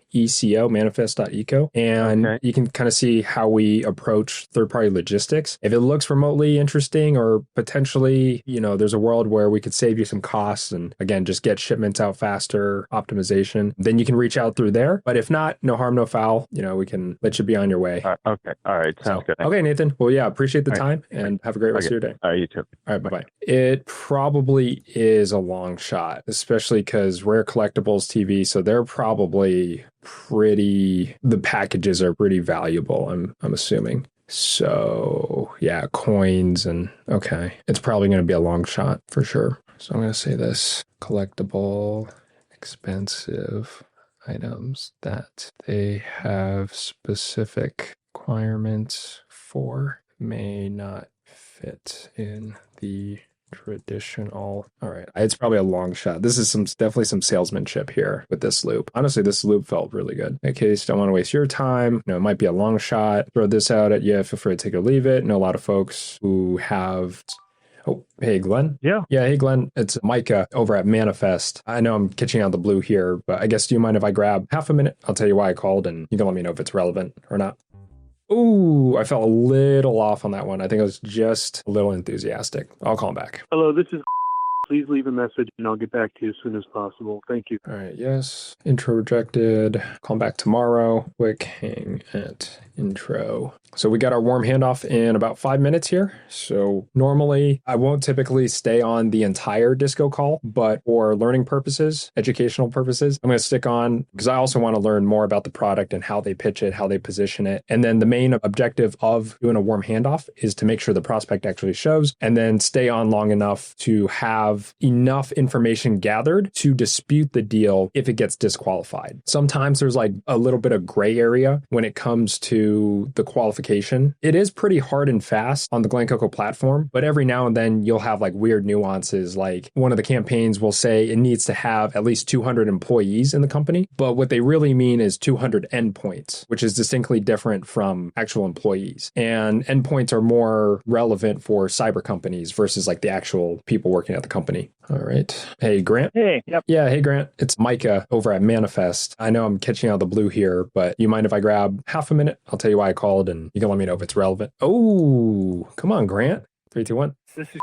manifest.eco. And you can kind of see how we approach third-party logistics. If it looks remotely interesting or potentially, there's a world where we could save you some costs and again, just get shipments out faster, optimization, then you can reach out through there. But if not, no harm, no foul, we can let you be on your way. Okay. All right. Sounds good. Okay, Nathan. Well, yeah, appreciate the time and have a great rest of your day. All right. You too. All right. Bye-bye. It probably is a long shot, especially because Rare Collectibles TV, so they're probably the packages are pretty valuable, I'm assuming. So yeah, coins and okay. It's probably going to be a long shot for sure. So I'm going to say this: collectible, expensive items that they have specific requirements for may not fit in the traditional. All right. It's probably a long shot. This is definitely some salesmanship here with this loop. Honestly, this loop felt really good. In case don't want to waste your time, it might be a long shot. Throw this out at you. Feel free to take it or leave it. I know a lot of folks who have. Oh, hey, Glenn. Yeah. Yeah, hey, Glenn. It's Micah over at Manifest. I know I'm catching out the blue here, but I guess do you mind if I grab half a minute? I'll tell you why I called, and you can let me know if it's relevant or not. Ooh, I felt a little off on that one. I think I was just a little enthusiastic. I'll call him back. Hello, this is. Please leave a message and I'll get back to you as soon as possible. Thank you. All right, yes. Intro rejected. Call back tomorrow. Quick hang at intro. So we got our warm handoff in about 5 minutes here. So normally I won't typically stay on the entire disco call, but for learning purposes, educational purposes, I'm going to stick on because I also want to learn more about the product and how they pitch it, how they position it. And then the main objective of doing a warm handoff is to make sure the prospect actually shows and then stay on long enough to have enough information gathered to dispute the deal if it gets disqualified. Sometimes there's like a little bit of gray area when it comes to the qualification. It is pretty hard and fast on the Glen Coco platform, but every now and then you'll have like weird nuances. Like one of the campaigns will say it needs to have at least 200 employees in the company, but what they really mean is 200 endpoints, which is distinctly different from actual employees. And endpoints are more relevant for cyber companies versus like the actual people working at the company. All right. Hey, Grant. Hey. Yep. Yeah. Hey, Grant. It's Micah over at Manifest. I know I'm catching out the blue here, but you mind if I grab half a minute? I'll tell you why I called and you can let me know if it's relevant. Oh, come on, Grant. 3, 2, 1. This is.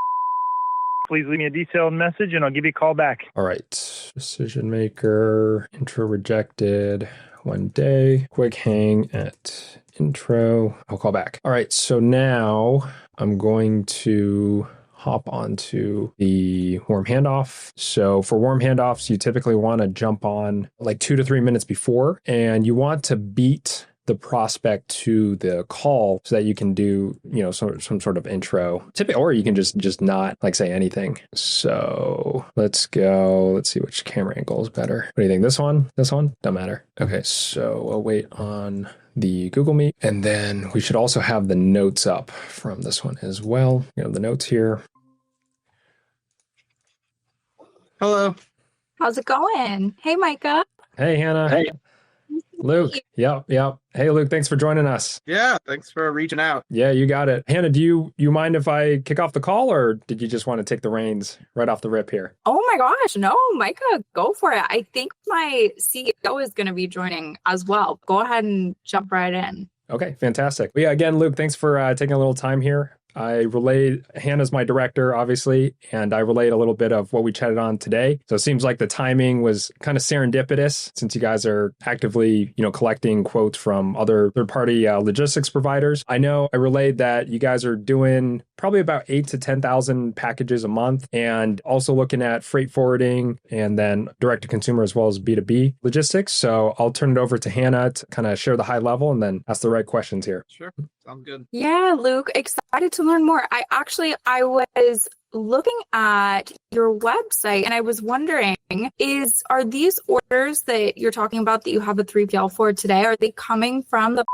Please leave me a detailed message and I'll give you a call back. All right. Decision maker. Intro rejected. 1 day. Quick hang at intro. I'll call back. All right. So now I'm going to hop onto the warm handoff. So for warm handoffs, you typically want to jump on like 2 to 3 minutes before, and you want to beat the prospect to the call so that you can do, some sort of intro. Or you can just not like say anything. So let's go. Let's see which camera angle is better. What do you think? This one? This one? Don't matter. Okay, so I'll wait on the Google Meet, and then we should also have the notes up from this one as well. The notes here. Hello. How's it going? Hey, Micah. Hey, Hannah. Hey. Luke. Yep. Hey, Luke, thanks for joining us. Yeah, thanks for reaching out. Yeah, you got it. Hannah, do you mind if I kick off the call, or did you just want to take the reins right off the rip here? Oh my gosh, no, Micah, go for it. I think my CEO is going to be joining as well. Go ahead and jump right in. Okay, fantastic. Well, yeah, again, Luke, thanks for taking a little time here. Hannah's my director, obviously, and I relayed a little bit of what we chatted on today. So it seems like the timing was kind of serendipitous since you guys are actively, collecting quotes from other third-party logistics providers. I know I relayed that you guys are doing probably about 8,000 to 10,000 packages a month, and also looking at freight forwarding and then direct-to-consumer as well as B2B logistics. So I'll turn it over to Hannah to kind of share the high level and then ask the right questions here. Sure. Sounds good. Yeah, Luke, excited to learn more. I was looking at your website and I was wondering, are these orders that you're talking about that you have a 3PL for today, are they coming from the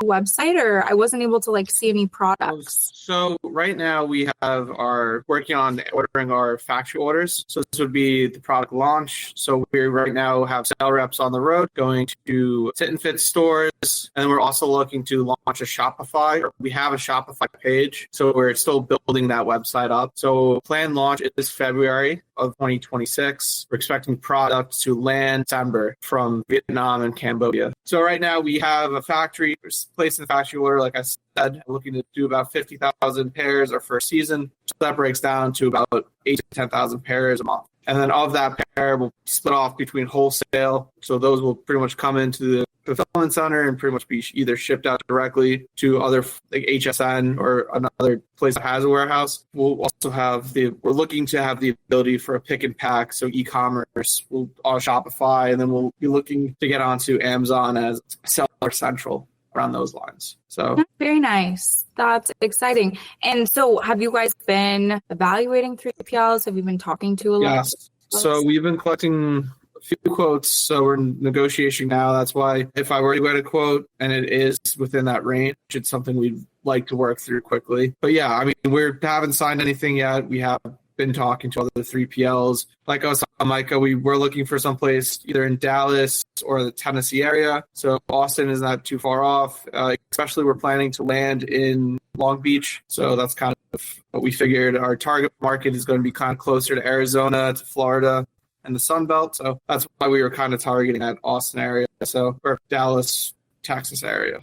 website, or I wasn't able to see any products? So right now we are working on ordering our factory orders. So this would be the product launch. So we right now have sales reps on the road going to sit and fit stores. And we're also looking to launch a Shopify. We have a Shopify page. So we're still building that website up. So planned launch is February of 2026. We're expecting products to land December from Vietnam and Cambodia. So right now we have a factory placed in the factory order, like I said, looking to do about 50,000 pairs our first season. So that breaks down to about 8,000 to 10,000 pairs a month. And then of that pair, we'll split off between wholesale. So those will pretty much come into the fulfillment center and pretty much be either shipped out directly to other like HSN or another place that has a warehouse. We'll also we're looking to have the ability for a pick and pack. So e-commerce, we'll on Shopify, and then we'll be looking to get onto Amazon as Seller Central around those lines. So very nice. That's exciting. And so have you guys been evaluating 3PLs? Have you been talking to a lot? Yes. So we've been collecting few quotes, so we're in negotiation now. That's why if I were to get a quote and it is within that range, it's something we'd like to work through quickly. But yeah, I mean, we haven't signed anything yet. We have been talking to other 3PLs. Like I was telling Micah, we were looking for someplace either in Dallas or the Tennessee area. So Austin is not too far off. Especially we're planning to land in Long Beach. So that's kind of what we figured. Our target market is going to be kind of closer to Arizona, to Florida, and the Sun Belt. So that's why we were kind of targeting that Austin area. So, or Dallas, Texas area.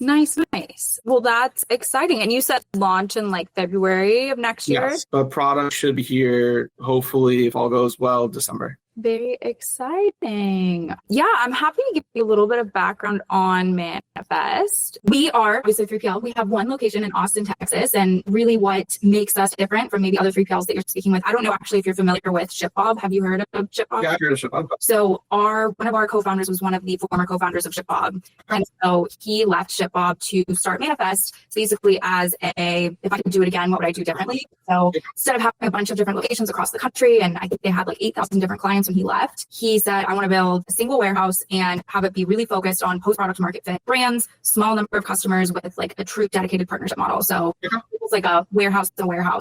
Nice. Well, that's exciting. And you said launch in like February of next year? Yes, but product should be here, hopefully, if all goes well, December. Very exciting. Yeah, I'm happy to give you a little bit of background on Manifest. We are obviously 3PL. We have one location in Austin, Texas, and really what makes us different from maybe other 3PLs that you're speaking with. I don't know actually if you're familiar with ShipBob. Have you heard of ShipBob? Yeah, I've heard of ShipBob. So one of our co-founders was one of the former co-founders of ShipBob. And so he left ShipBob to start Manifest basically as if I could do it again, what would I do differently? So instead of having a bunch of different locations across the country, and I think they had like 8,000 different clients when he left, he said, I want to build a single warehouse and have it be really focused on post-product market fit brands, small number of customers with like a true dedicated partnership model. So it's like a warehouse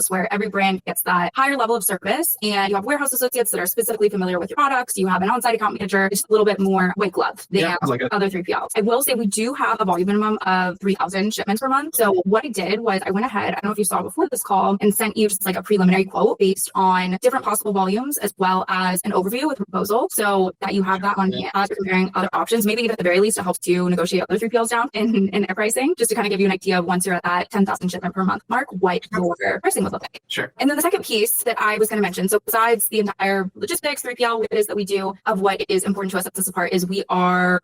where every brand gets that higher level of service, and you have warehouse associates that are specifically familiar with your products. You have an on-site account manager, just a little bit more white glove than other 3PLs. I will say we do have a volume minimum of 3,000 shipments per month. So what I did was I went ahead, I don't know if you saw before this call, and sent you just like a preliminary quote based on different possible volumes as well as an overview with a proposal, so that you have that on hand, comparing other options. Maybe at the very least it helps you negotiate other 3PLs down in their pricing, just to kind of give you an idea of once you're at that 10,000 shipment per month mark, what your pricing would look like. Sure. And then the second piece that I was going to mention, so besides the entire logistics, 3PL, what it is that we do, of what is important to us, sets us apart, is our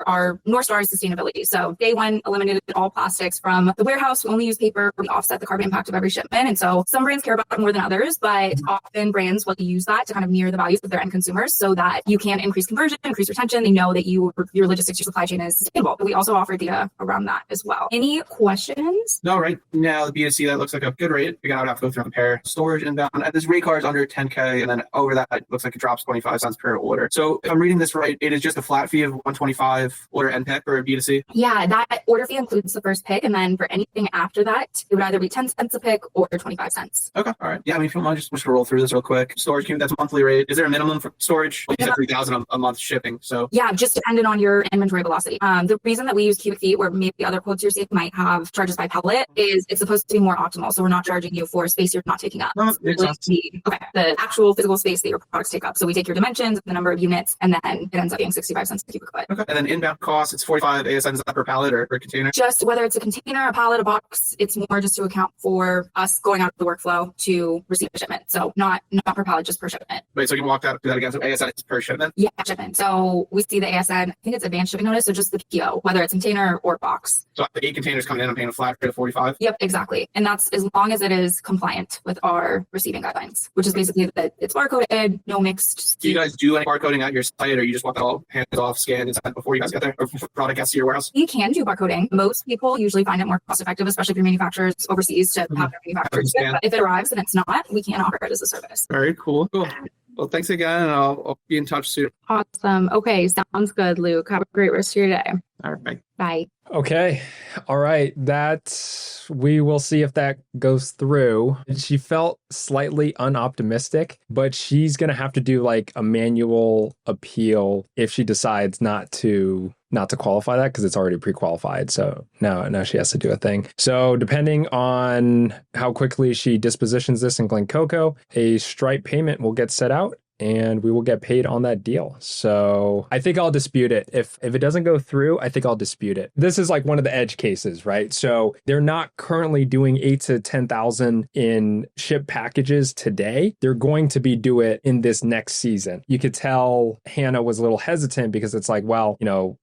North Star is sustainability. So day one, eliminated all plastics from the warehouse. We only use paper. We offset the carbon impact of every shipment. And so some brands care about it more than others, but often brands will use that to kind of mirror the values of their end consumers so that you can increase conversion, increase retention. They know that your logistics, your supply chain is sustainable. But we also offer data around that as well. Any questions? No, right now the B2C, that looks like a good rate. You're gonna have to go through and compare storage inbound. And this rate card is under 10K, and then over that it looks like it drops 25 cents per order. So if I'm reading this right, it is just a flat fee of 125 order and pick for B2C. Yeah, that order fee includes the first pick, and then for anything after that, it would either be 10 cents a pick or 25 cents. Okay, all right. Yeah, I mean, if you don't mind, just roll through this real quick. Storage, that's a monthly rate. Is there a minimum for storage? You said 3,000 a month shipping. So yeah, just dependent on your inventory velocity. The reason that we use cubic feet, where maybe other quotes you're seeing might have charges by pellet, is it's supposed to be more optimal. So we're not charging you for space you're not taking up. The actual physical space that your products take up. So we take your dimensions, the number of units, and then it ends up being 65 cents a cubic foot. Okay. And then inbound cost, it's 45 ASNs per pallet or per container? Just whether it's a container, a pallet, a box, it's more just to account for us going out of the workflow to receive a shipment. So not per pallet, just per shipment. Wait, so you can walk through that again. So ASN is per shipment? Yeah, shipment. So we see the ASN, I think it's advanced shipping notice, so just the PO, whether it's container or box. So the 8 containers coming in, I'm paying a flat rate of 45? Yep, exactly. And that's as long as it is compliant with our receiving guidelines, which is basically that it's barcoded, no mixed. Do you guys do any barcoding at your site, or you just want that all hands off, scanned, and sent before you guys get there, or before product gets to your warehouse? You can do barcoding. Most people usually find it more cost effective, especially if your manufacturers overseas, to have their manufacturers. But if it arrives and it's not, we can offer it as a service. Very cool. Well, thanks again, and I'll be in touch soon. Awesome. Okay, sounds good, Luke. Have a great rest of your day. All right, bye. Bye. Okay. All right. We will see if that goes through. She felt slightly unoptimistic, but she's going to have to do like a manual appeal if she decides not to qualify that, because it's already pre-qualified. So now she has to do a thing. So depending on how quickly she dispositions this in Glen Coco, a Stripe payment will get set out, and we will get paid on that deal. So I think I'll dispute it. If it doesn't go through, I think I'll dispute it. This is like one of the edge cases, right? So they're not currently doing 8,000 to 10,000 in ship packages today. They're going to be do it in this next season. You could tell Hannah was a little hesitant because it's like, well,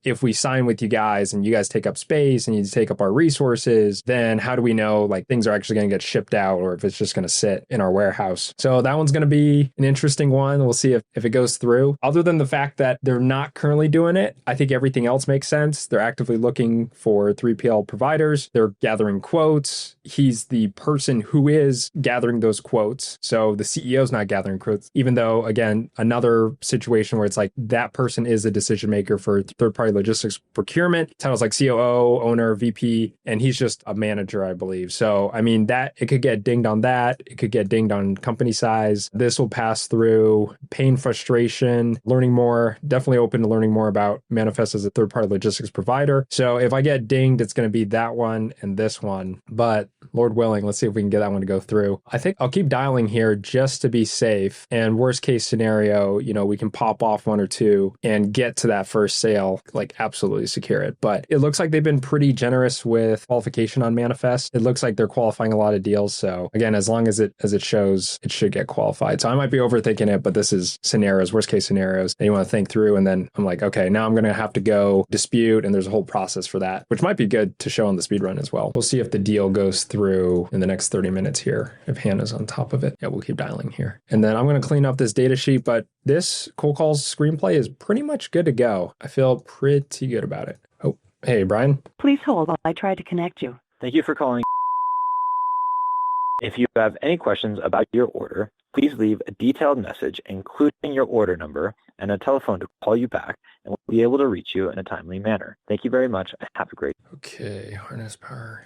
if we sign with you guys and you guys take up space and you take up our resources, then how do we know like things are actually going to get shipped out, or if it's just going to sit in our warehouse? So that one's going to be an interesting one. then we'll see if it goes through. Other than the fact that they're not currently doing it, I think everything else makes sense. They're actively looking for 3PL providers. They're gathering quotes. He's the person who is gathering those quotes. So the CEO's not gathering quotes, even though, again, another situation where it's like that person is a decision maker for third-party logistics procurement. Titles like COO, owner, VP, and he's just a manager, I believe. So, I mean, that it could get dinged on that. It could get dinged on company size. This will pass through. Pain, frustration, learning more, definitely open to learning more about Manifest as a third-party logistics provider. So if I get dinged, it's going to be that one and this one. But Lord willing, let's see if we can get that one to go through. I think I'll keep dialing here just to be safe. And worst case scenario, we can pop off one or two and get to that first sale, like absolutely secure it. But it looks like they've been pretty generous with qualification on Manifest. It looks like they're qualifying a lot of deals. So again, as long as it shows, it should get qualified. So I might be overthinking it, but this is scenarios, worst case scenarios that you want to think through. And then I'm like, okay, now I'm going to have to go dispute. And there's a whole process for that, which might be good to show on the speed run as well. We'll see if the deal goes through in the next 30 minutes here, if Hannah's on top of it. Yeah, we'll keep dialing here. And then I'm going to clean up this data sheet, but this cold calls screenplay is pretty much good to go. I feel pretty good about it. Oh, hey, Brian. Please hold while I try to connect you. Thank you for calling. If you have any questions about your order, please leave a detailed message, including your order number and a telephone to call you back, and we'll be able to reach you in a timely manner. Thank you very much, and have a great day. Okay, harness power.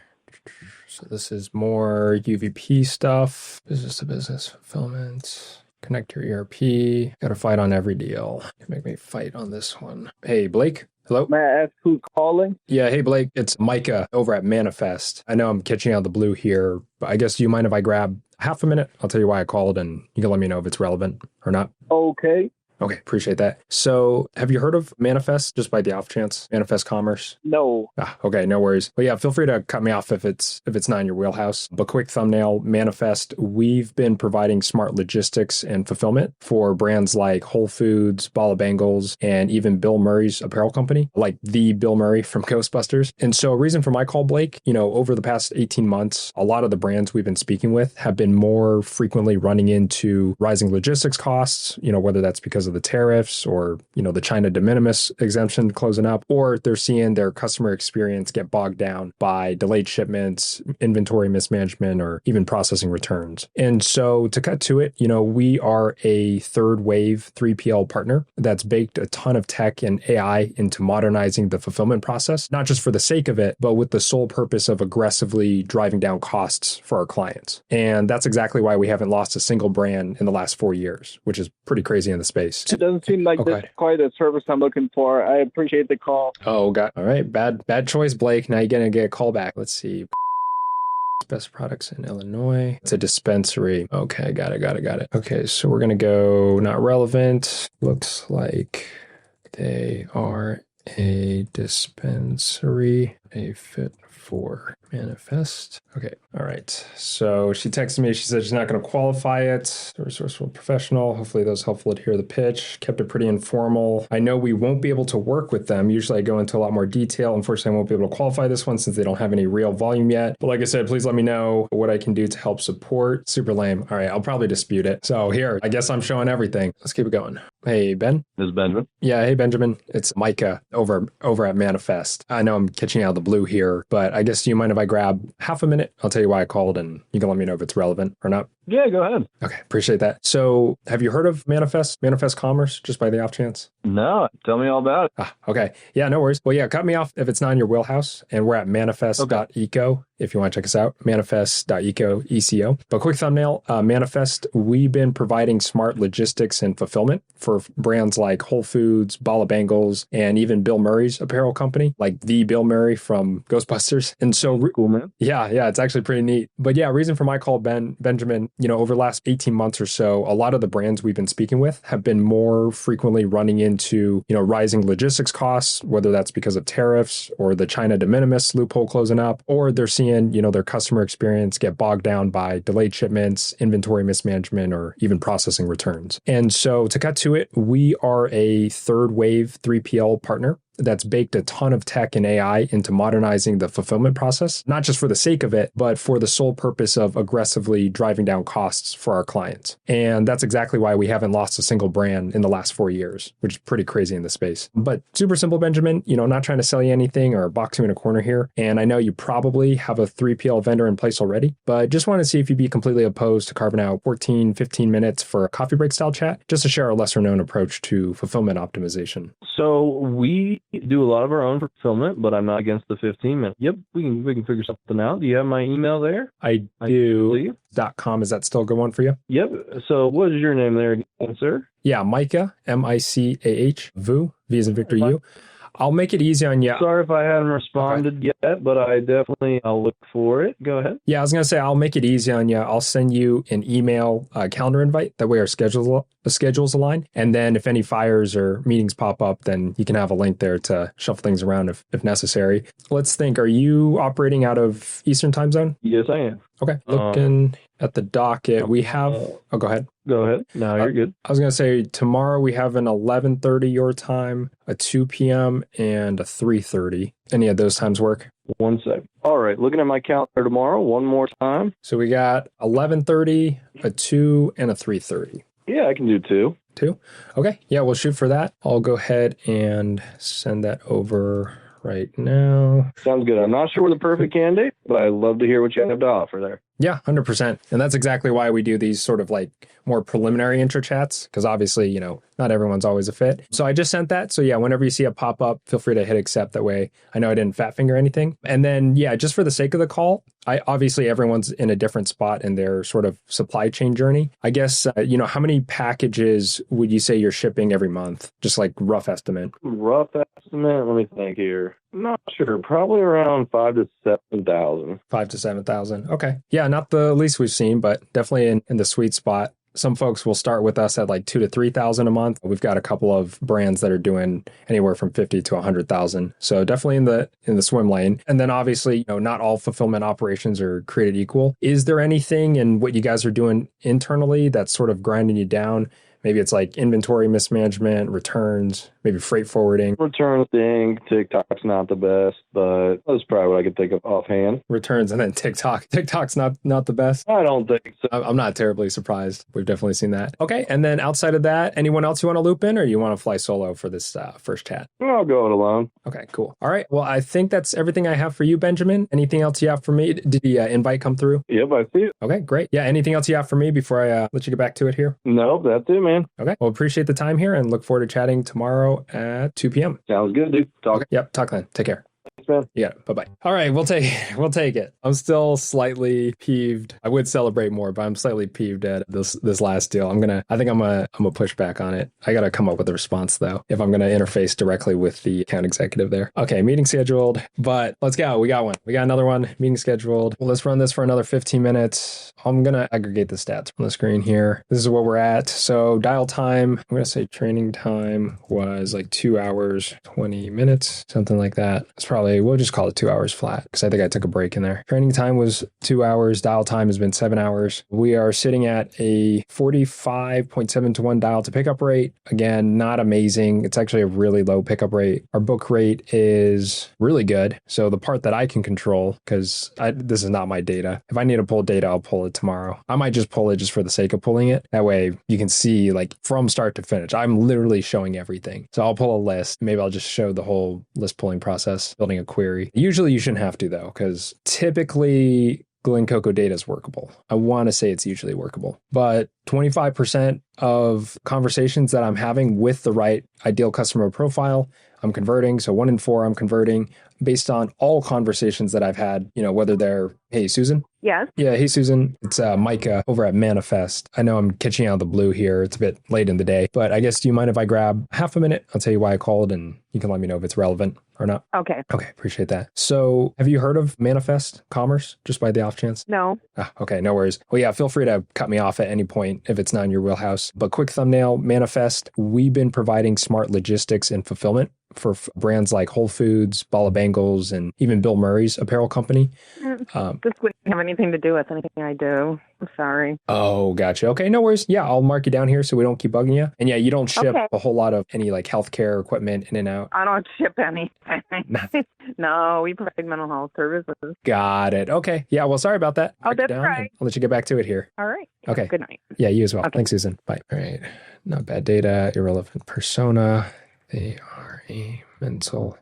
So this is more UVP stuff, business to business fulfillment. Connect your ERP. Got to fight on every deal. Make me fight on this one. Hey, Blake. Hello? May I ask who's calling? Yeah, hey, Blake. It's Micah over at Manifest. I know I'm catching out of the blue here, but I guess do you mind if I grab half a minute? I'll tell you why I called, and you can let me know if it's relevant or not. Okay. Okay, appreciate that. So have you heard of Manifest, just by the off chance? Manifest Commerce? No. Okay, no worries. Well, yeah, feel free to cut me off if it's not in your wheelhouse. But quick thumbnail, Manifest, we've been providing smart logistics and fulfillment for brands like Whole Foods, Bala Bangles, and even Bill Murray's apparel company, like the Bill Murray from Ghostbusters. And so a reason for my call, Blake, over the past 18 months, a lot of the brands we've been speaking with have been more frequently running into rising logistics costs, whether that's because of the tariffs or, the China de minimis exemption closing up, or they're seeing their customer experience get bogged down by delayed shipments, inventory mismanagement, or even processing returns. And so to cut to it, we are a third wave 3PL partner that's baked a ton of tech and AI into modernizing the fulfillment process, not just for the sake of it, but with the sole purpose of aggressively driving down costs for our clients. And that's exactly why we haven't lost a single brand in the last 4 years, which is pretty crazy in the space. It doesn't seem like this is quite a service I'm looking for. I appreciate the call. Oh, God. All right. Bad choice, Blake. Now you're going to get a call back. Let's see. Best products in Illinois. It's a dispensary. Okay, got it. Okay, so we're going to go not relevant. Looks like they are a dispensary, a fit for Manifest. Okay, all right. So she texted me. She said she's not going to qualify it. Resourceful professional. Hopefully that was helpful to hear the pitch. Kept it pretty informal. I know we won't be able to work with them. Usually I go into a lot more detail. Unfortunately, I won't be able to qualify this one since they don't have any real volume yet. But like I said, please let me know what I can do to help support. Super lame. All right, I'll probably dispute it. So here, I guess I'm showing everything. Let's keep it going. Hey, Ben? This is Benjamin. Yeah, hey, Benjamin. It's Micah over at Manifest. I know I'm catching out of the blue here, but I guess do you mind if I grab half a minute? I'll tell you why I called and you can let me know if it's relevant or not. Yeah, go ahead. Okay, appreciate that. So have you heard of Manifest Commerce, just by the off chance? No, tell me all about it. Okay. Yeah, no worries. Well, yeah, cut me off if it's not in your wheelhouse. And we're at manifest.eco if you want to check us out, manifest.eco, ECO. But quick thumbnail, Manifest, we've been providing smart logistics and fulfillment for brands like Whole Foods, Bala Bangles, and even Bill Murray's apparel company, like the Bill Murray from Ghostbusters. And so, cool, man. Yeah, it's actually pretty neat. But yeah, reason for my call, Benjamin, over the last 18 months or so, a lot of the brands we've been speaking with have been more frequently running into, rising logistics costs, whether that's because of tariffs or the China de minimis loophole closing up, or they're seeing, their customer experience get bogged down by delayed shipments, inventory mismanagement, or even processing returns. And so to cut to it, we are a third wave 3PL partner that's baked a ton of tech and AI into modernizing the fulfillment process, not just for the sake of it, but for the sole purpose of aggressively driving down costs for our clients. And that's exactly why we haven't lost a single brand in the last 4 years, which is pretty crazy in the space. But super simple, Benjamin, not trying to sell you anything or box you in a corner here. And I know you probably have a 3PL vendor in place already, but just want to see if you'd be completely opposed to carving out 14, 15 minutes for a coffee break style chat, just to share a lesser known approach to fulfillment optimization. So we do a lot of our own fulfillment, but I'm not against the 15 minutes. Yep, we can figure something out. Do you have my email there? I do. .com, is that still a good one for you? Yep. So what is your name there again, sir? Yeah, Micah, Micah, Vu, V as in Victor U. I'll make it easy on you. Sorry if I haven't responded yet, but I'll look for it. Go ahead. Yeah, I was going to say, I'll make it easy on you. I'll send you an email calendar invite. That way our schedules align. And then if any fires or meetings pop up, then you can have a link there to shuffle things around if necessary. Let's think, are you operating out of Eastern time zone? Yes, I am. Okay. Looking at the docket, we have... go ahead. Go ahead. No, you're good. I was going to say, tomorrow we have an 11:30 your time, a 2 p.m., and a 3:30. Any of those times work? 1 sec. All right. Looking at my calendar tomorrow, one more time. So we got 11:30, a 2, and a 3:30. Yeah, I can do 2. 2? Okay. Yeah, we'll shoot for that. I'll go ahead and send that over right now. Sounds good. I'm not sure we're the perfect candidate, but I'd love to hear what you have to offer there. Yeah, 100%. And that's exactly why we do these sort of like more preliminary intro chats, because obviously, not everyone's always a fit. So I just sent that. So yeah, whenever you see a pop up, feel free to hit accept. That way I know I didn't fat finger anything. And then, yeah, just for the sake of the call, obviously everyone's in a different spot in their sort of supply chain journey. I guess, how many packages would you say you're shipping every month? Just like rough estimate. Rough estimate? Let me think here. Not sure. Probably around 5,000 to 7,000. 5,000 to 7,000. Okay. Yeah, not the least we've seen, but definitely in the sweet spot. Some folks will start with us at like 2,000 to 3,000 a month. We've got a couple of brands that are doing anywhere from 50 to 100,000. So definitely in the swim lane. And then obviously, not all fulfillment operations are created equal. Is there anything in what you guys are doing internally that's sort of grinding you down? Maybe it's like inventory mismanagement, returns, maybe freight forwarding. Return thing, TikTok's not the best, but that's probably what I could think of offhand. Returns and then TikTok. TikTok's not the best. I don't think so. I'm not terribly surprised. We've definitely seen that. Okay. And then outside of that, anyone else you want to loop in, or you want to fly solo for this first chat? I'll go it alone. Okay, cool. All right. Well, I think that's everything I have for you, Benjamin. Anything else you have for me? Did the invite come through? Yep, I see it. Okay, great. Yeah. Anything else you have for me before I let you get back to it here? No, that's it, man. Okay. Well, appreciate the time here and look forward to chatting tomorrow at 2 p.m. Sounds good, dude. Talk. Okay. Yep. Talk then. Take care. Thanks, man. Yeah. Bye-bye. All right. We'll take it. I'm still slightly peeved. I would celebrate more, but I'm slightly peeved at this last deal. I think I'm gonna push back on it. I got to come up with a response though, if I'm going to interface directly with the account executive there. Okay. Meeting scheduled, but let's go. We got one. We got another one. Meeting scheduled. Well, let's run this for another 15 minutes. I'm going to aggregate the stats on the screen here. This is what we're at. So dial time, I'm going to say training time was like 2 hours, 20 minutes, something like that. It's probably, we'll just call it 2 hours flat because I think I took a break in there. Training time was 2 hours. Dial time has been 7 hours. We are sitting at a 45.7 to 1 dial to pickup rate. Again, not amazing. It's actually a really low pickup rate. Our book rate is really good. So the part that I can control, because this is not my data. If I need to pull data, I'll pull it tomorrow. I might just pull it just for the sake of pulling it. That way you can see like from start to finish. I'm literally showing everything. So I'll pull a list. Maybe I'll just show the whole list pulling process, building a query. Usually you shouldn't have to though, because typically Glen Coco data is workable. I want to say it's usually workable, but 25% of conversations that I'm having with the right ideal customer profile, I'm converting. So 1 in 4, I'm converting based on all conversations that I've had, whether they're, hey, Susan. Yes. Yeah. Hey, Susan. It's Micah over at Manifest. I know I'm catching out of the blue here. It's a bit late in the day, but I guess, do you mind if I grab half a minute? I'll tell you why I called and you can let me know if it's relevant or not. Okay. Okay. Appreciate that. So have you heard of Manifest Commerce just by the off chance? No. Okay. No worries. Well, yeah, feel free to cut me off at any point if it's not in your wheelhouse, but quick thumbnail, Manifest. We've been providing smart logistics and fulfillment for brands like Whole Foods, Bala Bangles, and even Bill Murray's apparel company. The have anything to do with anything I do. I'm sorry. Oh, gotcha. Okay, no worries. Yeah, I'll mark you down here so we don't keep bugging you. And yeah, you don't ship Okay. a whole lot of any like healthcare equipment in and out. I don't ship anything. No, we provide mental health services. Got it. Okay. Yeah, well, sorry about that. Oh, Mark it that's down, right. and I'll let you get back to it here. All right. Okay. Good night. Yeah, you as well. Thanks, Susan. Bye. All right. Not bad data, irrelevant persona. They are a mental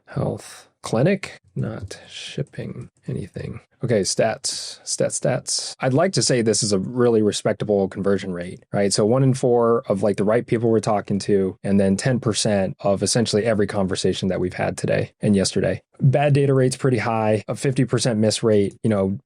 health clinic, not shipping anything. Okay, stats. I'd like to say this is a really respectable conversion rate, right? So 1 in 4 of like the right people we're talking to, and then 10% of essentially every conversation that we've had today and yesterday. Bad data rate's pretty high, a 50% miss rate,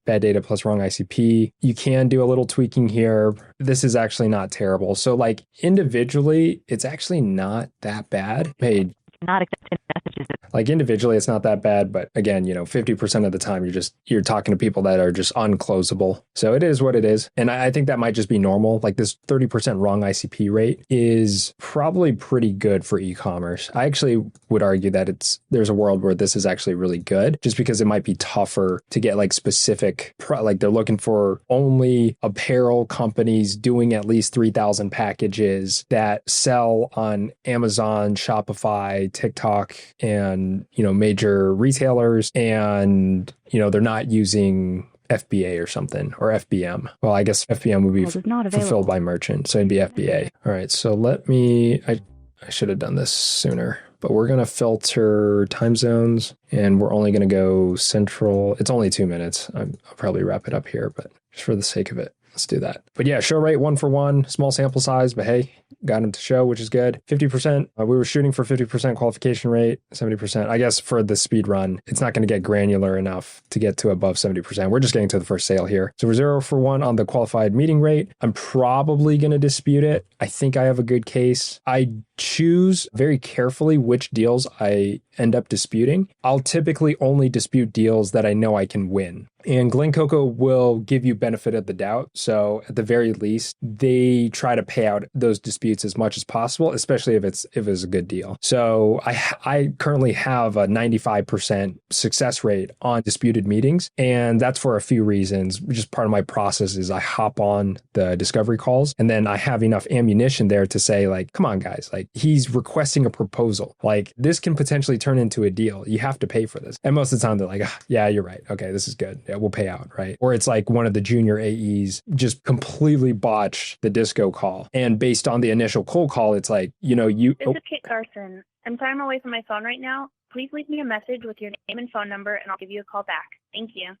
bad data plus wrong ICP. You can do a little tweaking here. This is actually not terrible. So like individually, it's actually not that bad. Hey, Not accepted messages. like individually, it's not that bad, but again, 50% of the time you're talking to people that are just unclosable. So it is what it is. And I think that might just be normal. Like this 30% wrong ICP rate is probably pretty good for e-commerce. I actually would argue that there's a world where this is actually really good just because it might be tougher to get like specific, like they're looking for only apparel companies doing at least 3,000 packages that sell on Amazon, Shopify, TikTok, and major retailers, and they're not using FBA or something, or FBM. Well, I guess FBM would be fulfilled by merchant, so it'd be FBA. All right, so I should have done this sooner, but we're going to filter time zones, and we're only going to go central. It's only 2 minutes. I'll probably wrap it up here, but just for the sake of it, let's do that. But yeah, show rate 1 for 1, small sample size, but hey, got him to show, which is good. 50%. We were shooting for 50% qualification rate, 70%. I guess for the speed run, it's not going to get granular enough to get to above 70%. We're just getting to the first sale here. So we're 0 for 1 on the qualified meeting rate. I'm probably going to dispute it. I think I have a good case. I choose very carefully which deals I end up disputing. I'll typically only dispute deals that I know I can win. And Glen Coco will give you benefit of the doubt. So at the very least, they try to pay out those disputes as much as possible, especially if it's a good deal. So I currently have a 95% success rate on disputed meetings. And that's for a few reasons. Just part of my process is I hop on the discovery calls, and then I have enough ammunition there to say like, come on guys, like he's requesting a proposal. Like this can potentially turn into a deal. You have to pay for this. And most of the time they're like, yeah, you're right. Okay, this is good. Yeah, we'll pay out, right? Or it's like one of the junior AEs just completely botched the disco call. And based on the initial cold call, it's like, This is Kate Carson. I'm sorry I'm away from my phone right now. Please leave me a message with your name and phone number, and I'll give you a call back. Thank you.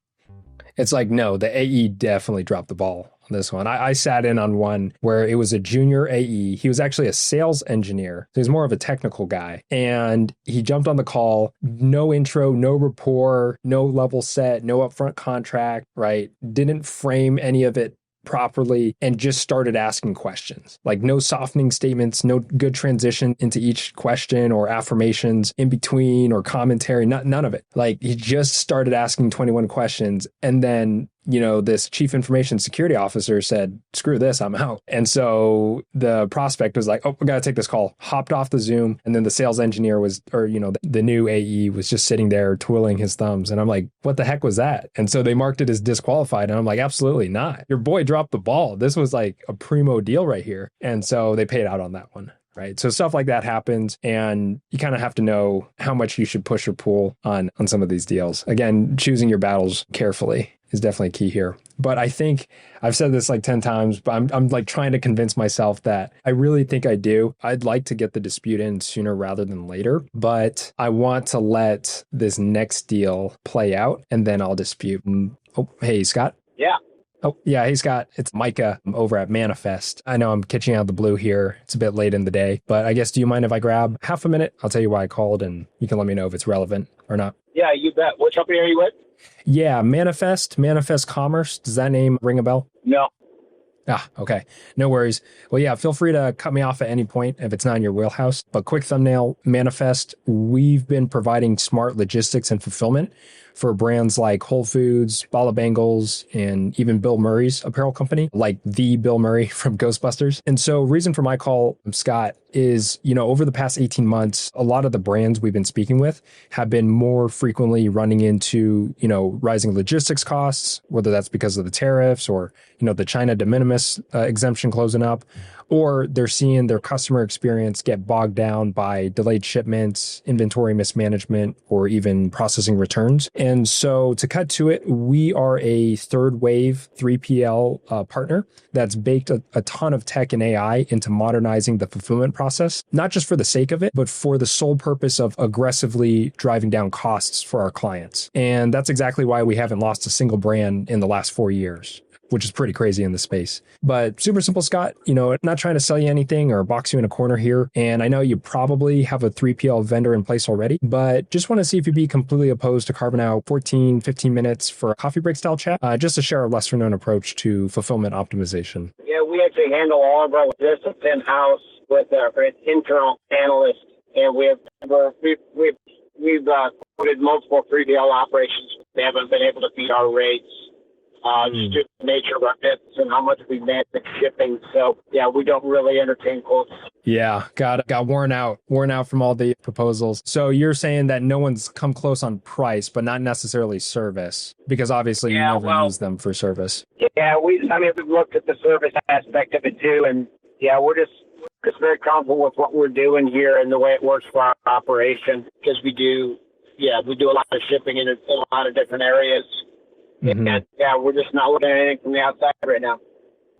It's like, no, the AE definitely dropped the ball on this one. I sat in on one where it was a junior AE. He was actually a sales engineer. So he's more of a technical guy. And he jumped on the call, no intro, no rapport, no level set, no upfront contract, right? Didn't frame any of it properly, and just started asking questions. Like no softening statements, no good transition into each question or affirmations in between or commentary, none of it. Like he just started asking 21 questions, and then this chief information security officer said, screw this, I'm out. And so the prospect was like, oh, we got to take this call, hopped off the Zoom. And then the sales engineer the new AE was just sitting there twiddling his thumbs. And I'm like, what the heck was that? And so they marked it as disqualified. And I'm like, absolutely not. Your boy dropped the ball. This was like a primo deal right here. And so they paid out on that one. Right. So stuff like that happens, and you kind of have to know how much you should push or pull on some of these deals. Again, choosing your battles carefully is definitely key here. But I think I've said this like 10 times, but I'm like trying to convince myself that I really think I do. I'd like to get the dispute in sooner rather than later, but I want to let this next deal play out, and then I'll dispute. Oh, hey, Scott. Yeah. Oh, yeah. Hey, Scott. It's Micah over at Manifest. I know I'm catching out of the blue here. It's a bit late in the day, but I guess, do you mind if I grab half a minute? I'll tell you why I called, and you can let me know if it's relevant or not. Yeah, you bet. What company are you with? Yeah, Manifest Commerce. Does that name ring a bell? No. Ah, okay. No worries. Well, yeah, feel free to cut me off at any point if it's not in your wheelhouse. But quick thumbnail, Manifest, we've been providing smart logistics and fulfillment for brands like Whole Foods, Bala Bangles, and even Bill Murray's apparel company, like the Bill Murray from Ghostbusters. And so reason for my call, Scott, is, over the past 18 months, a lot of the brands we've been speaking with have been more frequently running into, rising logistics costs, whether that's because of the tariffs or, the China de minimis exemption closing up, or they're seeing their customer experience get bogged down by delayed shipments, inventory mismanagement, or even processing returns. And so to cut to it, we are a third wave 3PL partner that's baked a ton of tech and AI into modernizing the fulfillment process, not just for the sake of it, but for the sole purpose of aggressively driving down costs for our clients. And that's exactly why we haven't lost a single brand in the last 4 years, which is pretty crazy in the space. But super simple, Scott, not trying to sell you anything or box you in a corner here. And I know you probably have a 3PL vendor in place already, but just want to see if you'd be completely opposed to carving out 14, 15 minutes for a coffee break style chat, just to share a lesser known approach to fulfillment optimization. Yeah, we actually handle all of our logistics in-house with our internal analysts, and we've quoted multiple 3PL operations. They haven't been able to beat our rates. Just due to the nature of our business and how much we manage shipping. So, yeah, we don't really entertain quotes. Yeah, got worn out from all the proposals. So you're saying that no one's come close on price, but not necessarily service, because obviously you never use them for service. Yeah, we've looked at the service aspect of it too, and yeah, we're just very comfortable with what we're doing here and the way it works for our operation, because we do a lot of shipping in a lot of different areas. Mm-hmm. And yeah, we're just not looking at anything from the outside right now.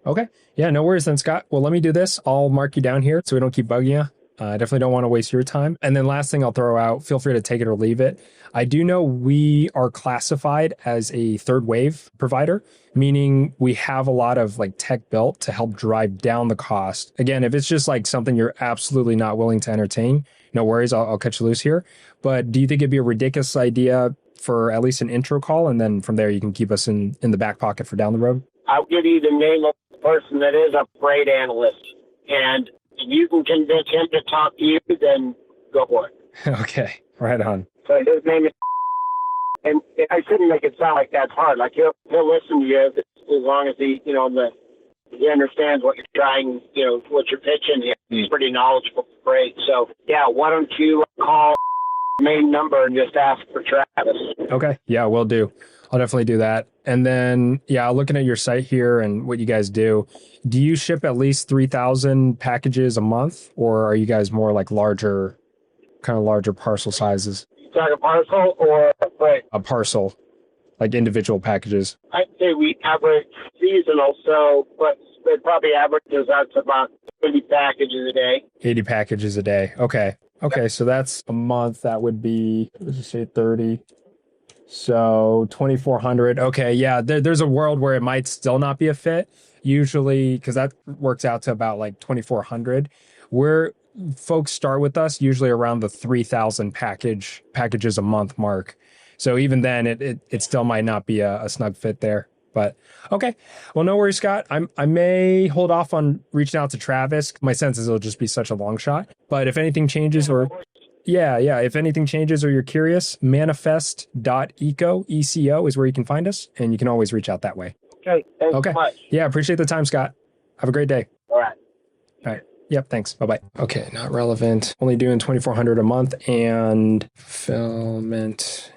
Okay. Yeah, no worries then, Scott. Well, let me do this. I'll mark you down here so we don't keep bugging you. I definitely don't want to waste your time. And then last thing I'll throw out, feel free to take it or leave it. I do know we are classified as a third wave provider, meaning we have a lot of tech built to help drive down the cost. Again, if it's just something you're absolutely not willing to entertain, no worries, I'll cut you loose here. But do you think it'd be a ridiculous idea for at least an intro call, and then from there you can keep us in the back pocket for down the road? I'll give you the name of the person that is a freight analyst, and if you can convince him to talk to you, then go for it. Okay, right on. So his name is, and I shouldn't make it sound like that's hard. He'll listen to you as long as he he understands what you're trying, what you're pitching. He's pretty knowledgeable freight. So yeah, why don't you call main number and just ask for Travis. Okay. Yeah, will do. I'll definitely do that. And then, looking at your site here and what you guys do you ship at least 3,000 packages a month, or are you guys more larger parcel sizes? You talking parcel or freight? A parcel, individual packages. I'd say we average seasonal, but it probably averages out to about 80 packages a day. 80 packages a day. Okay, so that's a month. That would be, let's just say 30. So 2,400. Okay, yeah, there's a world where it might still not be a fit. Usually, because that works out to about 2,400. Where folks start with us, usually around the 3,000 packages a month mark. So even then, it still might not be a snug fit there. But okay, well, no worries, Scott. I may hold off on reaching out to Travis. My sense is it'll just be such a long shot. But if anything changes if anything changes or you're curious, manifest.eco, ECO is where you can find us, and you can always reach out that way. Okay, thanks so much. Yeah, appreciate the time, Scott. Have a great day. All right. Yep, thanks. Bye-bye. Okay, not relevant. Only doing 2,400 a month and fulfillment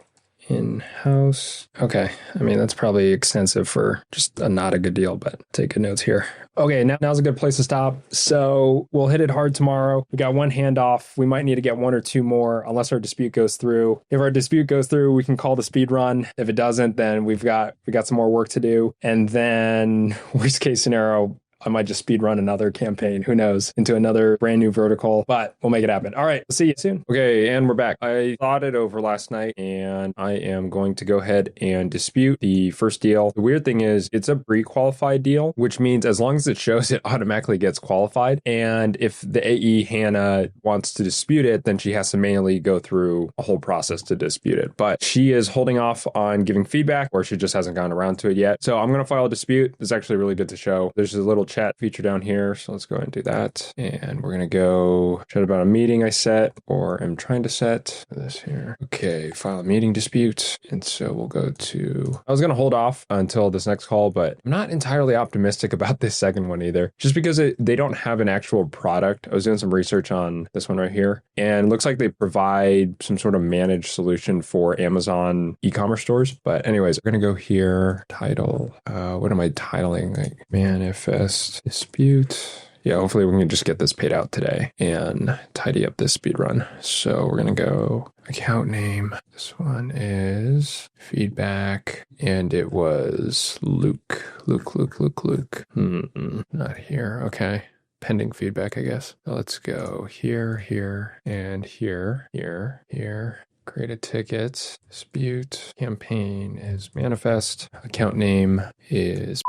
in-house. Okay. That's probably extensive for just not a good deal, but take good notes here. Okay, now's a good place to stop. So we'll hit it hard tomorrow. We got one handoff. We might need to get one or two more unless our dispute goes through. If our dispute goes through, we can call the speed run. If it doesn't, then we got some more work to do. And then worst case scenario, I might just speed run another campaign, who knows, into another brand new vertical, but we'll make it happen. All right, see you soon. Okay, and we're back. I thought it over last night, and I am going to go ahead and dispute the first deal. The weird thing is it's a pre-qualified deal, which means as long as it shows, it automatically gets qualified. And if the AE Hannah wants to dispute it, then she has to manually go through a whole process to dispute it. But she is holding off on giving feedback, or she just hasn't gotten around to it yet. So I'm going to file a dispute. It's actually really good to show. There's a little chat feature down here. So let's go ahead and do that. And we're going to go chat about a meeting I set or am trying to set this here. Okay, file a meeting dispute. And so we'll go to, I was going to hold off until this next call, but I'm not entirely optimistic about this second one either, just because they don't have an actual product. I was doing some research on this one right here, and it looks like they provide some sort of managed solution for Amazon e-commerce stores. But anyways, we're going to go here, title, what am I titling? Like manifest dispute. Yeah, hopefully we can just get this paid out today and tidy up this speed run. So we're going to go account name. This one is feedback, and it was Luke. Not here. Okay. Pending feedback, I guess. So let's go here, and here. Create a ticket. Dispute. Campaign is manifest. Account name is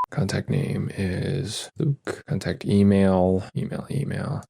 contact name is Luke. Contact email.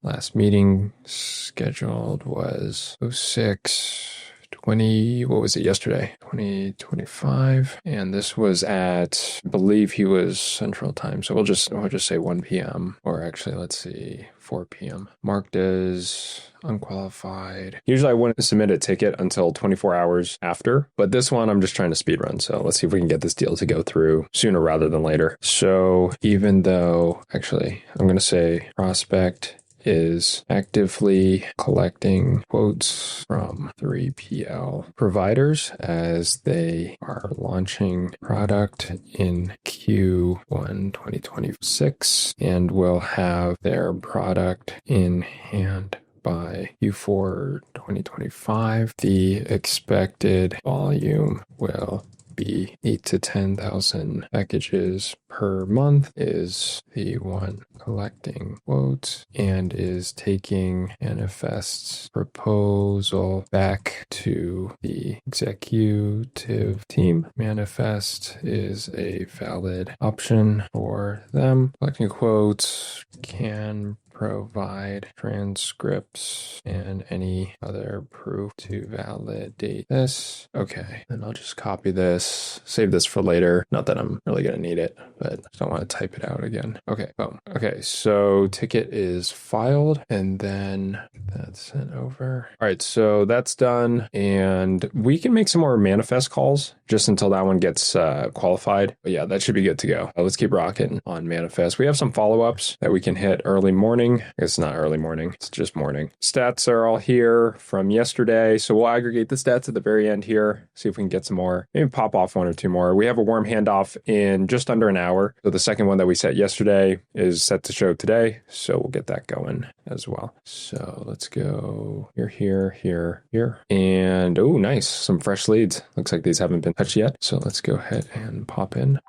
Last meeting scheduled was 06/20. What was it yesterday? 2025. And this was at, I believe he was Central Time. So we'll just say 1 p.m. Or actually, let's see, 4 p.m. Marked as unqualified. Usually I wouldn't submit a ticket until 24 hours after, but this one I'm just trying to speed run. So let's see if we can get this deal to go through sooner rather than later. So even though, actually, I'm going to say prospect is actively collecting quotes from 3PL providers as they are launching product in Q1 2026 and will have their product in hand by Q4 2025. The expected volume will be 8,000 to 10,000 packages per month, is the one collecting quotes and is taking manifest's proposal back to the executive team. Manifest is a valid option for them. Collecting quotes can provide transcripts and any other proof to validate this. Okay, then I'll just copy this, save this for later. Not that I'm really going to need it, but I don't want to type it out again. Okay, boom. Okay, so ticket is filed and then that's sent over. All right, so that's done. And we can make some more manifest calls just until that one gets qualified. But yeah, that should be good to go. Let's keep rocking on manifest. We have some follow-ups that we can hit early morning. It's not early morning, it's just morning. Stats are all here from yesterday. So we'll aggregate the stats at the very end here, see if we can get some more, maybe pop off one or two more. We have a warm handoff in just under an hour. So the second one that we set yesterday is set to show today. So we'll get that going as well. So let's go here. And oh, nice. Some fresh leads. Looks like these haven't been touched yet. So let's go ahead and pop in.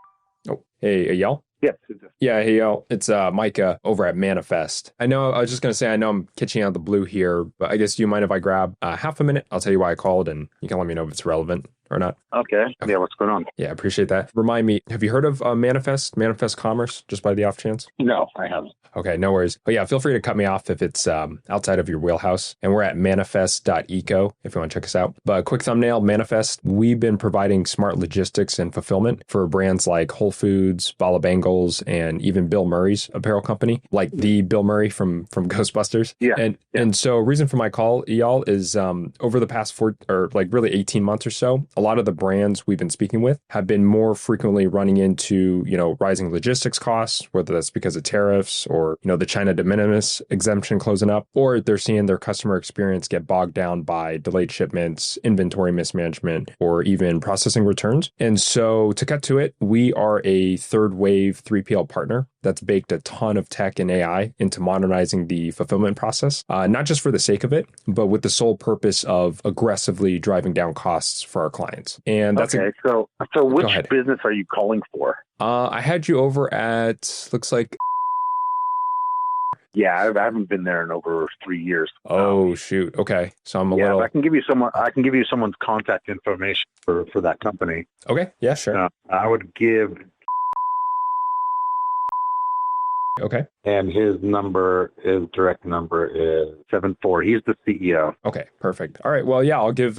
Oh, hey, y'all. Yes. Yeah, hey, y'all. It's Micah over at Manifest. I was just going to say, I know I'm catching out of the blue here, but I guess do you mind if I grab half a minute? I'll tell you why I called and you can let me know if it's relevant or not. Okay. Yeah, what's going on? Yeah, I appreciate that. Remind me, have you heard of Manifest Commerce, just by the off chance? No, I haven't. Okay, no worries. But yeah, feel free to cut me off if it's outside of your wheelhouse. And we're at manifest.eco if you want to check us out. But a quick thumbnail, Manifest, we've been providing smart logistics and fulfillment for brands like Whole Foods, Bala Bangles, and even Bill Murray's apparel company, like the Bill Murray from Ghostbusters. Yeah. And so reason for my call, y'all, is over the past 18 months or so, a lot of the brands we've been speaking with have been more frequently running into, rising logistics costs, whether that's because of tariffs or, the China de minimis exemption closing up, or they're seeing their customer experience get bogged down by delayed shipments, inventory mismanagement, or even processing returns. And so to cut to it, we are a third wave 3PL partner that's baked a ton of tech and AI into modernizing the fulfillment process, not just for the sake of it, but with the sole purpose of aggressively driving down costs for our clients. And that's okay. So which business are you calling for? I had you over at, looks like. Yeah, I haven't been there in over 3 years. Oh, shoot. Okay. So I'm a little. I can give you someone's contact information for that company. Okay. Yeah, sure. I would give Okay. And his direct number is 74. He's the CEO. Okay, perfect. All right. Well, yeah, I'll give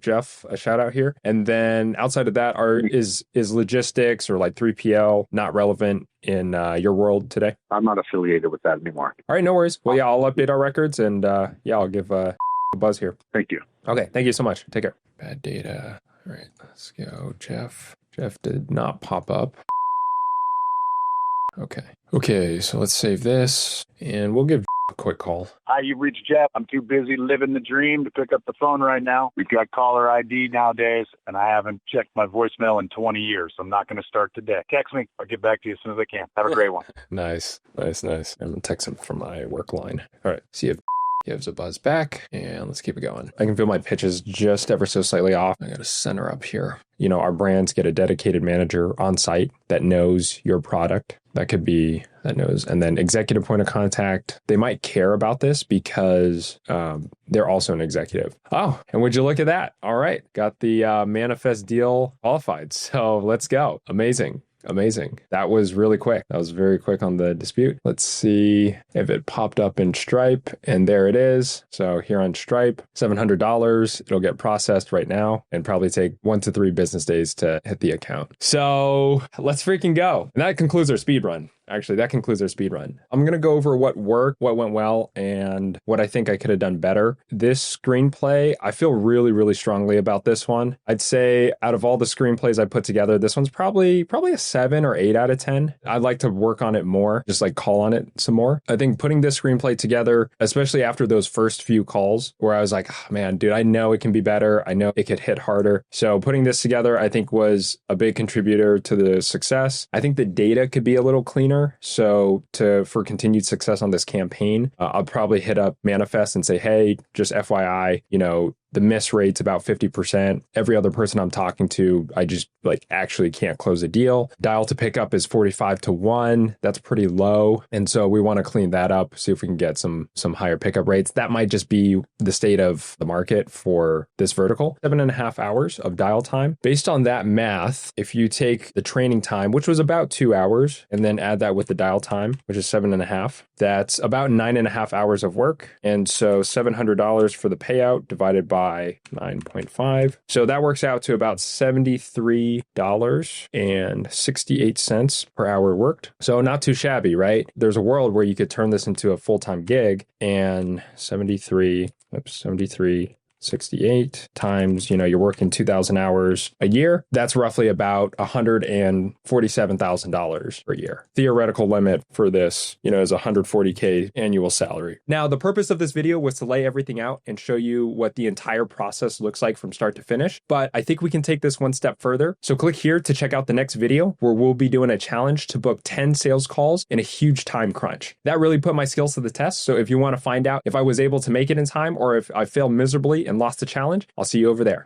Jeff a shout out here. And then outside of that, is logistics or like 3PL not relevant in your world today? I'm not affiliated with that anymore. All right, no worries. Well, yeah, I'll update our records and I'll give a buzz here. Thank you. Okay, thank you so much. Take care. Bad data. All right, let's go, Jeff. Jeff did not pop up. Okay, so let's save this and we'll give a quick call. Hi, you've reached Jeff. I'm too busy living the dream to pick up the phone right now. We've got caller ID nowadays, and I haven't checked my voicemail in 20 years, so I'm not going to start today. Text me. I'll get back to you as soon as I can. Have a great one. Nice. I'm going to text him from my work line. All right, see if gives a buzz back, and let's keep it going. I can feel my pitches just ever so slightly off. I got to center up here. You know, our brands get a dedicated manager on site that knows your product. That knows, and then executive point of contact. They might care about this because they're also an executive. Oh, and would you look at that? All right, got the manifest deal qualified. So let's go. Amazing. That was really quick. That was very quick on the dispute. Let's see if it popped up in Stripe, and there it is. So here on Stripe, $700. It'll get processed right now and probably take 1 to 3 business days to hit the account. So let's freaking go. And that concludes our speed run. Actually, that concludes our speed run. I'm going to go over what worked, what went well, and what I think I could have done better. This screenplay, I feel really, really strongly about this one. I'd say out of all the screenplays I put together, this one's probably a 7 or 8 out of 10. I'd like to work on it more, just like call on it some more. I think putting this screenplay together, especially after those first few calls where I was like, oh, man, dude, I know it can be better. I know it could hit harder. So putting this together, I think was a big contributor to the success. I think the data could be a little cleaner. So for continued success on this campaign, I'll probably hit up Manifest and say, hey, just FYI, the miss rate's about 50%. Every other person I'm talking to, I just actually can't close a deal. Dial to pick up is 45 to 1. That's pretty low. And so we want to clean that up, see if we can get some higher pickup rates. That might just be the state of the market for this vertical. 7.5 hours of dial time. Based on that math, if you take the training time, which was about 2 hours, and then add that with the dial time, which is 7.5, that's about 9.5 hours of work. And so $700 for the payout divided by 9.5. So that works out to about $73.68 per hour worked. So not too shabby, right? There's a world where you could turn this into a full-time gig, and 68 times, you're working 2,000 hours a year. That's roughly about $147,000 per year. Theoretical limit for this, is $140K annual salary. Now, the purpose of this video was to lay everything out and show you what the entire process looks like from start to finish. But I think we can take this one step further. So click here to check out the next video where we'll be doing a challenge to book 10 sales calls in a huge time crunch. That really put my skills to the test. So if you want to find out if I was able to make it in time or if I failed miserably and lost the challenge, I'll see you over there.